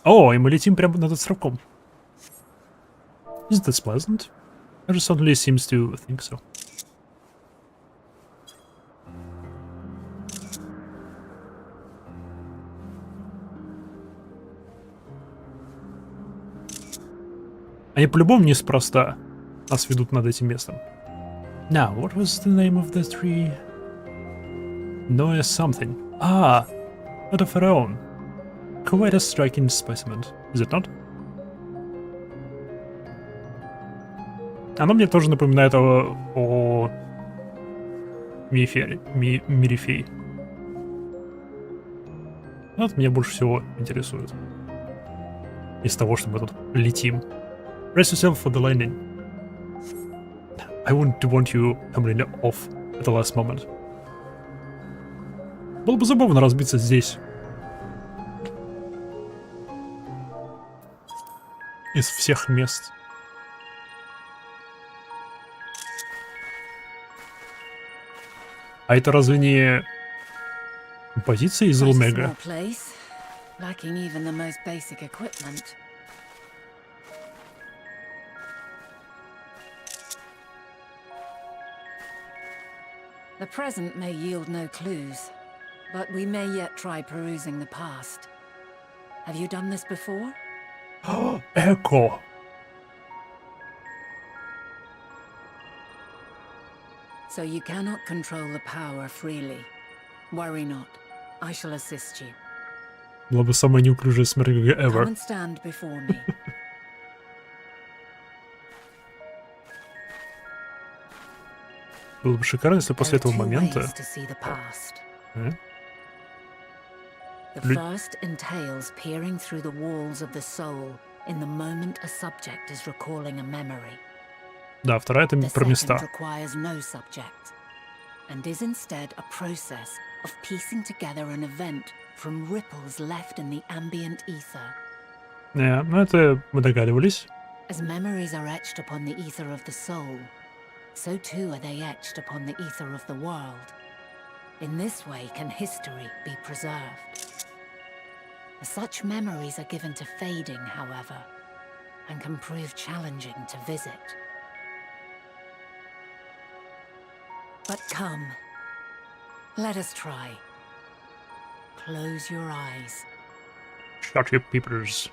S1: О, и мы летим прямо над островком. Isn't this pleasant? It suddenly seems to think so. Они по-любому неспроста нас ведут над этим местом. Now, what was the name of the tree? Noah something. Ah, not of her own. Quite a striking specimen, is it not? Оно мне тоже напоминает о мире фей. Вот меня больше всего интересует. Из того, что мы тут летим. Brace yourself for the landing. I wouldn't want you coming off at the last moment. Было бы забавно разбиться здесь. Из всех мест. А это разве не позиция из Омега?
S4: Lacking even the most basic equipment. The present may yield no clues, but we may yet try perusing the past. Have you done this before?
S1: Эко.
S4: So you cannot control the power freely. Worry not. I shall assist you.
S1: Была бы самая неуклюжая смерть ever.
S4: Come and stand before me.
S1: Было бы шикарно, если после этого момента...
S4: The first entails peering through the walls of the soul in the moment a subject is recalling a memory.
S1: Да, вторая это про места.
S4: Requires no subject, and is instead a process of piecing together an event from ripples left in the ambient ether.
S1: Ну это мы догадывались.
S4: As memories are etched upon the ether of the soul, so too are they etched upon the ether of the world. In this way can history be preserved. Such memories are given to fading, however, and can prove challenging to visit. But come, let us try. Close your eyes.
S1: Shut your peepers.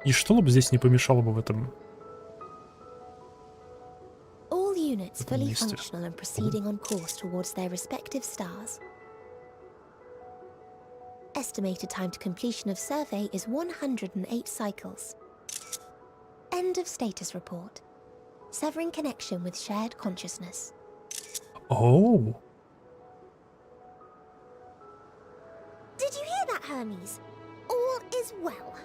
S1: И что бы здесь не помешало бы в этом?
S8: All units fully functional and proceeding on course towards their respective stars. Estimated time to completion of survey is 108 cycles. End of status report. Severing connection with shared consciousness.
S1: Oh.
S8: Did you hear that, Hermes? All is well.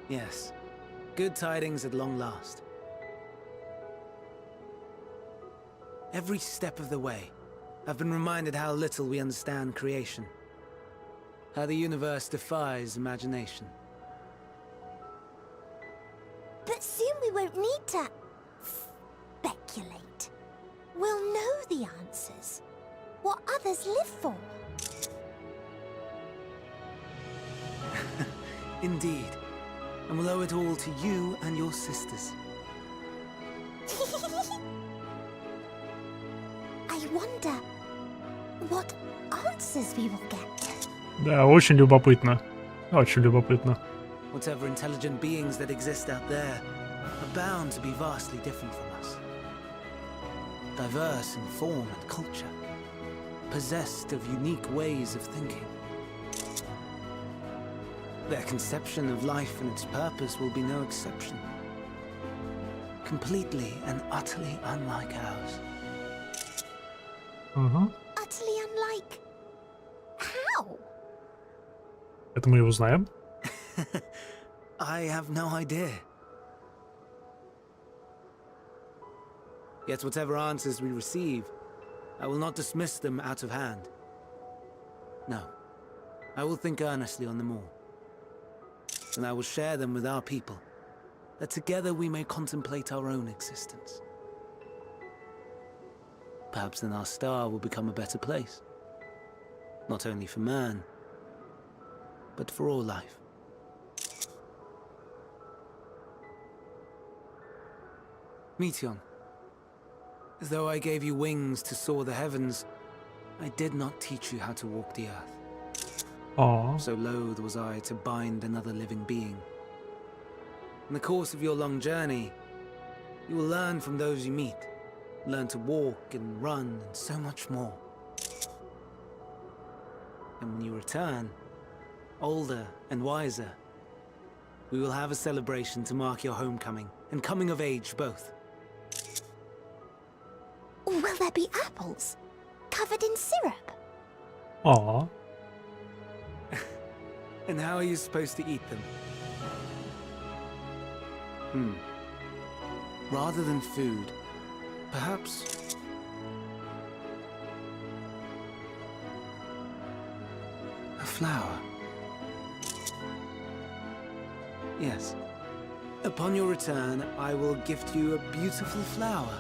S9: Yes. Good tidings at long last. Every step of the way, I've been reminded how little we understand creation. How the universe defies imagination.
S8: But soon we won't need to speculate. We'll know the answers. What others live for.
S9: Indeed. And we'll owe it all to you and your sisters.
S8: I wonder what answers we will get.
S1: Да, очень любопытно. Очень любопытно.
S9: Whatever intelligent beings that exist out there are bound to be vastly different from us. Diverse in form and culture. Possessed of unique ways of thinking. Their conception of life and its purpose will be no exception. Completely and utterly unlike ours.
S1: Угу.
S8: Utterly unlike. How?
S1: Это мы и узнаем.
S9: I have no idea. Yet whatever answers we receive, I will not dismiss them out of hand. No, I will think earnestly on them all. And I will share them with our people, that together we may contemplate our own existence. Perhaps then our star will become a better place. Not only for man, but for all life. Meteon, as though I gave you wings to soar the heavens, I did not teach you how to walk the earth.
S1: Aww.
S9: So loath was I to bind another living being. In the course of your long journey, you will learn from those you meet. Learn to walk and run and so much more. And when you return, older and wiser, we will have a celebration to mark your homecoming and coming of age both.
S8: Will there be apples? Covered in syrup?
S1: Aww.
S9: And how are you supposed to eat them? Rather than food, perhaps... a flower. Yes. Upon your return, I will gift you a beautiful flower.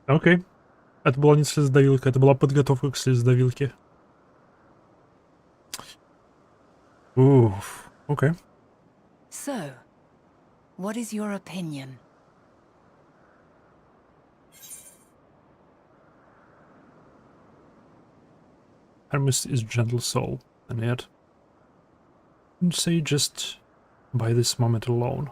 S1: Окей. Это была не слезодавилка, это была подготовка к слезодавилке. Уф. Окей.
S4: So, what is your opinion?
S1: Hermes is gentle soul, and yet... I'd say just by this moment alone.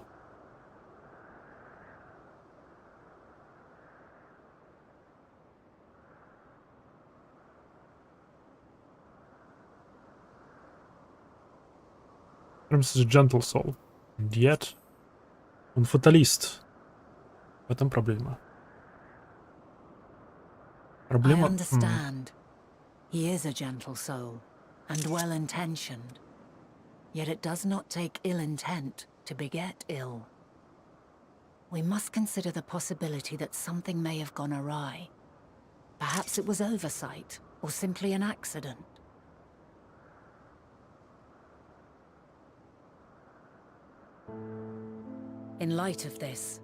S1: Hermes is a gentle soul, and yet... Он фаталист. В этом проблема. Проблема...
S4: I understand. He is a gentle soul, and well-intentioned. Yet it does not take ill intent to beget ill. We must consider the possibility that something may have gone awry. Perhaps it was oversight, or simply an accident. In light of this,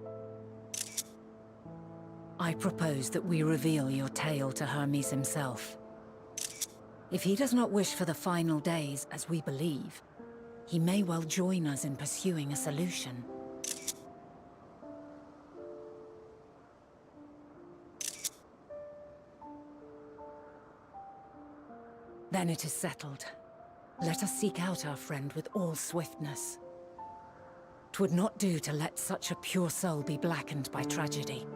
S4: I propose that we reveal your tale to Hermes himself. If he does not wish for the final days, as we believe, he may well join us in pursuing a solution. Then it is settled. Let us seek out our friend with all swiftness. 'Twould not do to let such a pure soul be blackened by tragedy.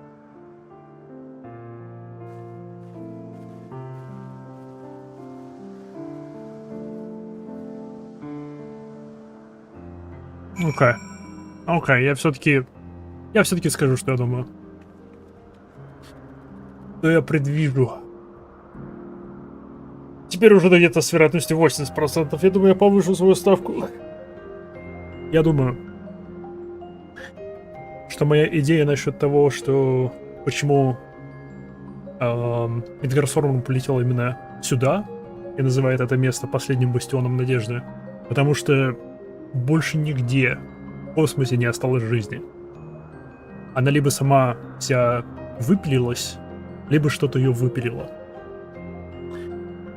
S1: Окей. Окей, я все-таки скажу, что я думаю. Что я предвижу. Теперь уже где-то с вероятностью 80%. Я думаю, я повышу свою ставку. Я думаю, что моя идея насчет того, что почему Эдгар Сорман полетел именно сюда и называет это место последним бастионом надежды, Потому что больше нигде в космосе не осталось жизни. Она либо сама вся выпилилась, либо что-то ее выпилило.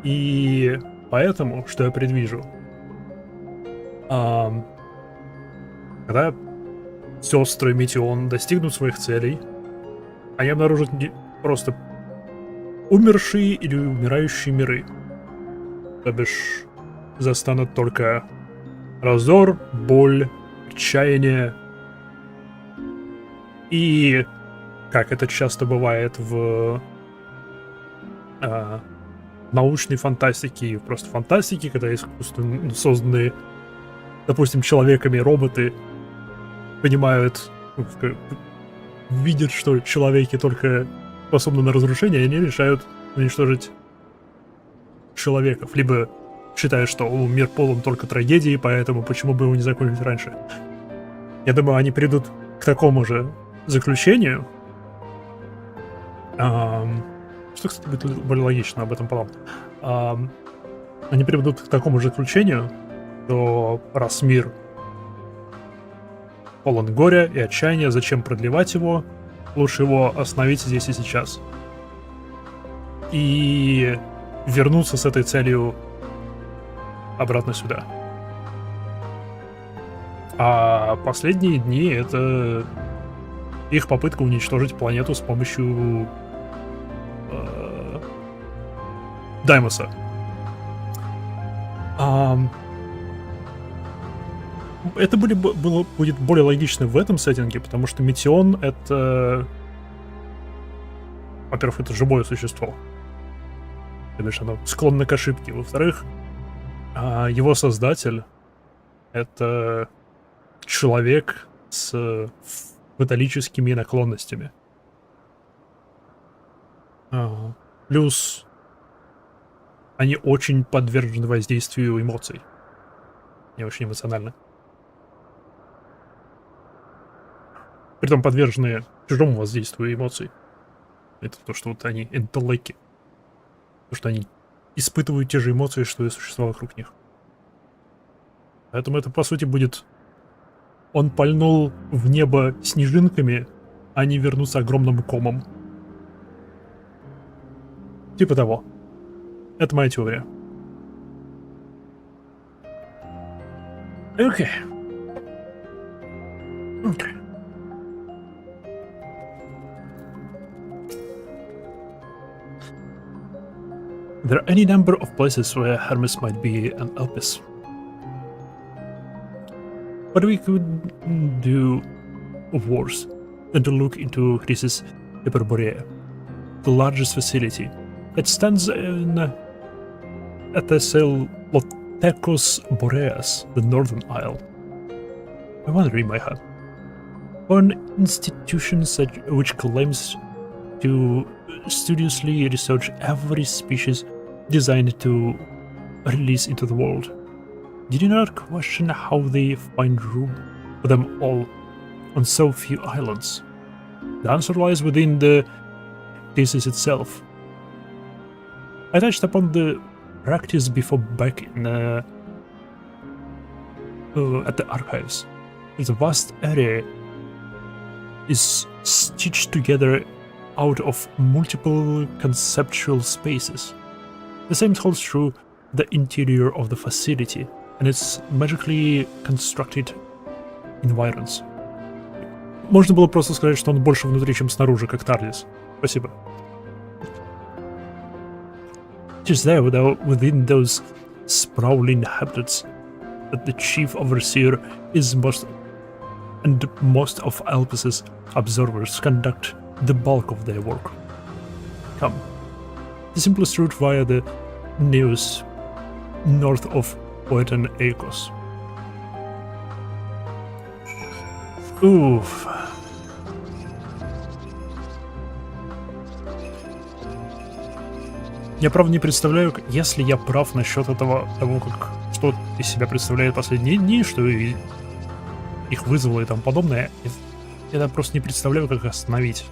S1: И поэтому, что я предвижу, когда сестры Метеон достигнут своих целей, они обнаружат просто умершие или умирающие миры. То бишь, застанут только раздор, боль, отчаяние. И, как это часто бывает в научной фантастике и просто фантастике, когда искусственно созданные, допустим, человеками роботы понимают, видят, что человеки только способны на разрушение, и они решают уничтожить человеков. Либо считают, что мир полон только трагедии, поэтому почему бы его не закончить раньше. Я думаю, они придут к такому же заключению. Что, кстати, будет более логично, об этом потом. Они приведут к такому же заключению, что раз мир полон горя и отчаяния, зачем продлевать его? Лучше его остановить здесь и сейчас. И вернуться с этой целью обратно сюда. А последние дни — это их попытка уничтожить планету с помощью Даймоса. Это будет более логично в этом сеттинге, потому что Метеон — это... Во-первых, это живое существо. То бишь, оно склонно к ошибке. Во-вторых, его создатель — это человек с фаталическими наклонностями. Плюс они очень подвержены воздействию эмоций. Они очень эмоциональны. Притом подвержены чужому воздействию эмоций. Это то, что вот они интеллеки. То, что они испытывают те же эмоции, что и существа вокруг них. Поэтому это, по сути, будет... Он пальнул в небо снежинками, а они вернутся огромным комом. Типа того. Это моя теория. Окей. There are any number of places where Hermes might be an Elpis. But we could do worse than to look into Chrysis Hyperborea, the largest facility that stands in Athesalotekos Boreas, the northern isle. I wonder, in my head, for an institution which claims to studiously research every species designed to release into the world, did you not question how they find room for them all on so few islands? The answer lies within the thesis itself. I touched upon the practice before back in at the archives. The vast area is stitched together out of multiple conceptual spaces. The same holds true the interior of the facility and its magically constructed environs. Можно было просто сказать, что он больше внутри, чем снаружи, как Тардис. Спасибо. It is there within those sprawling habitats that the chief overseer is most of Elpis's observers conduct the bulk of their work. Come. The simplest route via the Neos north of Poetan Eikos. Oof. Я, правда, не представляю, если я прав насчет того, что из себя представляет последние дни, что их вызвало и тому подобное. Я просто не представляю, как остановить.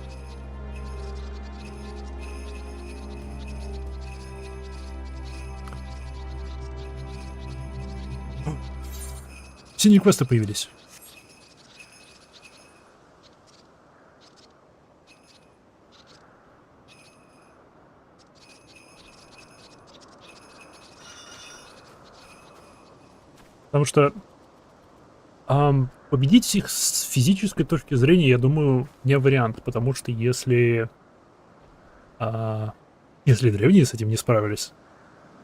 S1: Синие квесты появились. Потому что победить их с физической точки зрения, я думаю, не вариант. Потому что если древние с этим не справились,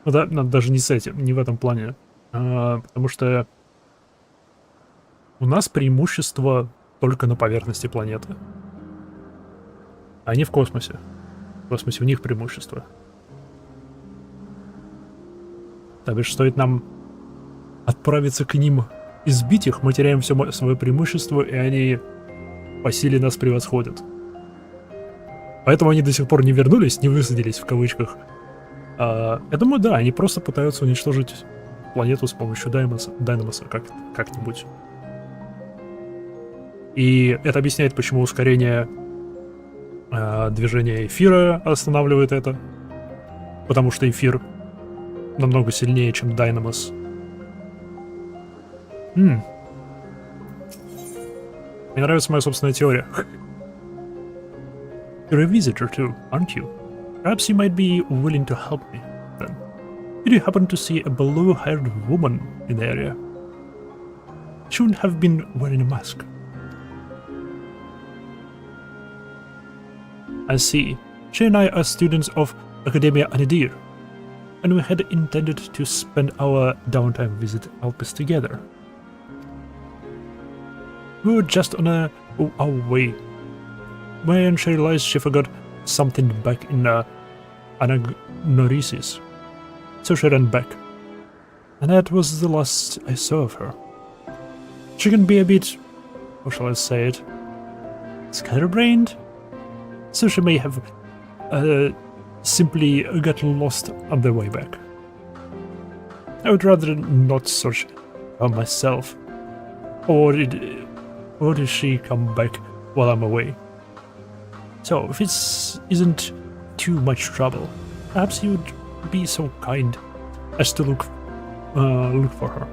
S1: ну да, даже не с этим, не в этом плане, потому что у нас преимущество только на поверхности планеты, а не в космосе. В космосе у них преимущество. То бишь, стоит нам отправиться к ним и сбить их, мы теряем все свое преимущество, и они по силе нас превосходят. Поэтому они до сих пор не вернулись, не высадились в кавычках. Я думаю, да, они просто пытаются уничтожить планету с помощью Дайнамоса как-нибудь. И это объясняет, почему ускорение движения эфира останавливает это. Потому что эфир намного сильнее, чем Дайнамос. Мне нравится моя собственная теория. You're a visitor too, aren't you? Perhaps you might be willing to help me, then. Did you happen to see a blue-haired woman in the area? She wouldn't have been wearing a mask. I see. She and I are students of Academia Anidir, and we had intended to spend our downtime visit Alpes together. We were just on our way when she realized she forgot something back in Anagnorisis, so she ran back, and that was the last I saw of her. She can be a bit, how shall I say it, scatterbrained, so she may have simply got lost on the way back. I would rather not search her myself, or did she come back while I'm away? So, if it isn't too much trouble, perhaps you would be so kind as to look for her.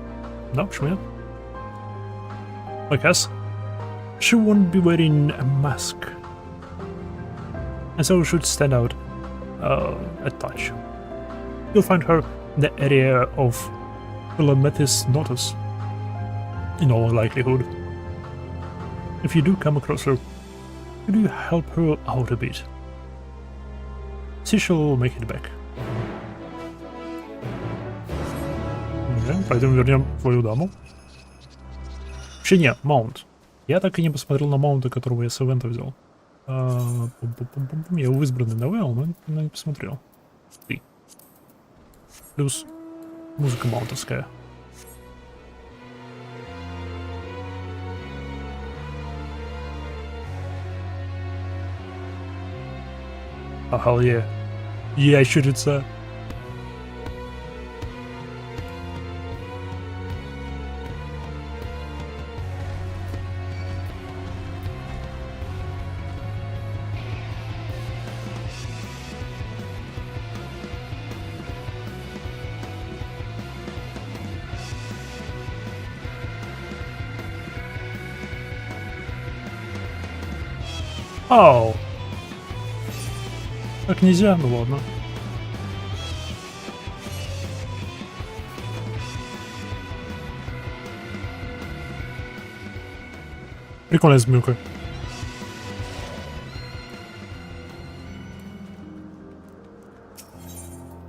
S1: No, Shmuel? I guess she won't be wearing a mask, and so should stand out a touch. You'll find her in the area of Philometis Notus, in all likelihood. If you do come across her, could you help her out a bit? She shall make it back. Пойдем вернем твою даму. Вообще нет, маунт. Я так и не посмотрел на маунта, которого я с ивента взял. Я его в избранный навел, но не посмотрел. Ты. Плюс музыка маунтовская. Ага, ящерица. Ау. Так нельзя, ну ладно. Прикольная змеюка.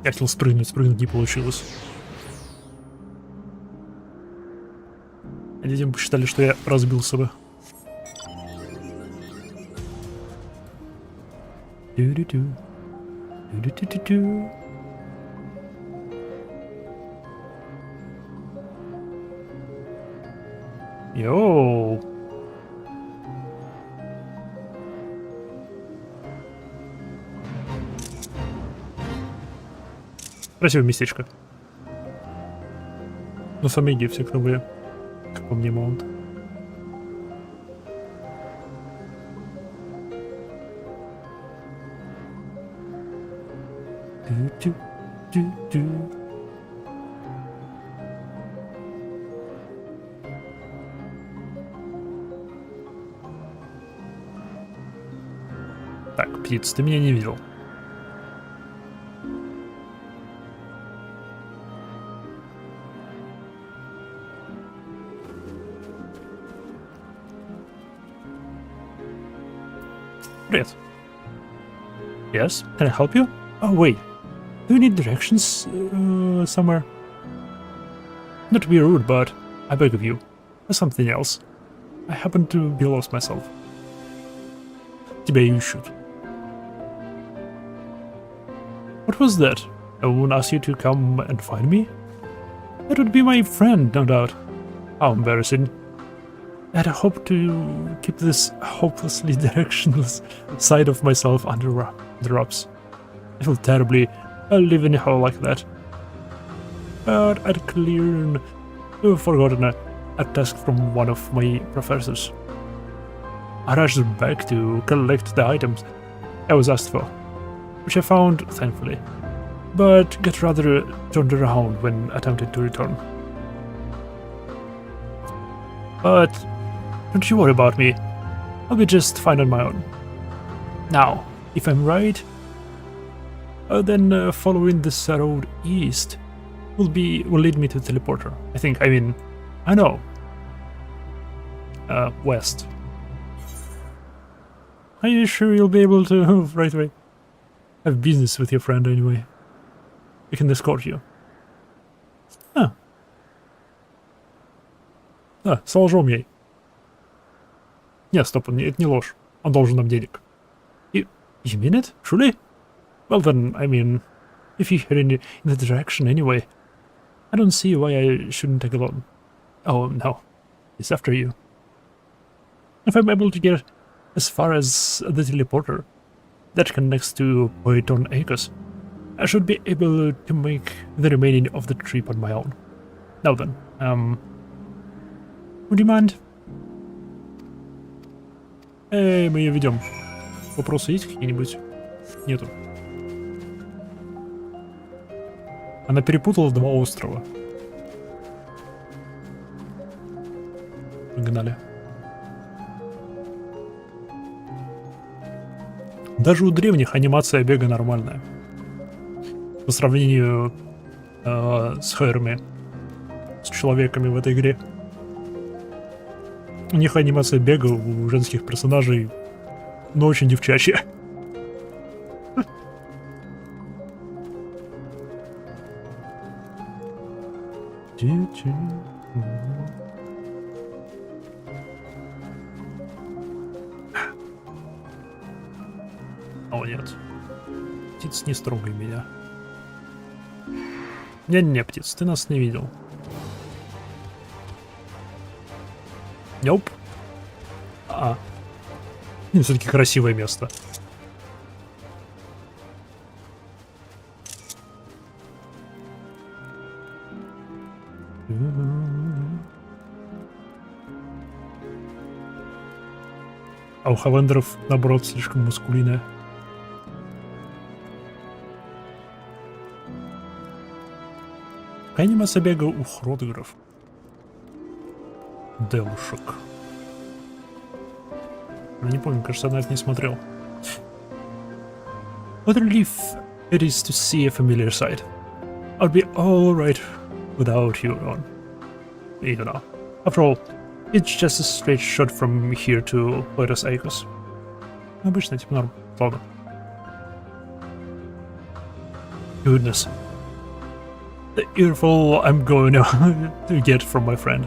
S1: Я хотел спрыгнуть не получилось. Видимо, посчитали, что я разбился бы. Ду-ду-ду. Ду-ду-ду-ду-ду. Йоу. Красивое местечко. Но сами иди все новые, как по мне, маунт. Так, птиц, ты меня не видел. Привет. Yes, can I help you? Oh, wait. Do you need directions somewhere? Not to be rude, but I beg of you, there's something else. I happen to be lost myself. Тебя ищут. What was that? No one asked you to come and find me? That would be my friend, no doubt. How embarrassing. I had hoped to keep this hopelessly directionless side of myself under wraps. I feel terribly living in a hole like that. But I'd forgotten a task from one of my professors. I rushed back to collect the items I was asked for, which I found, thankfully, but got rather turned around when attempting to return. But don't you worry about me, I'll be just fine on my own. Now, if I'm right, then following this road east will lead me to the teleporter. I know. West. Are you sure you'll be able to right away? I have business with your friend anyway. I can escort you. Да, солжем ей. Нет, стоп, это не ложь. Он должен нам денег. You mean it? Truly? Well then, if you're heading in the direction anyway, I don't see why I shouldn't take along. Oh no, it's after you. If I'm able to get as far as the teleporter that connects to Poeton Acres, I should be able to make the remaining of the trip on my own. Now then, would you mind? Эй, мы ее ведем. Вопросы есть какие-нибудь? Нету. Она перепутала два острова. Погнали. Даже у древних анимация бега нормальная. По сравнению с хэрами, с человеками в этой игре. У них анимация бега у женских персонажей, но очень девчачья. О, нет. Птиц, не строгай меня. Не-не, птиц, ты нас не видел. Nope. Все-таки красивое место. А у Хавендеров, наоборот, слишком маскулинная. Какая анимация бега у Хродгеров? Девушек. Я не помню, кажется, я на это не смотрел. What a relief it is to see a familiar sight. I'll be alright without you on. You know. After all, it's just a straight shot from here to Poetos Acres. Обычно, типа, норм. Ладно. Goodness. The earful I'm going to get from my friend.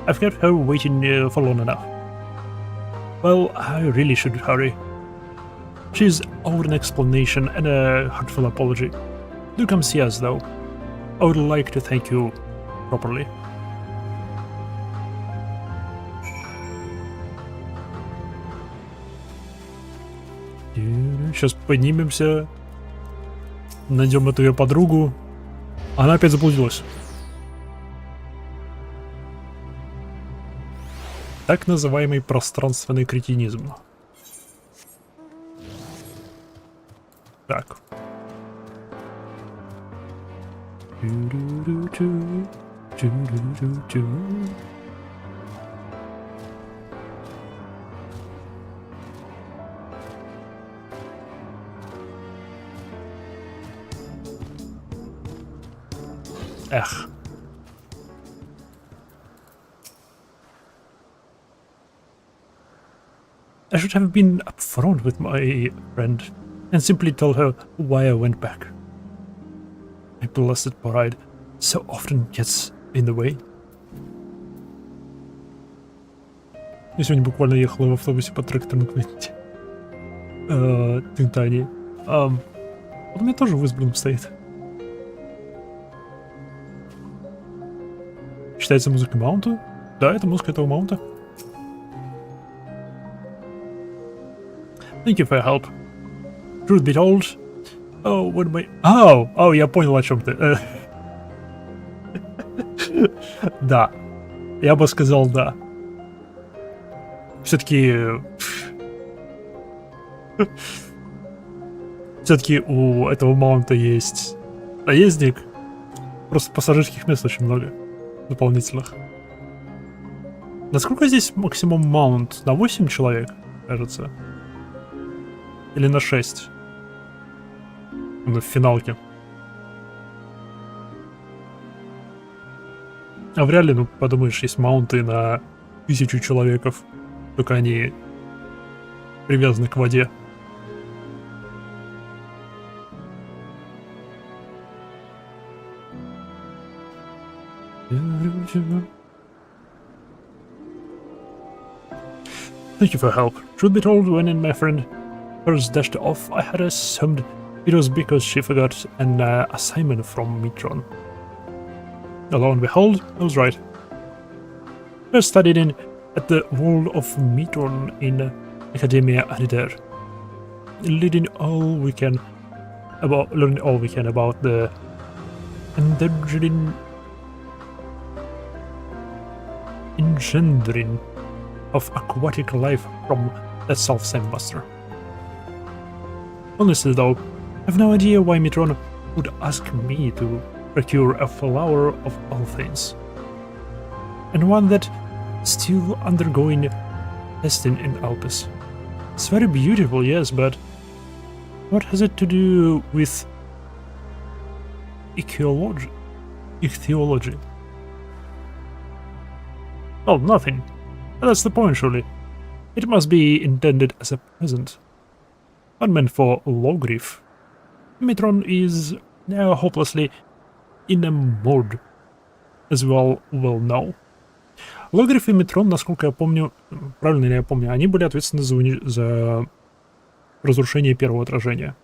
S1: I've kept her waiting for long enough. Well, I really should hurry. She's owed an explanation and a heartfelt apology. Do come see us, though. I would like to thank you properly. Сейчас поднимемся, найдем эту ее подругу. Она опять заблудилась. Так называемый пространственный кретинизм. Так. Эх. I should have been upfront with my friend and simply told her why I went back. My blessed pride so often gets in the way. Я сегодня буквально ехал в автобусе по тракторной планете. Тинтани. Он у меня тоже в избранном стоит. Считается музыка маунта? Да, это музыка этого маунта. Thank you for your help. Truth be told... Oh, what am I... Oh, я понял, о чем ты. Да. Я бы сказал да. Все-таки у этого маунта есть наездник. Просто пассажирских мест очень много. Дополнительных. Насколько здесь максимум маунт? На 8 человек, кажется. Или на 6? В финалке. А в реале, ну, подумаешь, есть маунты на 1000 человеков. Только они привязаны к воде. Thank you for help. Truth be told, when my friend first dashed off, I had assumed it was because she forgot an assignment from Mitron. Lo and behold, I was right. I studied at the world of Mitron in Academia Anider, learning all we can about the engendering of aquatic life from that self-same master. Honestly though, I have no idea why Mitron would ask me to procure a flower of all things, and one that still undergoing testing in Alpes. It's very beautiful, yes, but what has it to do with ichthyology? Oh, nothing. That's the point, surely. It must be intended as a present, not meant for Logriff. Mitron is now hopelessly in a mood, as we all well know. Логриф и Метрон, насколько я помню, правильно ли я помню, они были ответственны за разрушение первого отражения.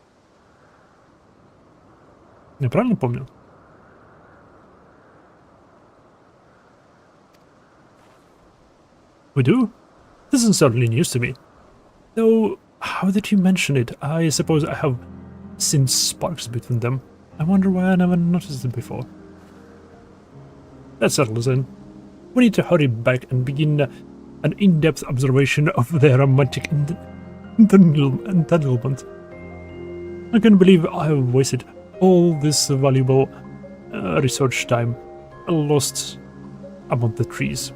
S1: Я правильно помню? We do? This isn't certainly news to me. Though, how did you mention it? I suppose I have seen sparks between them. I wonder why I never noticed it before. That settles in. We need to hurry back and begin an in-depth observation of their romantic entanglement. I can't believe I have wasted all this valuable research time lost among the trees.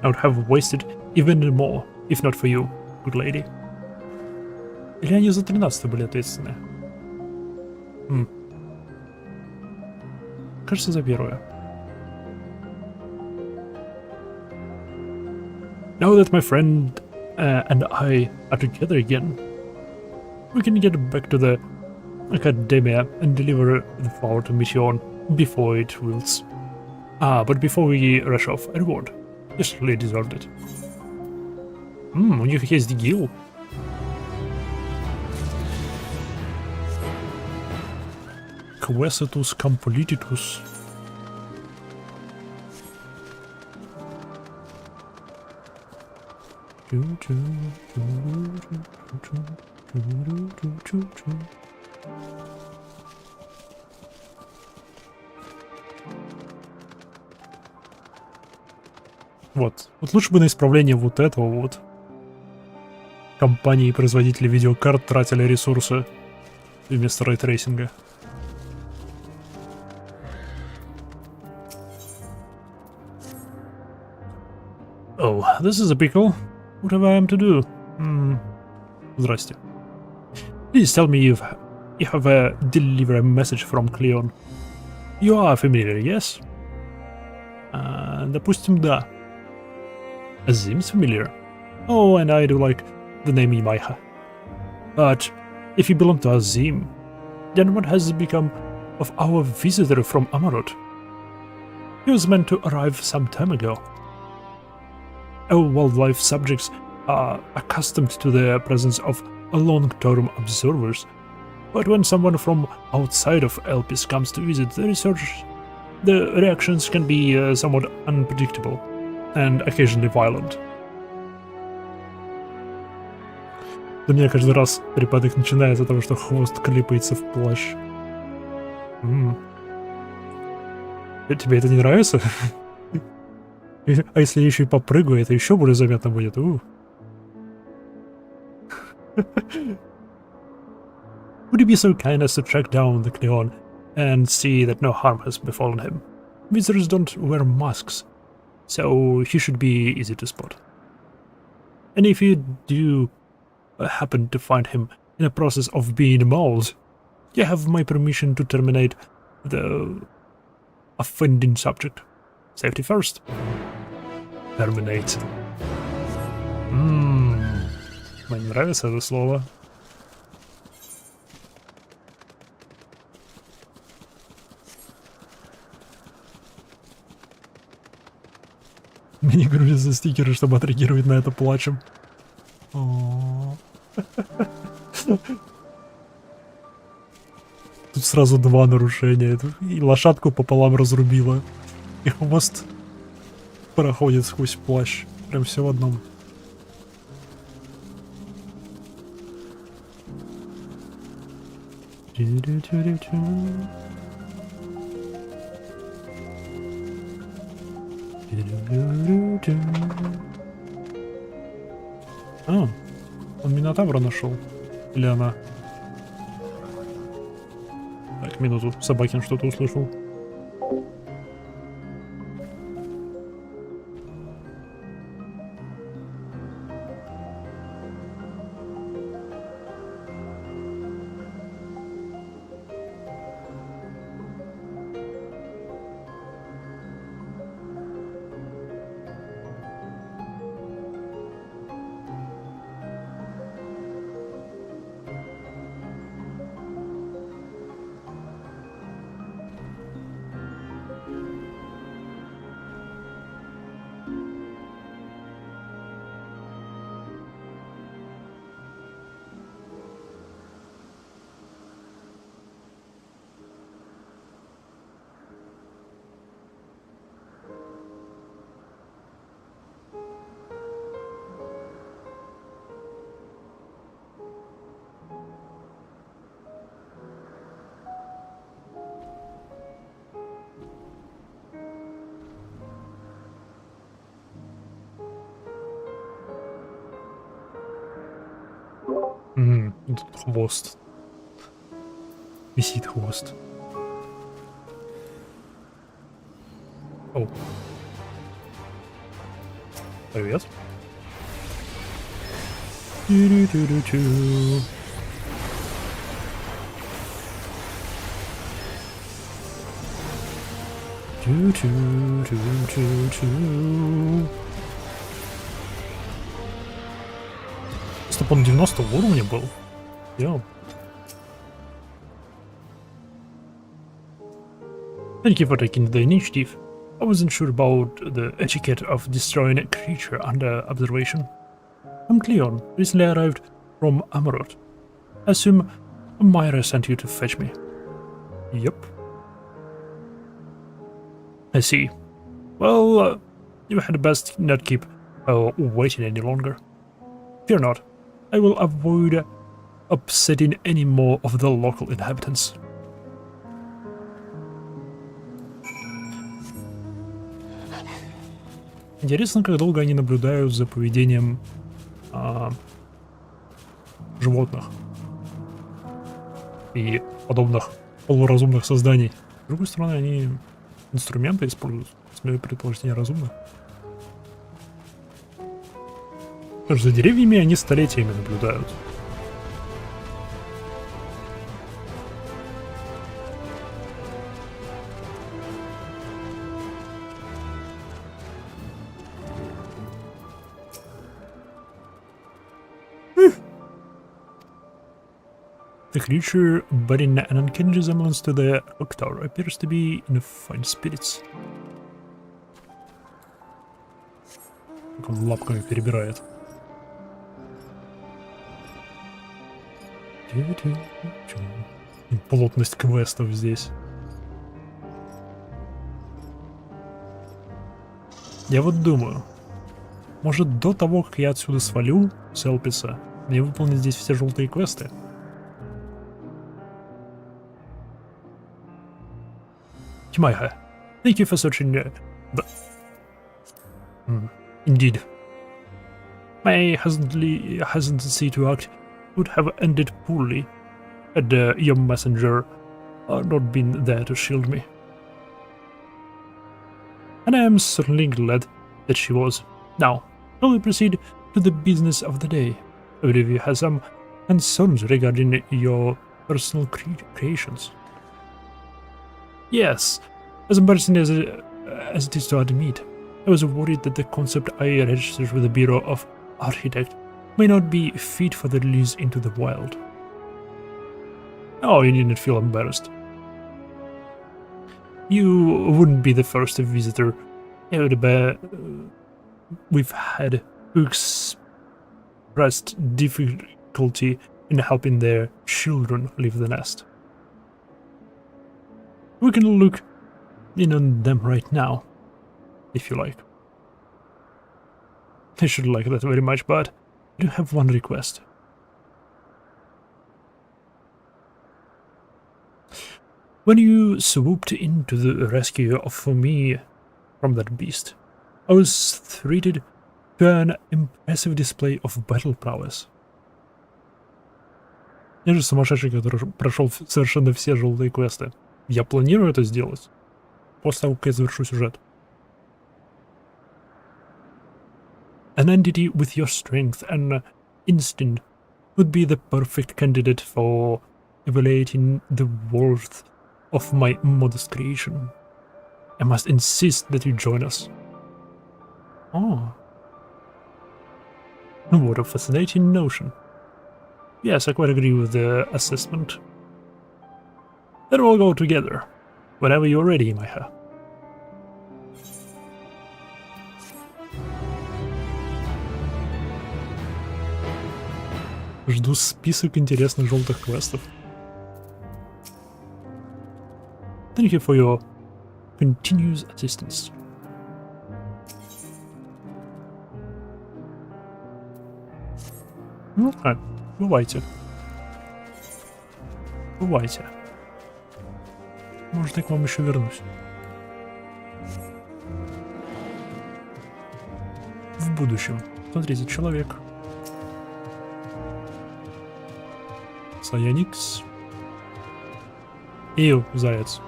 S1: I would have wasted even more, if not for you, good lady. Или они за 13 были ответственны? Кажется, за первое. Now that my friend and I are together again, we can get back to the Academia and deliver the flower to Mission before it wilts. But before we rush off, a reward. You certainly deserved it. У них есть гил. Quesitus Campoliticus. Вот лучше бы на исправление вот этого вот компании и производители видеокарт тратили ресурсы вместо рейтрейсинга. Oh, this is a pickle. What have I am to do? Здрасте. Please tell me you have delivered a message from Cleon. You are familiar, yes? Допустим, да. Seems familiar. Oh, and I do like the name Imaiha. But if you belong to Azim, then what has become of our visitor from Amarot? He was meant to arrive some time ago. Our wildlife subjects are accustomed to the presence of long-term observers, but when someone from outside of Elpis comes to visit the researchers, the reactions can be somewhat unpredictable and occasionally violent. Да меня каждый раз припадок начинается от того, что хвост клепается в плащ. Тебе это не нравится? А если я еще и попрыгаю, это еще более заметно будет. Would you be so kind as to track down the Cleon and see that no harm has befallen him? Visitors don't wear masks, so he should be easy to spot. And if you do happen to find him in the process of being mauled, you have my permission to terminate the offending subject. Safety first. Terminate. Мне нравится это слово. Мне не грузятся стикеры, чтобы отреагировать на это плачем. Тут сразу два нарушения. И лошадку пополам разрубила, и хвост проходит сквозь плащ. Прям все в одном. А, он Минотавра нашел. Или она? Так, минуту. Собакин что-то услышал. Тут хвост. Висит хвост. О. Привет. Тю-рю-тю-рю-тю. Тю-тю-тю-тю-тю. Стоп, он 90 уровня был? Yeah. Thank you for taking the initiative. I wasn't sure about the etiquette of destroying a creature under observation. I'm Cleon, recently arrived from Amarot. I assume Myra sent you to fetch me. Yep. I see. Well, you had best not keep waiting any longer. Fear not. I will avoid upsetting any more of the local inhabitants. Интересно, как долго они наблюдают за поведением животных и подобных полуразумных созданий. С другой стороны, они инструменты используют, смею предположить, неразумно. Потому что за деревьями они столетиями наблюдают. The creature, bearing an uncanny resemblance to the Octar, appears to be in fine spirits. Как он лапками перебирает. Плотность квестов здесь. Я вот думаю, может до того, как я отсюда свалю с Элписа, мне выполнить здесь все желтые квесты? Тимайха, thank you for searching the... Indeed. My hesitancy to act would have ended poorly had your messenger not been there to shield me. And I am certainly glad that she was. Now, shall we proceed to the business of the day? I believe you have some concerns regarding your personal creations. Yes, as embarrassing as it is to admit, I was worried that the concept I registered with the Bureau of Architect may not be fit for the release into the wild. Oh, you needn't feel embarrassed. You wouldn't be the first visitor we've had who expressed difficulty in helping their children leave the nest. We can look in on them right now, if you like. I should like that very much, but I do have one request. When you swooped into the rescue of me from that beast, I was treated to an impressive display of battle prowess. Я же сумасшедший, который прошел совершенно все желтые квесты. Я планирую это сделать после того, как я завершу сюжет. An entity with your strength and instinct would be the perfect candidate for evaluating the worth of my modest creation. I must insist that you join us. Oh. What a fascinating notion. Yes, I quite agree with the assessment. Then we'll go together, whenever you're ready, Maiha. Жду список интересных желтых квестов. Thank you for your continuous assistance. Ну, бывайте. Бывайте. Может, я к вам еще вернусь. В будущем. Смотрите, человек. Саяникс. Ил, заяц.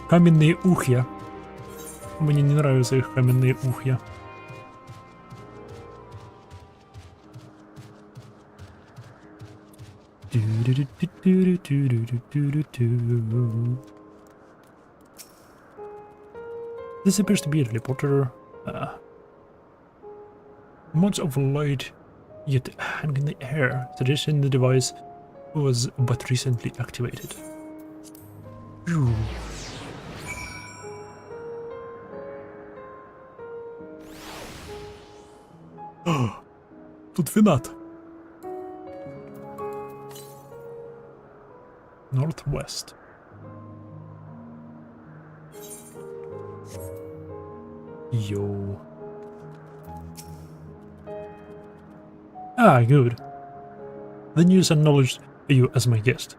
S1: Каменные ухья. Мне не нравятся их каменные ухья. This appears to be a teleporter. Mods of light yet hang in the air, suggesting the device was but recently activated. Тут винат. Northwest. Yo. Ah, good. The news acknowledged you as my guest.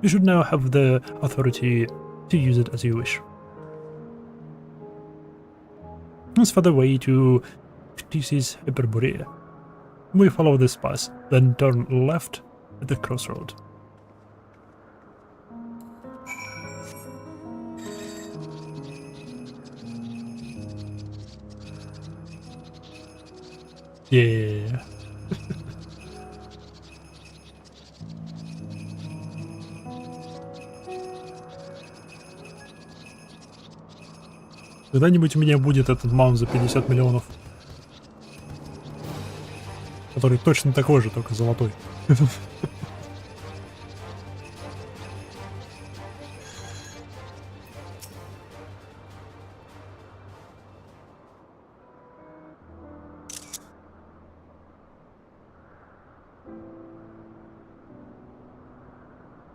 S1: You should now have the authority to use it as you wish. As for the way to Ctisis Hyperborea, we follow this path, then turn left at the crossroad. Yeah. Когда-нибудь у меня будет этот маунт за 50 миллионов. Который точно такой же, только золотой.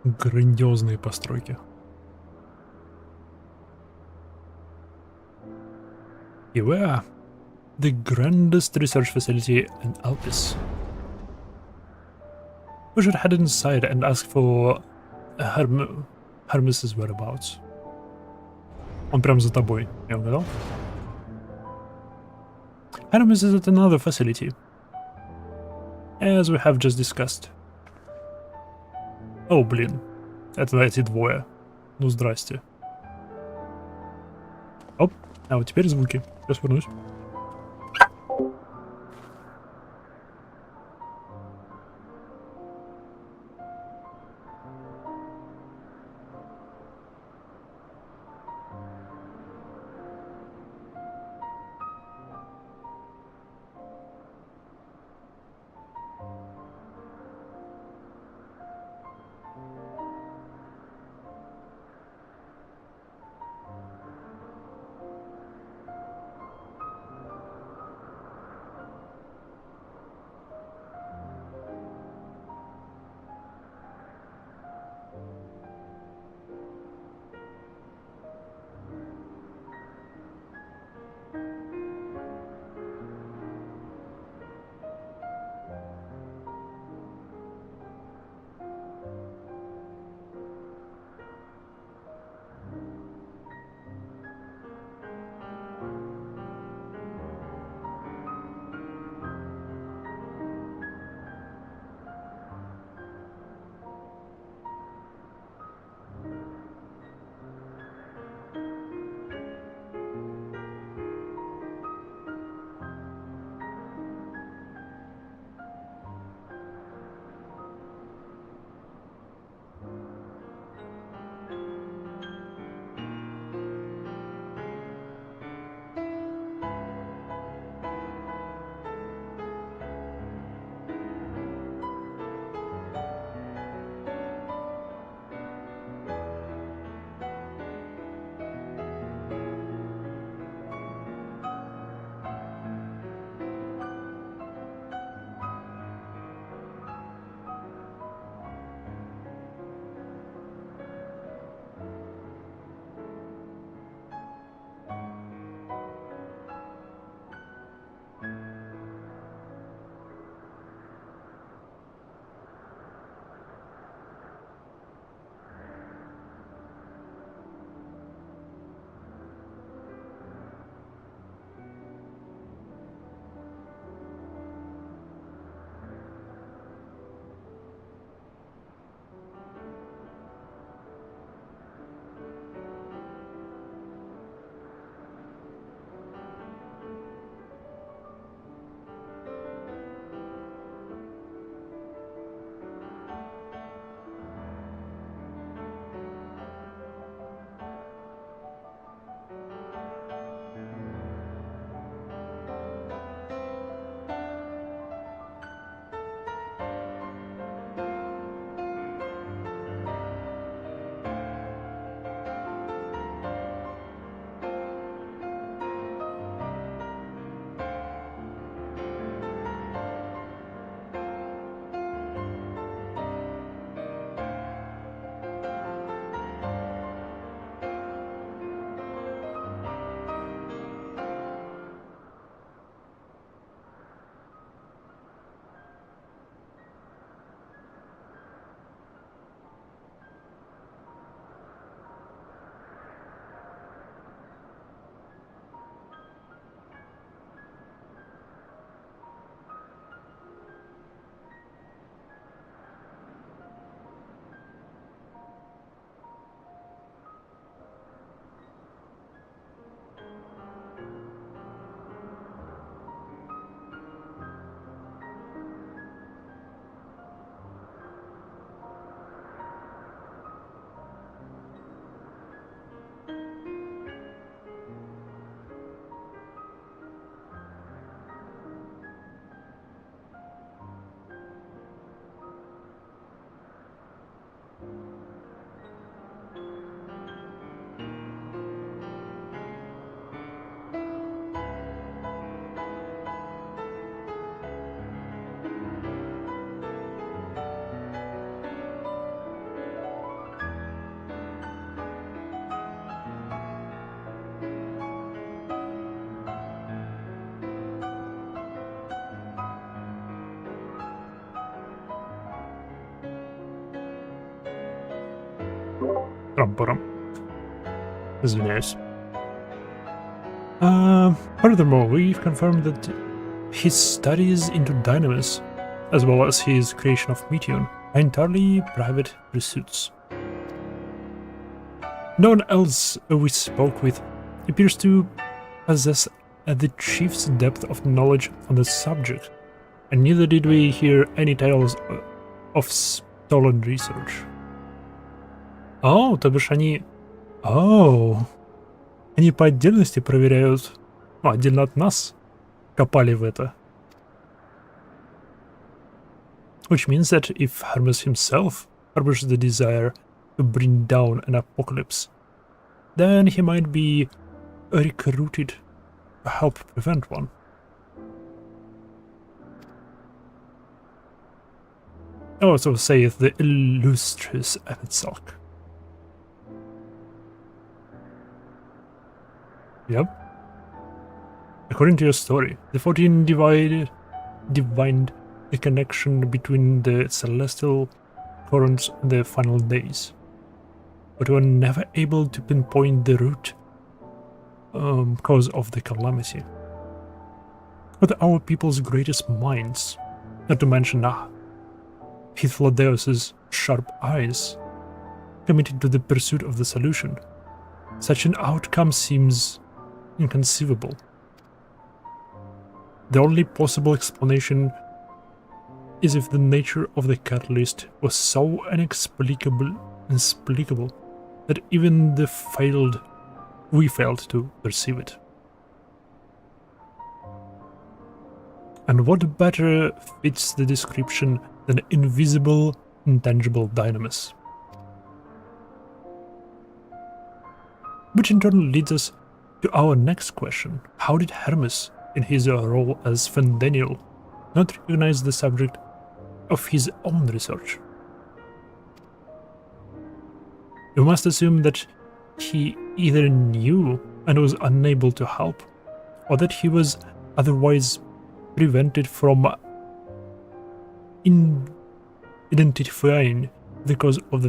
S1: Грандиозные постройки. Here we are. The grandest research facility in Alpes. We should head inside and ask for Hermes's whereabouts. Он прям за тобой, я угадал? Hermes is at another facility, as we have just discussed. О, блин. Это эти двое. Ну, здрасте. Оп. А вот теперь звуки. Сейчас вернусь. Парам-парам. Извиняюсь. Furthermore, we've confirmed that his studies into Dynamis, as well as his creation of Meteon, are entirely private pursuits. No one else we spoke with appears to possess the chief's depth of knowledge on the subject, and neither did we hear any tales of stolen research. То бишь они... Они по отдельности проверяют, отдельно от нас, копали в это. Which means that if Hermes himself harbors the desire to bring down an apocalypse, then he might be recruited to help prevent one. So saith the illustrious Emetsalk. Yep. According to your story, the 14 divined the connection between the celestial currents and the final days, but were never able to pinpoint the root cause of the calamity. But our people's greatest minds, not to mention Hythlodeus's sharp eyes, committed to the pursuit of the solution, such an outcome seems inconceivable. The only possible explanation is if the nature of the catalyst was so inexplicable that even we failed to perceive it. And what better fits the description than invisible, intangible dynamis? Which in turn leads us to our next question. How did Hermes, in his role as Fendeniel, not recognize the subject of his own research? You must assume that he either knew and was unable to help, or that he was otherwise prevented from identifying the cause of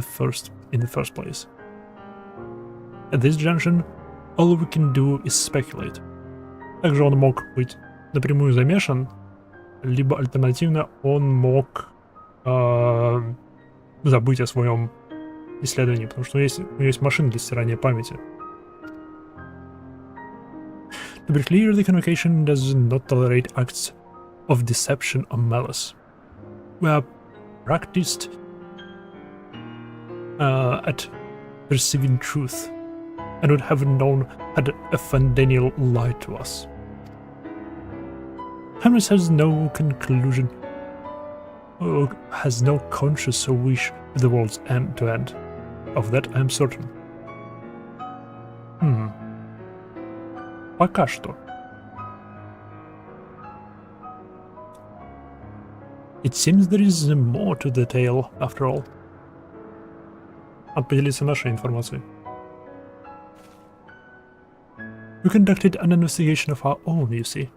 S1: in the first place. At this junction, all we can do is speculate. Также он мог быть напрямую замешан, либо альтернативно он мог забыть о своем исследовании, потому что у него есть машина для стирания памяти. To be clear, the convocation does not tolerate acts of deception or malice. We are practiced at perceiving truth, and would have known had a Fendeniel lied to us. Hermes has no conclusion, or has no conscious wish to the world's end to end. Of that I am certain. Пока что. It seems there is more to the tale, after all. Надо поделиться нашей информацией. We conducted an investigation of our own, you see.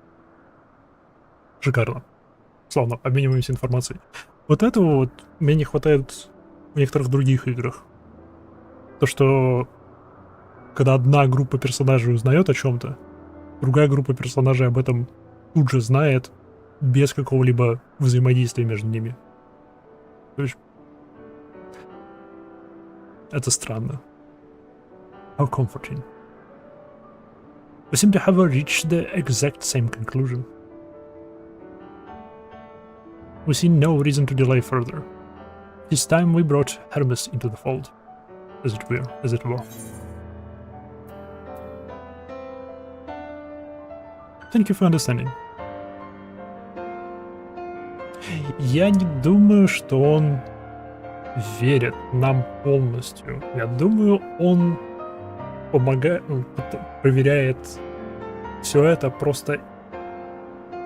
S1: Шикарно. Славно, обмениваемся информацией. Вот этого вот мне не хватает в некоторых других играх. То, что когда одна группа персонажей узнает о чем-то, другая группа персонажей об этом тут же знает, без какого-либо взаимодействия между ними. То есть это странно. How comforting. We seem to have reached the exact same conclusion. We see no reason to delay further. This time we brought Hermes into the fold, as it were. Thank you for understanding. Я не думаю, что он верит нам полностью. Я думаю, он помогает, проверяет все это просто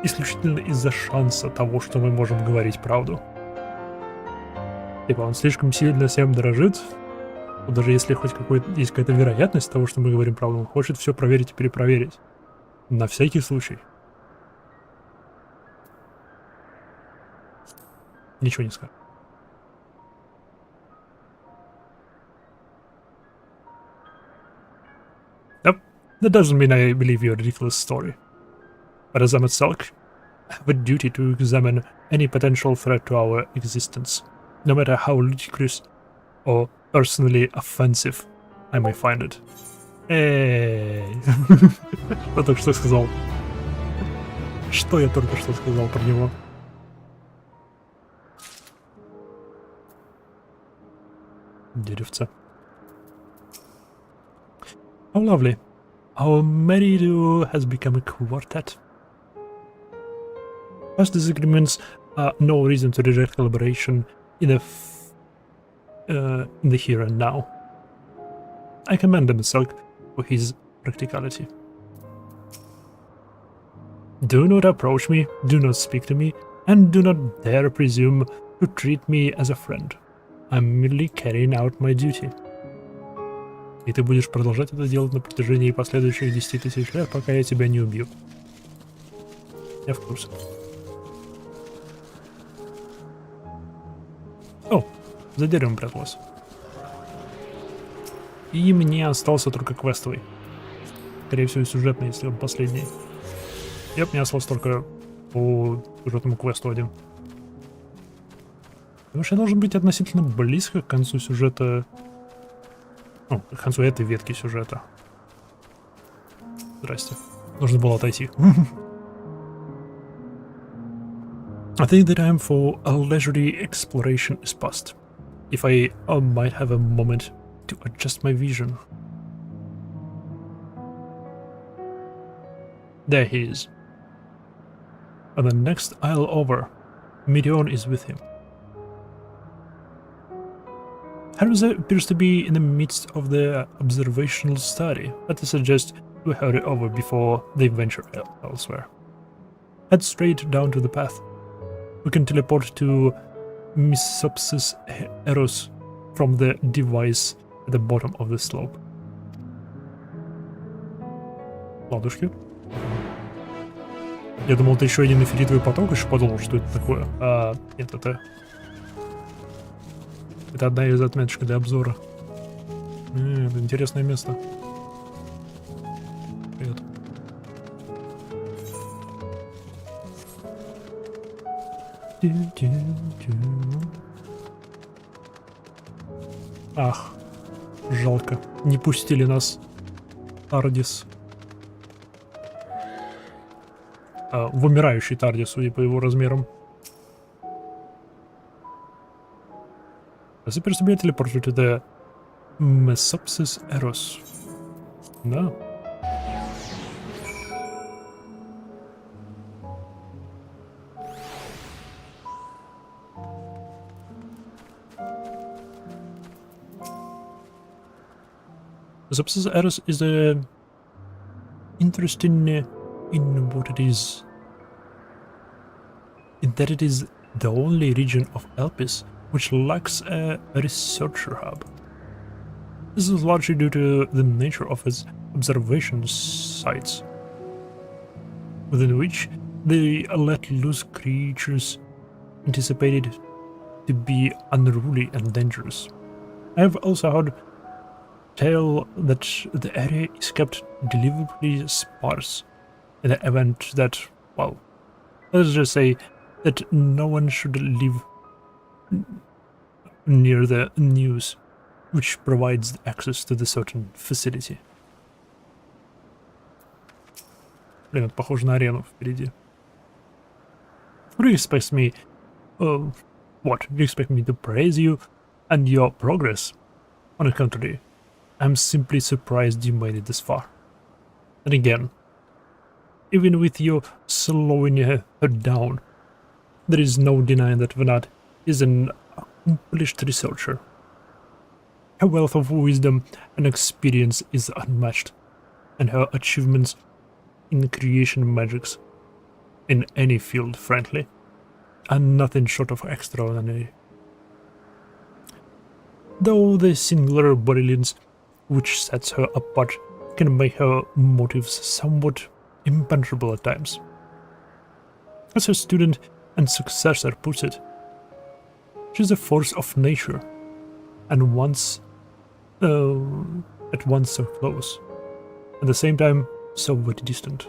S1: исключительно из-за шанса того, что мы можем говорить правду. Типа он слишком сильно всем дорожит, что даже если есть какая-то вероятность того, что мы говорим правду, он хочет все проверить и перепроверить. На всякий случай. Ничего не скажу. That doesn't mean I believe your ridiculous story. But as Amatselk, I have a duty to examine any potential threat to our existence, no matter how ludicrous or personally offensive I may find it. Эй! Что только что сказал? Что я только что сказал про него? Деревце. How lovely. Our merry duo has become a quartet. Past disagreements are no reason to reject collaboration in the here and now. I commend himself for his practicality. Do not approach me, do not speak to me, and do not dare presume to treat me as a friend. I'm merely carrying out my duty. И ты будешь продолжать это делать на протяжении последующих 10 тысяч лет, пока я тебя не убью. Я в курсе. О, за деревом пряталась. И мне остался только квестовый. Скорее всего, сюжетный, если он последний. Yep, мне осталось только по сюжетному квесту один. Потому что я должен быть относительно близко к концу сюжета. Ну, к концу этой ветки сюжета. Здрасте. Нужно было отойти. I think the time for a leisurely exploration is past. If I might have a moment to adjust my vision. There he is. On the next isle over, Midion is with him. Harris appears to be in the midst of the observational study, but I suggest we hurry over before they venture elsewhere. Head straight down to the path. We can teleport to Misopsis Eros from the device at the bottom of the slope. Ладушки. Я думал, это еще один эфиритовый поток, еще подумал, что это такое. А нет, это одна из отметочек для обзора. Это интересное место. Привет. Ах, жалко. Не пустили нас Тардис. В умирающий Тардис, судя по его размерам. This appears to be a teleporter to the Mesopsis Eros. Да. Mesopsis Eros is interesting in what it is. In that it is the only region of Elpis which lacks a researcher hub. This is largely due to the nature of its observation sites, within which they let loose creatures anticipated to be unruly and dangerous. I have also heard tell that the area is kept deliberately sparse in the event that, well, let's just say that no one should live near the news, which provides access to the certain facility. Блин, это похоже на арену впереди. What do you expect me? What? You expect me to praise you and your progress? On the contrary, I'm simply surprised you made it this far. And again, even with your slowing her down, there is no denying that Vanat is an accomplished researcher. Her wealth of wisdom and experience is unmatched, and her achievements in creation magics, in any field, frankly, are nothing short of extraordinary. Though the singular brilliance which sets her apart can make her motives somewhat impenetrable at times. As her student and successor puts it, she is a force of nature, and at once so close, at the same time so very distant.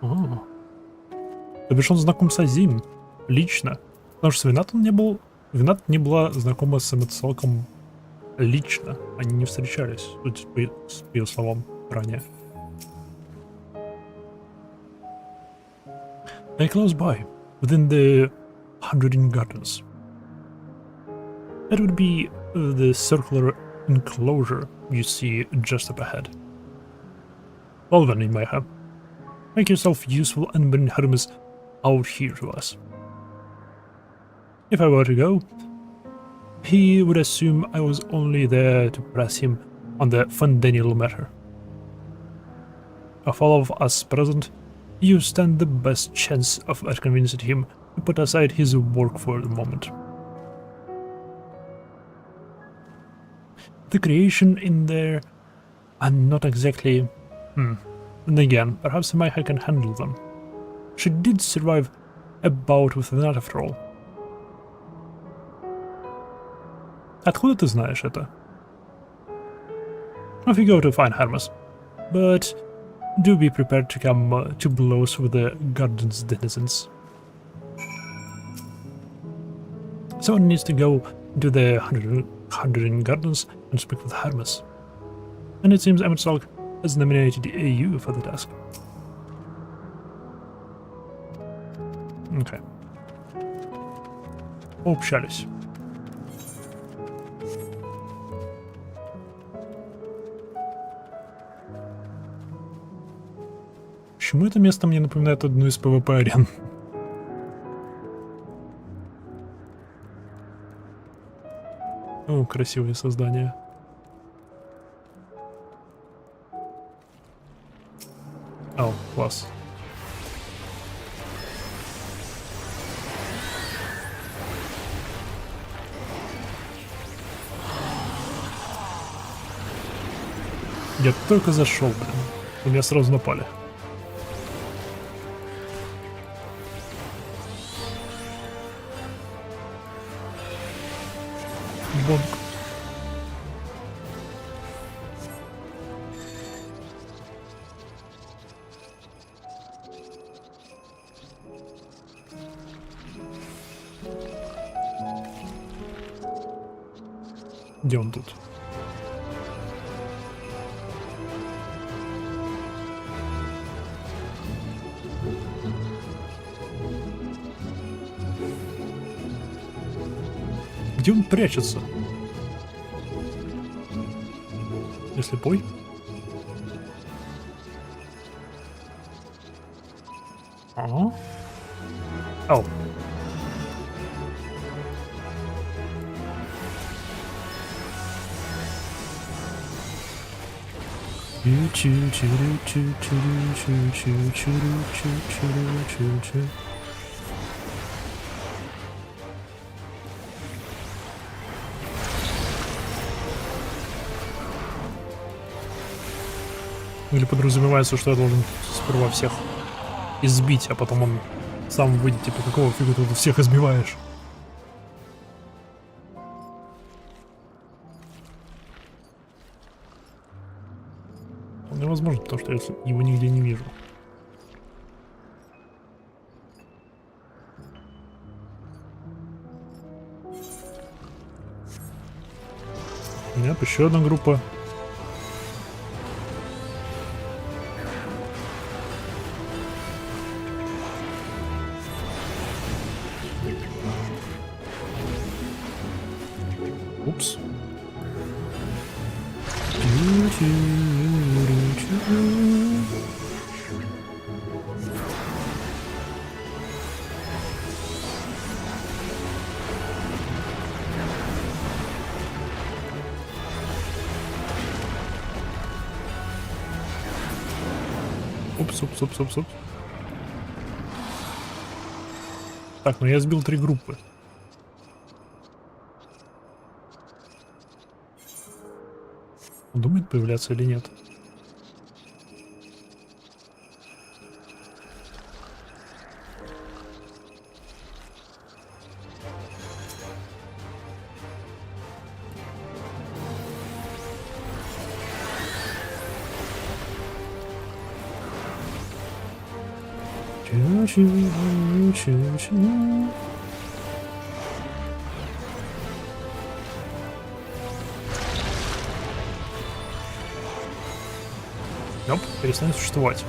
S1: То бишь он знаком с Азим лично. Потому что Винат не была знакома с Эмметсалком лично. Они не встречались, судя по ее словам ранее. They close by, within the 100 Gardens. That would be the circular enclosure you see just up ahead. Well then, Mayhem, make yourself useful and bring Hermes out here to us. If I were to go, he would assume I was only there to press him on the Fundenial matter. Of all of us present, you stand the best chance of convincing him to put aside his work for the moment. The creation in there are not exactly... And again, perhaps Maiha can handle them. She did survive a bout with that after all. Откуда ты знаешь это? If you go to find Hermes, but do be prepared to come to blows with the garden's denizens. Someone needs to go to the 100 Gardens and speak with Hermes. And it seems Emmetsalk has nominated you for the task. Okay. Пообщались. Почему это место мне напоминает одну из PvP-арен? О, красивые создания. О, класс. Я только зашел, блин. У меня сразу напали. Бонг. Где он тут? Где он прячется? Я слепой? Ага. Ау. Или подразумевается, что я должен сперва всех избить, а потом он сам выйдет, типа, какого фига ты тут всех избиваешь? Невозможно, потому что я его нигде не вижу. Нет, еще одна группа. Упс. Упс. Так, ну я сбил 3 группы. Он думает появляться или нет? Nope, перестанет существовать.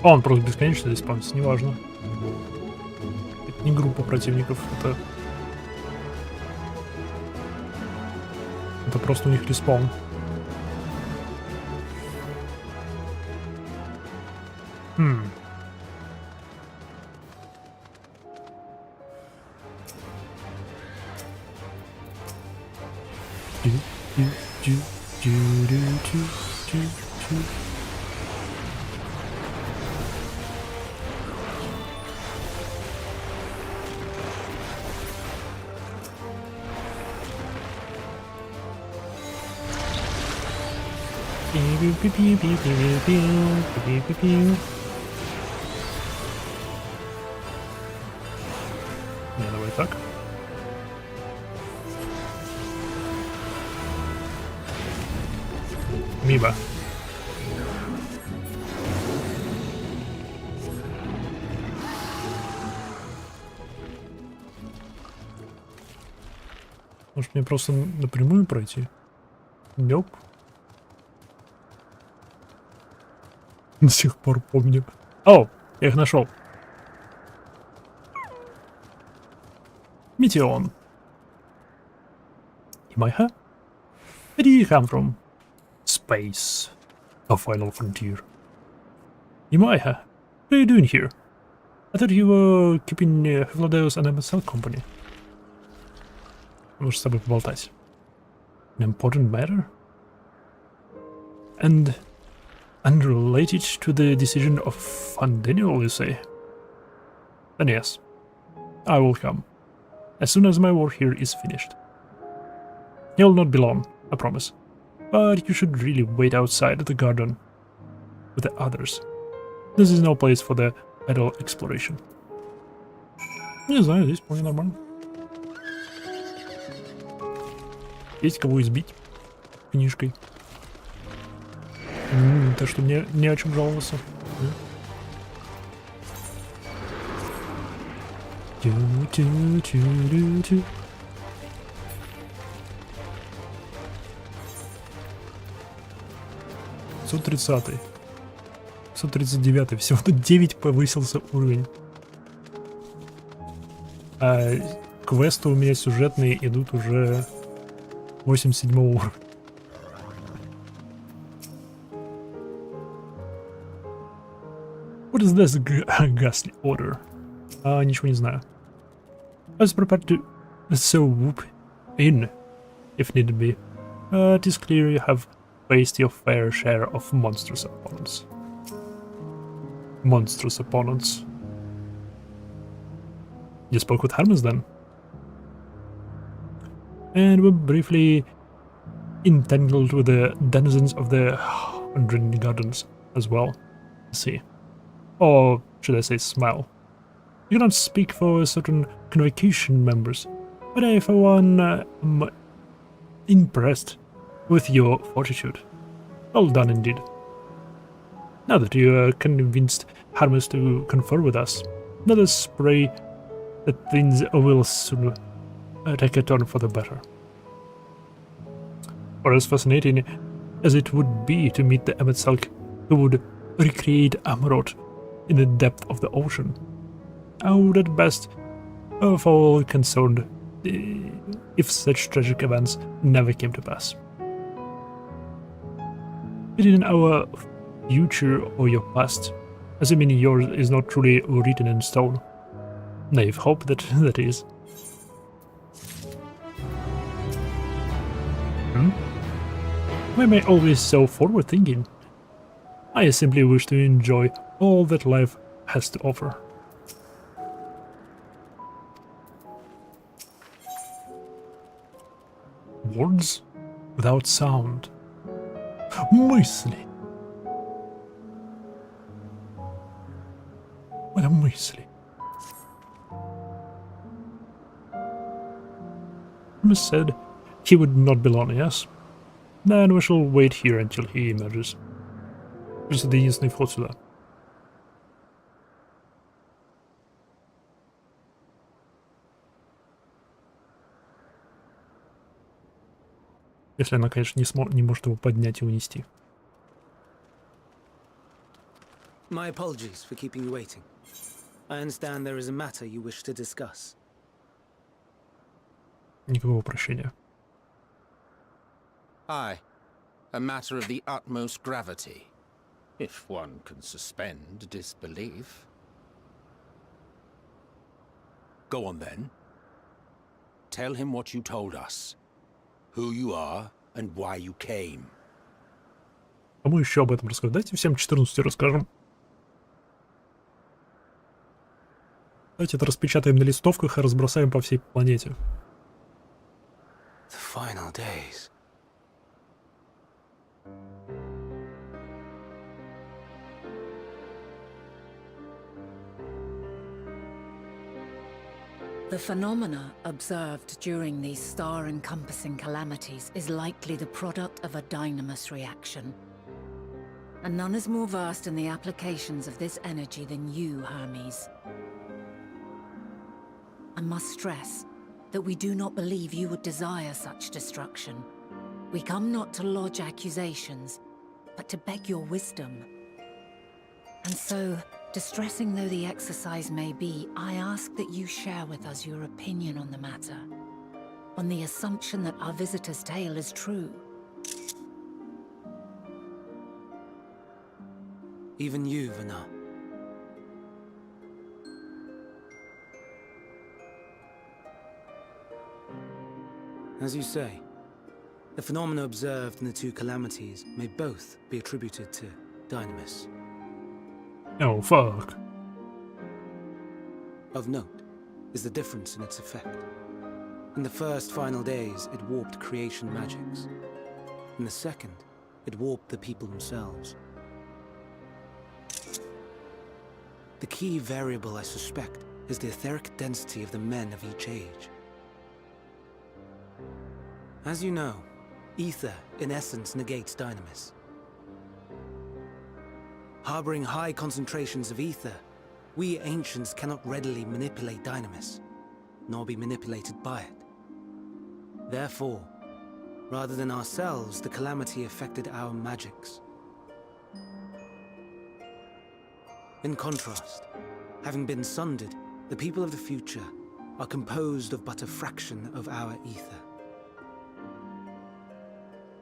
S1: Он просто бесконечно здесь спамится, неважно. Это не группа противников, это просто у них респаун. Не, давай так. Миба. Может мне просто напрямую пройти? Нёп. До сих пор помню. О, я их нашел. Метеон. Имайха? Where do you come from? Space. A final frontier. Imaiha, what are you doing here? I thought you were keeping Vladeus and MSL company. Может с тобой поболтать. An important matter? And unrelated to the decision of Fandenial, you say? Then yes, I will come. As soon as my work here is finished. You'll not be long, I promise. But you should really wait outside the garden with the others. This is no place for the idle exploration. Не знаю, здесь вполне нормально. Есть кого избить книжкой. Так что мне не о чем жаловаться. $530. 539. Всего-то 9 повысился уровень. А квесты у меня сюжетные идут уже 87 уровня. What is this ghastly order? Ничего не знаю. I was prepared to so whoop in, if need be. It is clear you have faced your fair share of monstrous opponents. Monstrous opponents. You spoke with Hermes then? And were briefly entangled with the denizens of the Hundred Gardens as well. I see. Or should I say smile. You cannot speak for certain convocation members, but I for one am impressed with your fortitude. Well done indeed. Now that you are convinced Hermes to confer with us, let us pray that things will soon take a turn for the better. For as fascinating as it would be to meet the Emetzelk who would recreate Amarot in the depth of the ocean, I would at best of all concerned if such tragic events never came to pass. Be it in our future or your past, assuming yours is not truly written in stone. Naive hope that is. Why am I always so forward-thinking? I simply wish to enjoy all that life has to offer. Words without sound. Мысли. Это мысли. Miss said he would not be long, yes? Then we shall wait here until he emerges. То есть это единственный вход сюда. Если она, конечно, не может его поднять и унести.
S9: My apologies for keeping you waiting. I understand there is a matter you wish to discuss.
S1: Никакого прощения.
S3: Aye. A matter of the utmost gravity. If one can suspend disbelief. Go on then. Tell him what you told us. Who you are and why you came.
S1: Кому еще об этом рассказать? Давайте всем 14 расскажем. Давайте это распечатаем на листовках и разбросаем по всей планете.
S9: The final days.
S4: The phenomena observed during these star-encompassing calamities is likely the product of a dynamis reaction. And none is more versed in the applications of this energy than you, Hermes. I must stress that we do not believe you would desire such destruction. We come not to lodge accusations, but to beg your wisdom. And so, distressing though the exercise may be, I ask that you share with us your opinion on the matter, on the assumption that our visitor's tale is true.
S9: Even you, Vana. As you say, the phenomena observed in the two calamities may both be attributed to dynamis.
S1: Oh, fuck.
S9: Of note is the difference in its effect. In the first final days, it warped creation magics. In the second, it warped the people themselves. The key variable, I suspect, is the etheric density of the men of each age. As you know, ether, in essence, negates dynamis. Harboring high concentrations of ether, we ancients cannot readily manipulate dynamis, nor be manipulated by it. Therefore, rather than ourselves, the calamity affected our magics. In contrast, having been sundered, the people of the future are composed of but a fraction of our ether.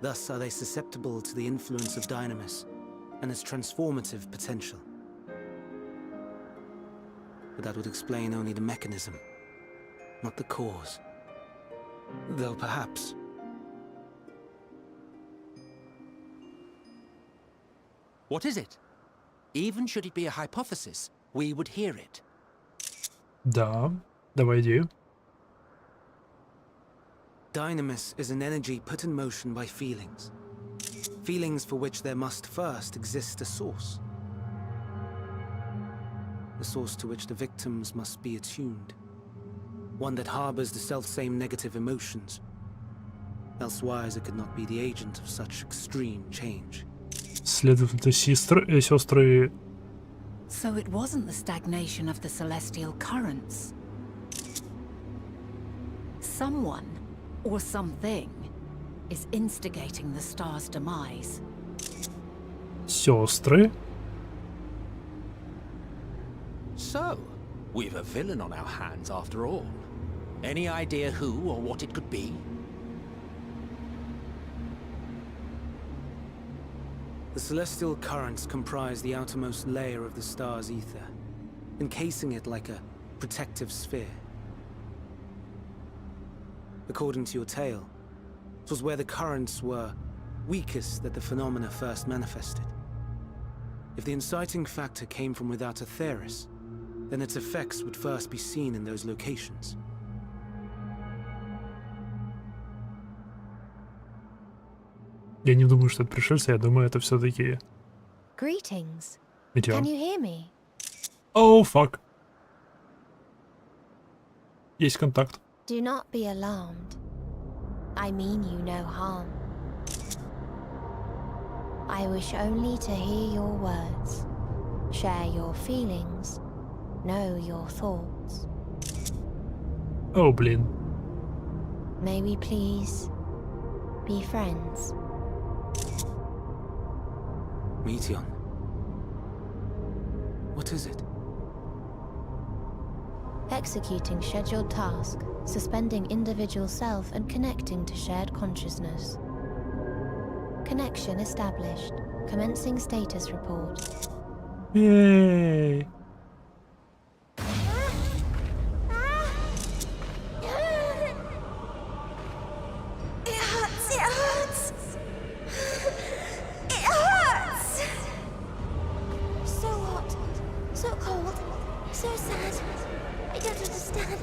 S9: Thus are they susceptible to the influence of dynamis and its transformative potential. But that would explain only the mechanism, not the cause. Though perhaps...
S3: What is it? Even should it be a hypothesis, we would hear it.
S1: Да, давай идею.
S9: Dynamis is an energy put in motion by feelings. Feelings for which there must first exist a source. A source to which the victims must be attuned. One that harbors the self-same negative emotions. Elsewise it could not be the agent of such extreme change.
S1: Следовательно, сестры...
S4: So it wasn't the stagnation of the celestial currents. Someone, or something, is instigating the star's demise.
S1: Сестры?
S3: So, we've a villain on our hands after all. Any idea who or what it could be?
S9: The celestial currents comprise the outermost layer of the star's ether, encasing it like a protective sphere. According to your tale, it was where the currents were weakest that the phenomena first manifested. If the inciting factor came from without a Theris, then its effects would first be seen in those locations.
S1: Я не думаю, что это пришельцы, я думаю, это все-таки...
S8: Greetings.
S1: Метеор.
S8: Can you hear me?
S1: Oh, fuck. Есть контакт.
S8: Do not be alarmed. I mean you no harm. I wish only to hear your words, share your feelings, know your thoughts.
S1: О, блин.
S8: May we please be friends?
S9: Meteon. What is it?
S8: Executing scheduled task, suspending individual self and connecting to shared consciousness. Connection established. Commencing status report.
S1: Yay.
S6: It hurts, it hurts! It hurts!
S8: So hot, so cold, so sad. I don't understand.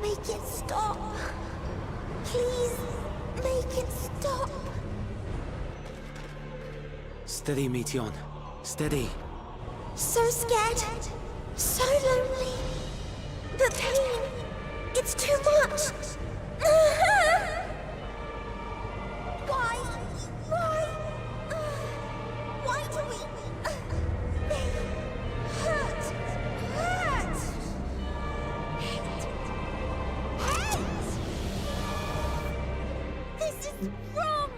S8: Make it stop. Please, make it stop.
S9: Steady, Meteon. Steady.
S8: So scared, so lonely. The pain, it's too much. Why? Why do we? They hurt. Hate. This is wrong.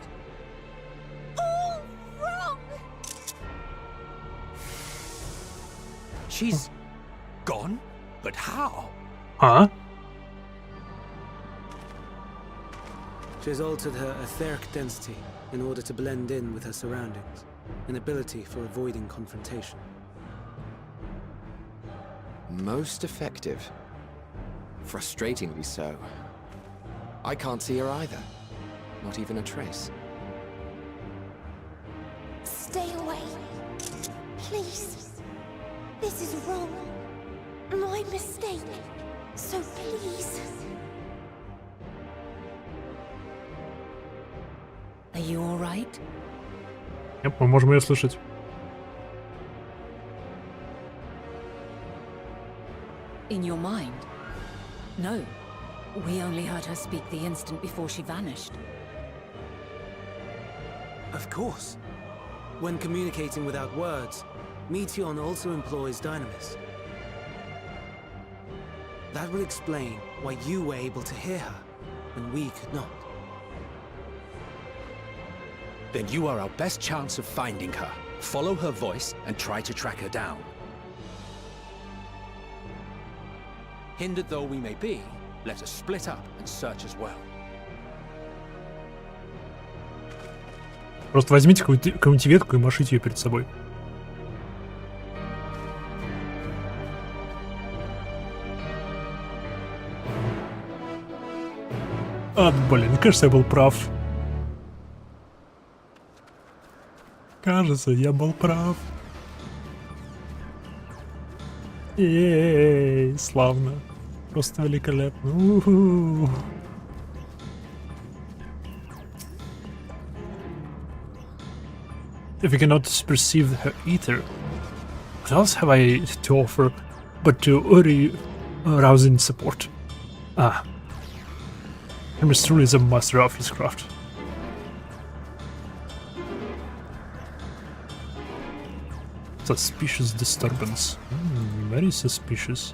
S8: All wrong.
S3: She's gone? But how?
S1: Huh?
S9: She has altered her etheric density in order to blend in with her surroundings, an ability for avoiding confrontation.
S2: Most effective. Frustratingly so. I can't see her either. Not even a trace.
S8: Stay away. Please. This is wrong. My mistake. So please.
S4: Are you all right?
S1: Yep, мы можем ее слышать.
S4: In your mind? No. We only heard her speak the instant before she vanished.
S9: Of course. When communicating without words, Meteon also employs dynamis. That will explain why you were able to hear her, when we could not.
S3: Then you are our best chance of finding her. Follow her voice and try to track her down. Hindered though we may be, let us split up and search as well.
S1: Просто возьмите какую-нибудь ветку и машите ее перед собой. Блин, кажется, я был прав. Кажется, я был прав. Ей, славно. Просто великолепно. У-ху. If you cannot perceive her ether, what else have I to offer but to Uri rousing support? Ah. Hermes truly is a master of his craft. Suspicious disturbance. Very suspicious.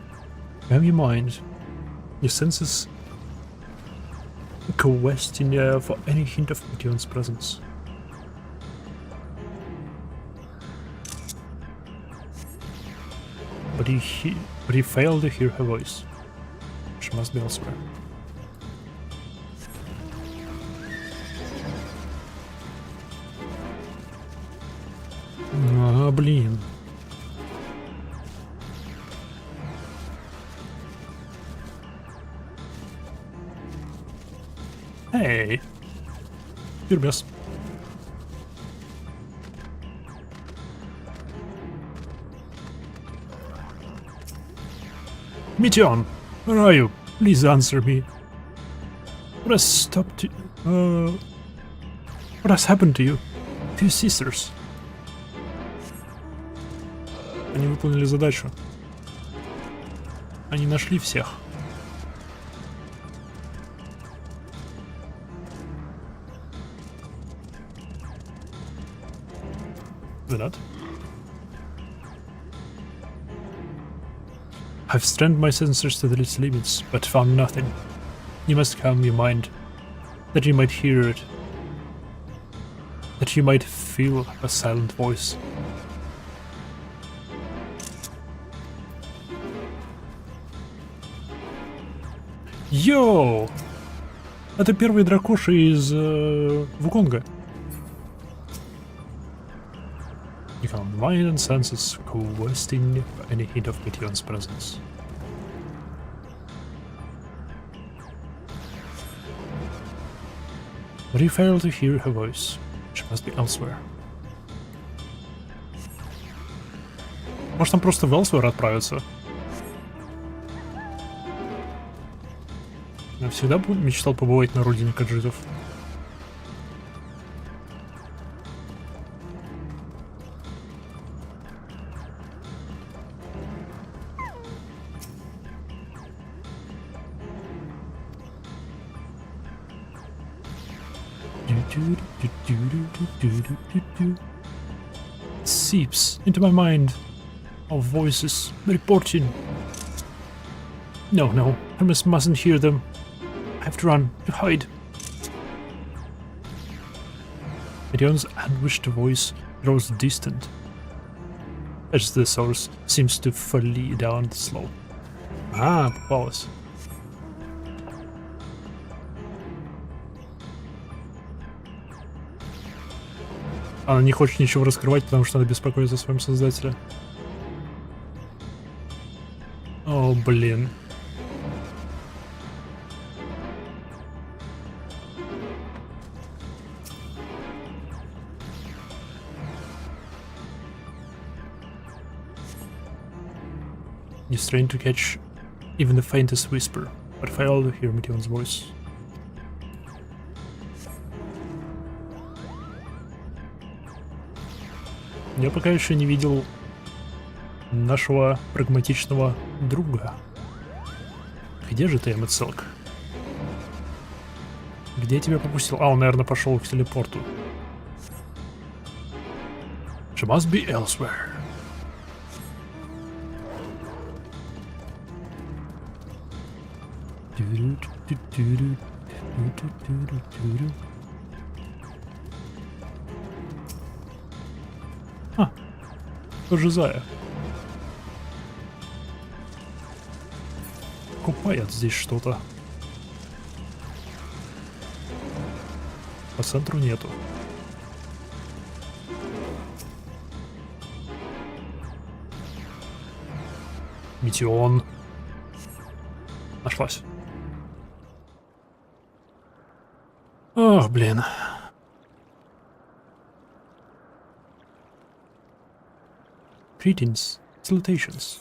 S1: You have your mind. Your senses question for any hint of Meteon's presence. But he failed to hear her voice. She must be elsewhere. Блин. Hey. Юрбес. Meteon, where are you? Please answer me. What has stopped you? What has happened to you? To your sisters? Они выполнили задачу. Они нашли всех. Why not? I've strained my sensors to the limits, but found nothing. You must calm your mind, that you might hear it, that you might feel a silent voice. Йоу! Это первые дракоши из Вуконга. You found mind and senses questing any hint of Meteon's presence. But you fail to hear her voice. She must be elsewhere. Может, нам просто в Elsewhere отправиться? Я всегда мечтал побывать на родине каджитов. Seeps into my mind of voices reporting. No, I mustn't hear them. I have to run, to hide. Meteon's anguished voice grows distant as the source seems to flee down the slope. А, попалась. Она не хочет ничего раскрывать, потому что она беспокоится о своем создателе. О, блин. You strain to catch even the faintest whisper, but fail to hear Meteon's voice. Я пока еще не видел нашего прагматичного друга. Где же ты, Эммет-Селк? Где я тебя попустил? А, он, наверное, пошел к телепорту. She must be elsewhere. А, тоже зая. Купает здесь что-то. По центру нету. Метеон. Нашлась. Ох, блин. Greetings, salutations.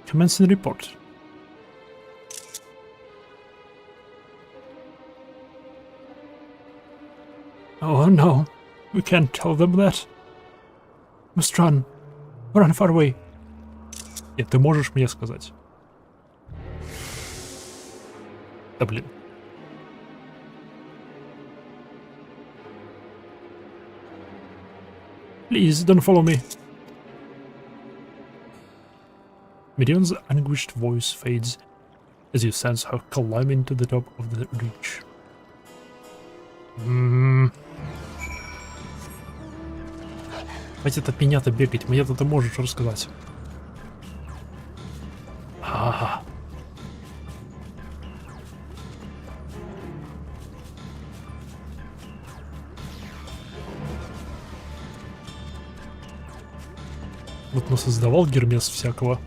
S1: Commencing report. Oh no, we can't tell them that. Must run. Run far away. Нет, ты можешь мне сказать. Да блин. Please don't follow me. Meteon's anguished voice fades as you sense her climbing to the top of the reach. Хватит от меня-то бегать, мне-то ты можешь рассказать. Ага. Вот насоздавал Гермес всякого.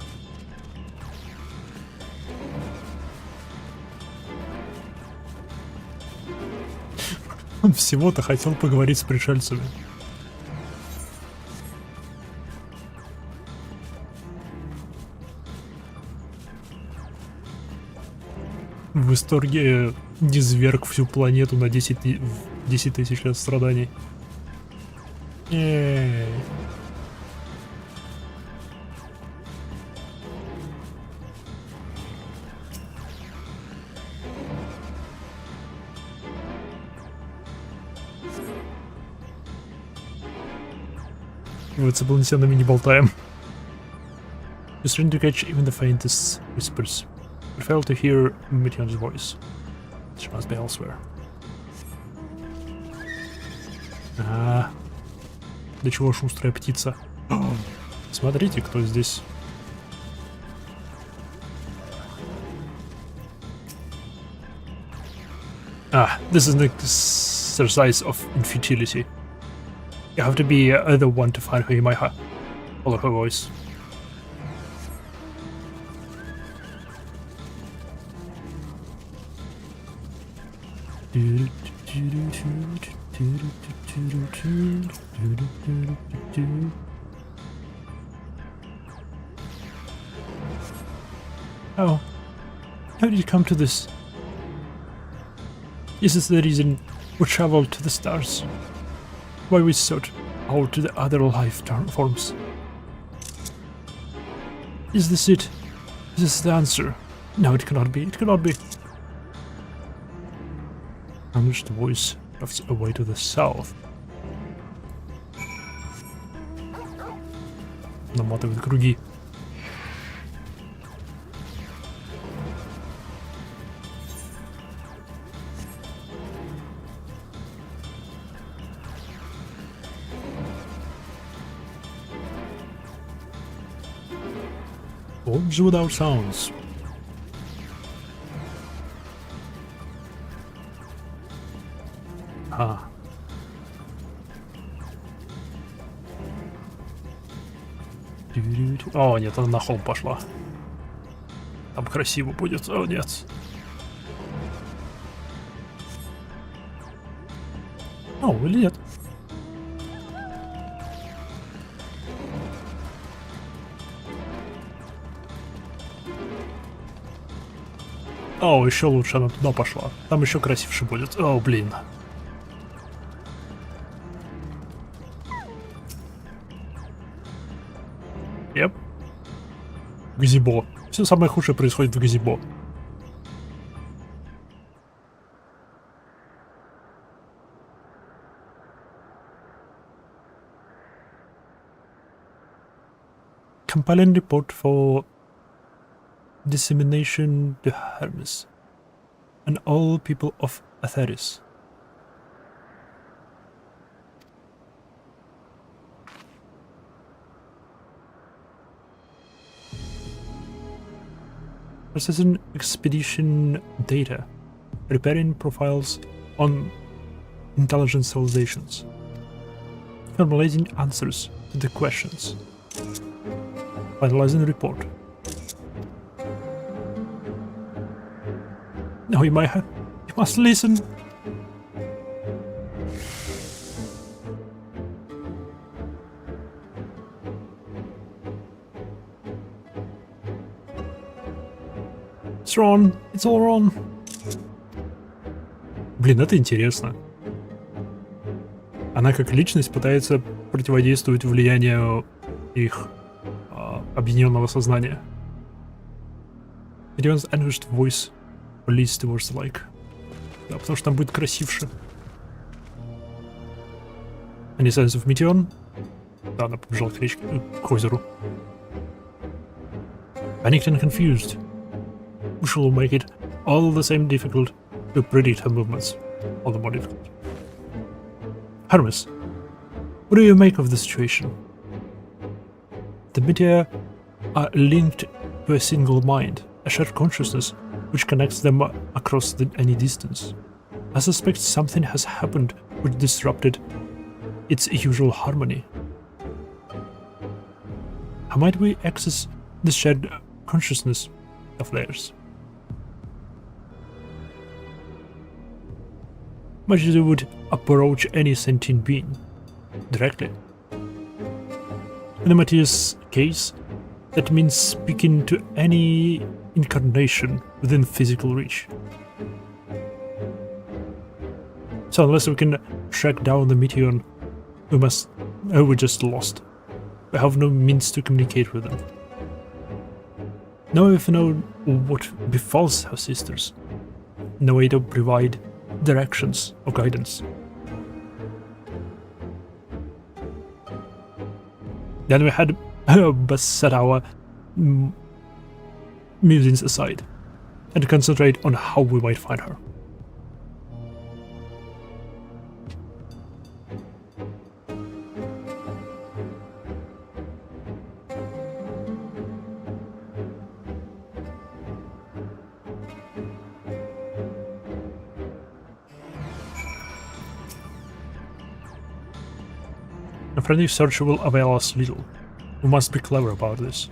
S1: Он всего-то хотел поговорить с пришельцами. В восторге низверг всю планету на 10 тысяч лет страданий. Эй. Вот с инопланетянами не болтаем. You strain to catch even the faintest whispers, but fail to hear Meteon's voice. She must be elsewhere. А, до чего шустрая птица. Смотрите, кто здесь. Ah, this is an exercise of infutility. You have to be the one to find her, Yamaiha. Follow her voice. Oh, how did you come to this? Is this the reason we traveled to the stars? Why we sought out to the other life forms? Is this it? Is this the answer? No, it cannot be. It cannot be. Unleashed voice drifts away to the south. Наматывает круги. Words without sounds. А. О, нет, она на холм пошла. Там красиво будет. О, нет. О, или нет? О, еще лучше она туда пошла. Там еще красивше будет. О, блин. Yep. Газибо. Все самое худшее происходит в Газибо. Compiling report for dissemination to Hermes and all people of Atheris. Processing expedition data, preparing profiles on intelligent civilizations, formulating answers to the questions, finalizing report. Now you must listen. It's wrong. It's all wrong. Блин, это интересно. Она как личность пытается противодействовать влиянию их объединенного сознания. Meteon's anguished voice leads towards the lake. Да, потому что там будет красивше. Any sense of Meteon? Да, она побежала к речке, к озеру. Panicked and confused. Which will make it all the same difficult to predict her movements. All the more difficult. Hermes, what do you make of the situation? The meteor are linked to a single mind, a shared consciousness which connects them across any distance. I suspect something has happened which disrupted its usual harmony. How might we access this shared consciousness of theirs? Much as you would approach any sentient being directly. In the Matthias case, that means speaking to any incarnation within physical reach. So unless we can track down the Meteon, we're just lost. We have no means to communicate with them. No way to know what befalls our sisters. No way to provide directions or guidance. Then we had best set our musings aside and concentrate on how we might find her. A friendly search will avail us little. We must be clever about this.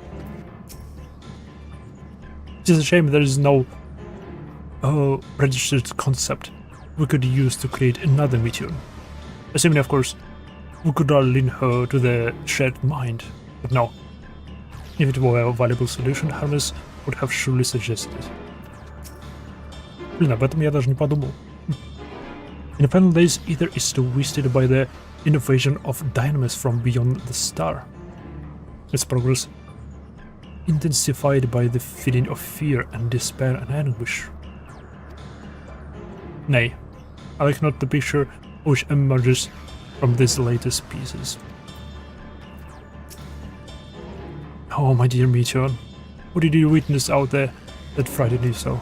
S1: It is a shame there is no registered concept we could use to create another meteor. Assuming, of course, we could all link her to the shared mind. But no. If it were a valuable solution, Hermes would have surely suggested it. Блин, об этом я даже не подумал. In the final days, Ether is still wasted by the invasion of dynamis from beyond the star. Its progress intensified by the feeling of fear and despair and anguish. Nay, I like not the picture which emerges from these latest pieces. Oh, my dear Meteor, what did you witness out there that frightened you so?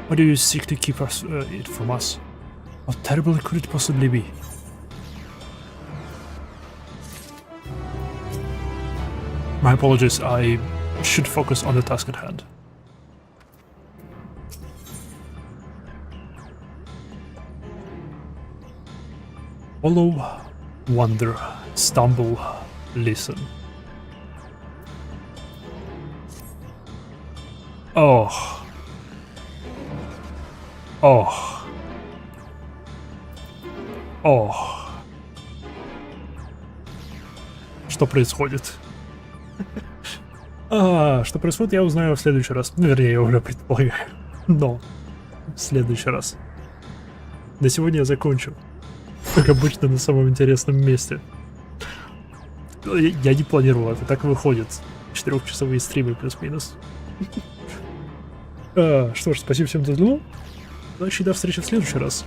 S1: Why do you seek to keep it from us? How terrible could it possibly be? My apologies, I should focus on the task at hand. Follow, wonder, stumble, listen. Oh. Oh. Oh. Что происходит? Что происходит, я узнаю в следующий раз. Ну, вернее, я уже предполагаю. Но в следующий раз. На сегодня я закончу. Как обычно, на самом интересном месте. Я не планировал, это так выходит. 4-часовые стримы плюс-минус. Что ж, спасибо всем за взгляд. Значит, до встречи в следующий раз.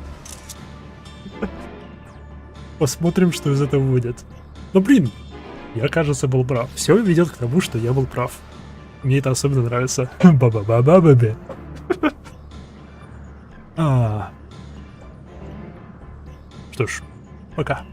S1: Посмотрим, что из этого будет. Но блин, я, кажется, был прав. Все ведет к тому, что я был прав. Мне это особенно нравится. Ба-ба-ба-ба-ба-бе. Что ж, пока.